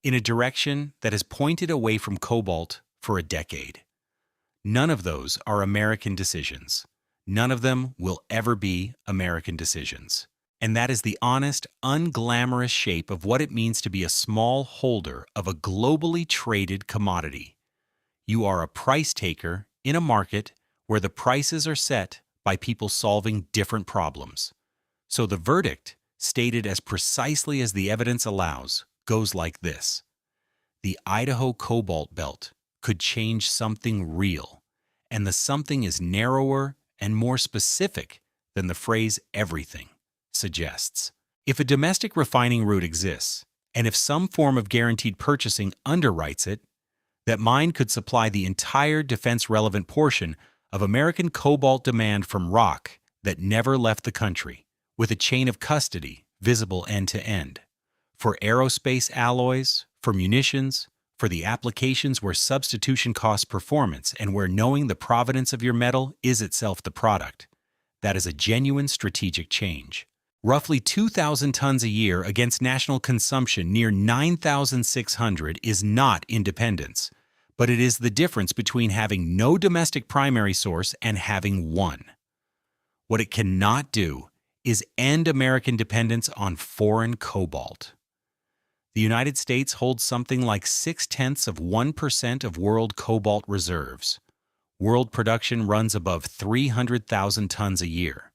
in a direction that has pointed away from cobalt for a decade. None of those are American decisions. None of them will ever be American decisions. And that is the honest, unglamorous shape of what it means to be a small holder of a globally traded commodity. You are a price taker in a market where the prices are set by people solving different problems. So the verdict, stated as precisely as the evidence allows, goes like this. The Idaho Cobalt Belt could change something real, and the something is narrower and more specific than the phrase everything suggests. If a domestic refining route exists, and if some form of guaranteed purchasing underwrites it, that mine could supply the entire defense-relevant portion of American cobalt demand from rock that never left the country, with a chain of custody visible end to end. For aerospace alloys, for munitions, for the applications where substitution costs performance and where knowing the provenance of your metal is itself the product. That is a genuine strategic change. Roughly 2,000 tons a year against national consumption near 9,600 is not independence, but it is the difference between having no domestic primary source and having one. What it cannot do is end American dependence on foreign cobalt. The United States holds something like 0.6% of world cobalt reserves. World production runs above 300,000 tons a year.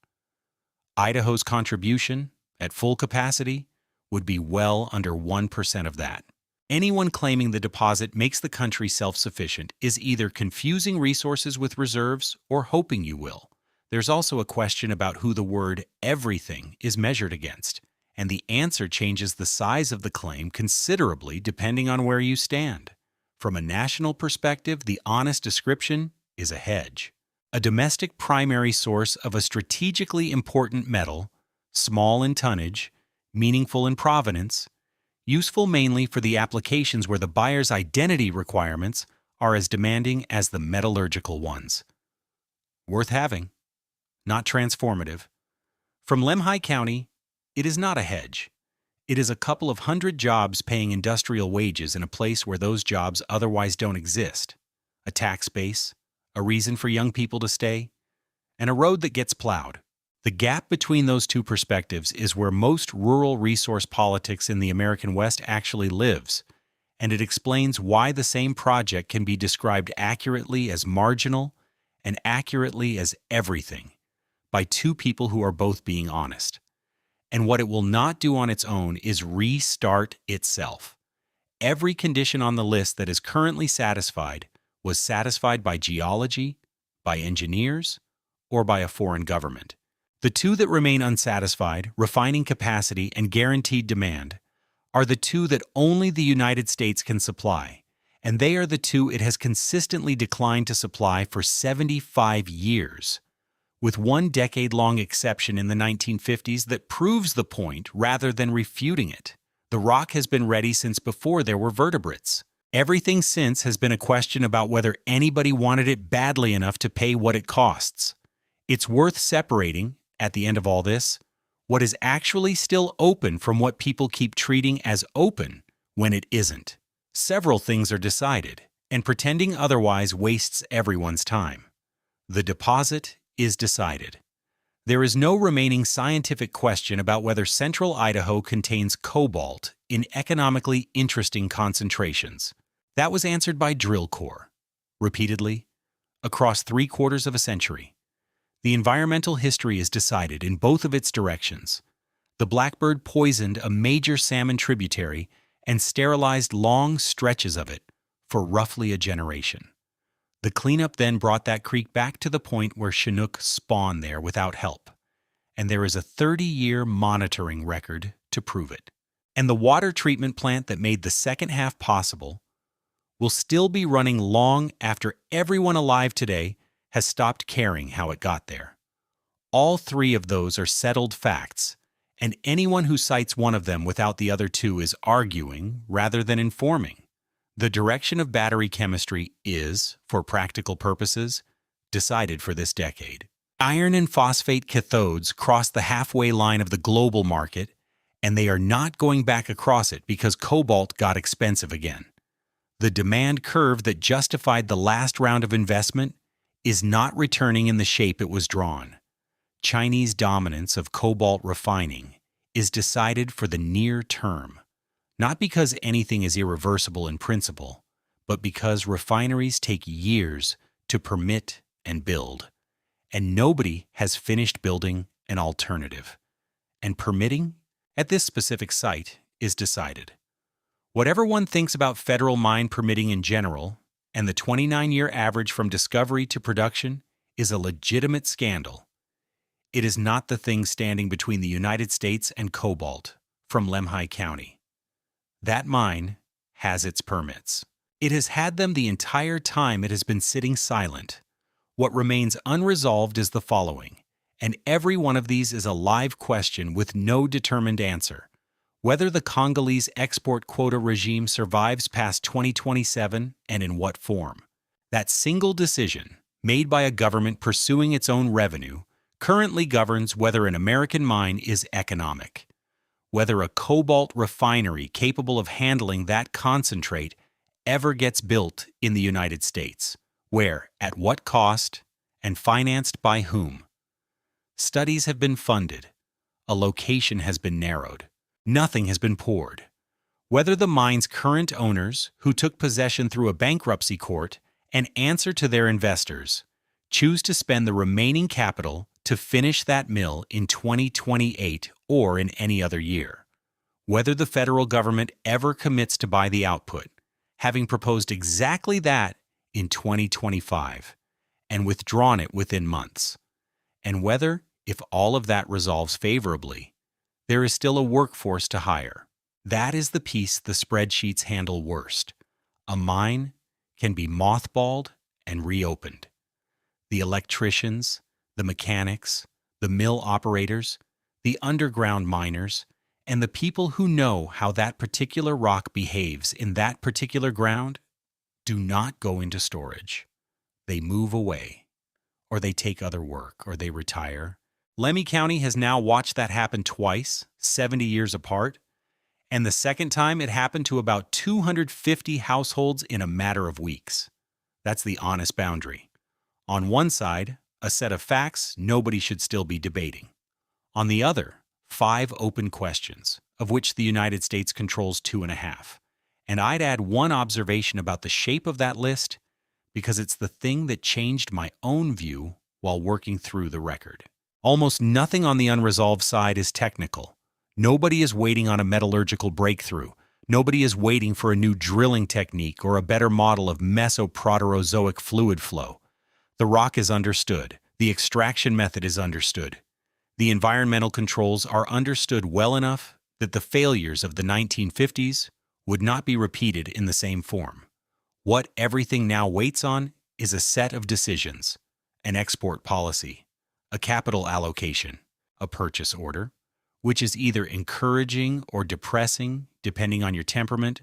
Idaho's contribution, at full capacity, would be well under 1% of that. Anyone claiming the deposit makes the country self-sufficient is either confusing resources with reserves or hoping you will. There's also a question about who the word everything is measured against, and the answer changes the size of the claim considerably depending on where you stand. From a national perspective, the honest description is a hedge. A domestic primary source of a strategically important metal, small in tonnage, meaningful in provenance, useful mainly for the applications where the buyer's identity requirements are as demanding as the metallurgical ones. Worth having, not transformative. From Lemhi County, it is not a hedge. It is a couple of hundred jobs paying industrial wages in a place where those jobs otherwise don't exist, a tax base, a reason for young people to stay, and a road that gets plowed. The gap between those two perspectives is where most rural resource politics in the American West actually lives, and it explains why the same project can be described accurately as marginal and accurately as everything by two people who are both being honest. And what it will not do on its own is restart itself. Every condition on the list that is currently satisfied was satisfied by geology, by engineers, or by a foreign government. The two that remain unsatisfied, refining capacity and guaranteed demand, are the two that only the United States can supply, and they are the two it has consistently declined to supply for 75 years. With one decade-long exception in the 1950s that proves the point rather than refuting it. The rock has been ready since before there were vertebrates. Everything since has been a question about whether anybody wanted it badly enough to pay what it costs. It's worth separating, at the end of all this, what is actually still open from what people keep treating as open when it isn't. Several things are decided, and pretending otherwise wastes everyone's time. The deposit is decided. There is no remaining scientific question about whether central Idaho contains cobalt in economically interesting concentrations. That was answered by drill core, repeatedly, across 3/4 of a century. The environmental history is decided in both of its directions. The blackbird poisoned a major salmon tributary and sterilized long stretches of it for roughly a generation. The cleanup then brought that creek back to the point where Chinook spawned there without help, and there is a 30-year monitoring record to prove it. And the water treatment plant that made the second half possible will still be running long after everyone alive today has stopped caring how it got there. All three of those are settled facts, and anyone who cites one of them without the other two is arguing rather than informing. The direction of battery chemistry is, for practical purposes, decided for this decade. Iron and phosphate cathodes cross the halfway line of the global market, and they are not going back across it because cobalt got expensive again. The demand curve that justified the last round of investment is not returning in the shape it was drawn. Chinese dominance of cobalt refining is decided for the near term. Not because anything is irreversible in principle, but because refineries take years to permit and build, and nobody has finished building an alternative. And permitting at this specific site is decided. Whatever one thinks about federal mine permitting in general, and the 29-year average from discovery to production is a legitimate scandal. It is not the thing standing between the United States and cobalt from Lemhi County. That mine has its permits. It has had them the entire time it has been sitting silent. What remains unresolved is the following, and every one of these is a live question with no determined answer. Whether the Congolese export quota regime survives past 2027 and in what form. That single decision, made by a government pursuing its own revenue, currently governs whether an American mine is economic. Whether a cobalt refinery capable of handling that concentrate ever gets built in the United States, where, at what cost, and financed by whom. Studies have been funded. A location has been narrowed. Nothing has been poured. Whether the mine's current owners, who took possession through a bankruptcy court and answer to their investors, choose to spend the remaining capital to finish that mill in 2028 or in any other year. Whether the federal government ever commits to buy the output, having proposed exactly that in 2025 and withdrawn it within months. And whether, if all of that resolves favorably, there is still a workforce to hire. That is the piece the spreadsheets handle worst. A mine can be mothballed and reopened. The electricians, the mechanics, the mill operators, the underground miners, and the people who know how that particular rock behaves in that particular ground do not go into storage. They move away, or they take other work, or they retire. Lemhi County has now watched that happen twice, 70 years apart, and the second time it happened to about 250 households in a matter of weeks. That's the honest boundary. On one side, a set of facts nobody should still be debating. On the other, 5 open questions, of which the United States controls 2.5. And I'd add one observation about the shape of that list, because it's the thing that changed my own view while working through the record. Almost nothing on the unresolved side is technical. Nobody is waiting on a metallurgical breakthrough. Nobody is waiting for a new drilling technique or a better model of mesoproterozoic fluid flow. The rock is understood. The extraction method is understood. The environmental controls are understood well enough that the failures of the 1950s would not be repeated in the same form. What everything now waits on is a set of decisions, an export policy, a capital allocation, a purchase order, which is either encouraging or depressing, depending on your temperament,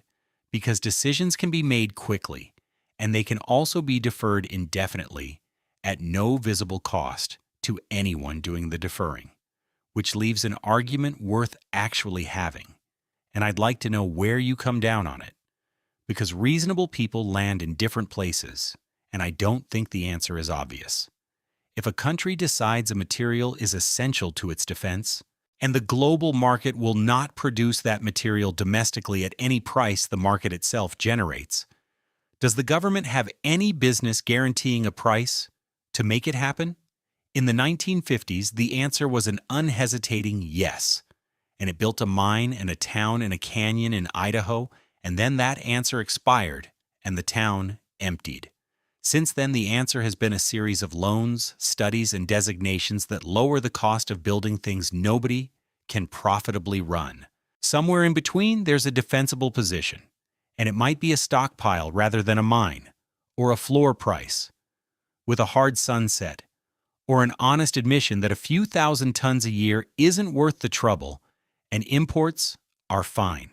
because decisions can be made quickly, and they can also be deferred indefinitely at no visible cost to anyone doing the deferring. which leaves an argument worth actually having. And I'd like to know where you come down on it. Because reasonable people land in different places, and I don't think the answer is obvious. If a country decides a material is essential to its defense, and the global market will not produce that material domestically at any price the market itself generates, does the government have any business guaranteeing a price to make it happen? In the 1950s, the answer was an unhesitating yes, and it built a mine and a town in a canyon in Idaho, and then that answer expired, and the town emptied. Since then, the answer has been a series of loans, studies, and designations that lower the cost of building things nobody can profitably run. Somewhere in between, there's a defensible position, and it might be a stockpile rather than a mine, or a floor price, with a hard sunset, or an honest admission that a few thousand tons a year isn't worth the trouble, and imports are fine.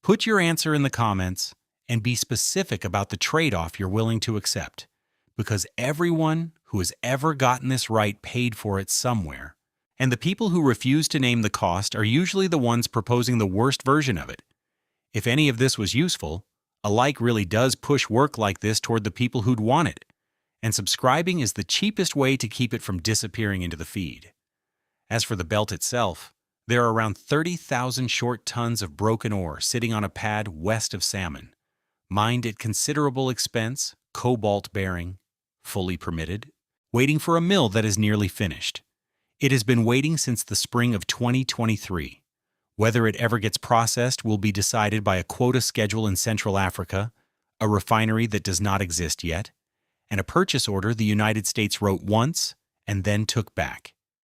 Put your answer in the comments and be specific about the trade-off you're willing to accept, because everyone who has ever gotten this right paid for it somewhere, and the people who refuse to name the cost are usually the ones proposing the worst version of it. If any of this was useful, a like really does push work like this toward the people who'd want it, and subscribing is the cheapest way to keep it from disappearing into the feed. As for the belt itself, there are around 30,000 short tons of broken ore sitting on a pad west of Salmon, mined at considerable expense, cobalt-bearing, fully permitted, waiting for a mill that is nearly finished. It has been waiting since the spring of 2023. Whether it ever gets processed will be decided by a quota schedule in Central Africa, a refinery that does not exist yet, and a purchase order the United States wrote once and then took back.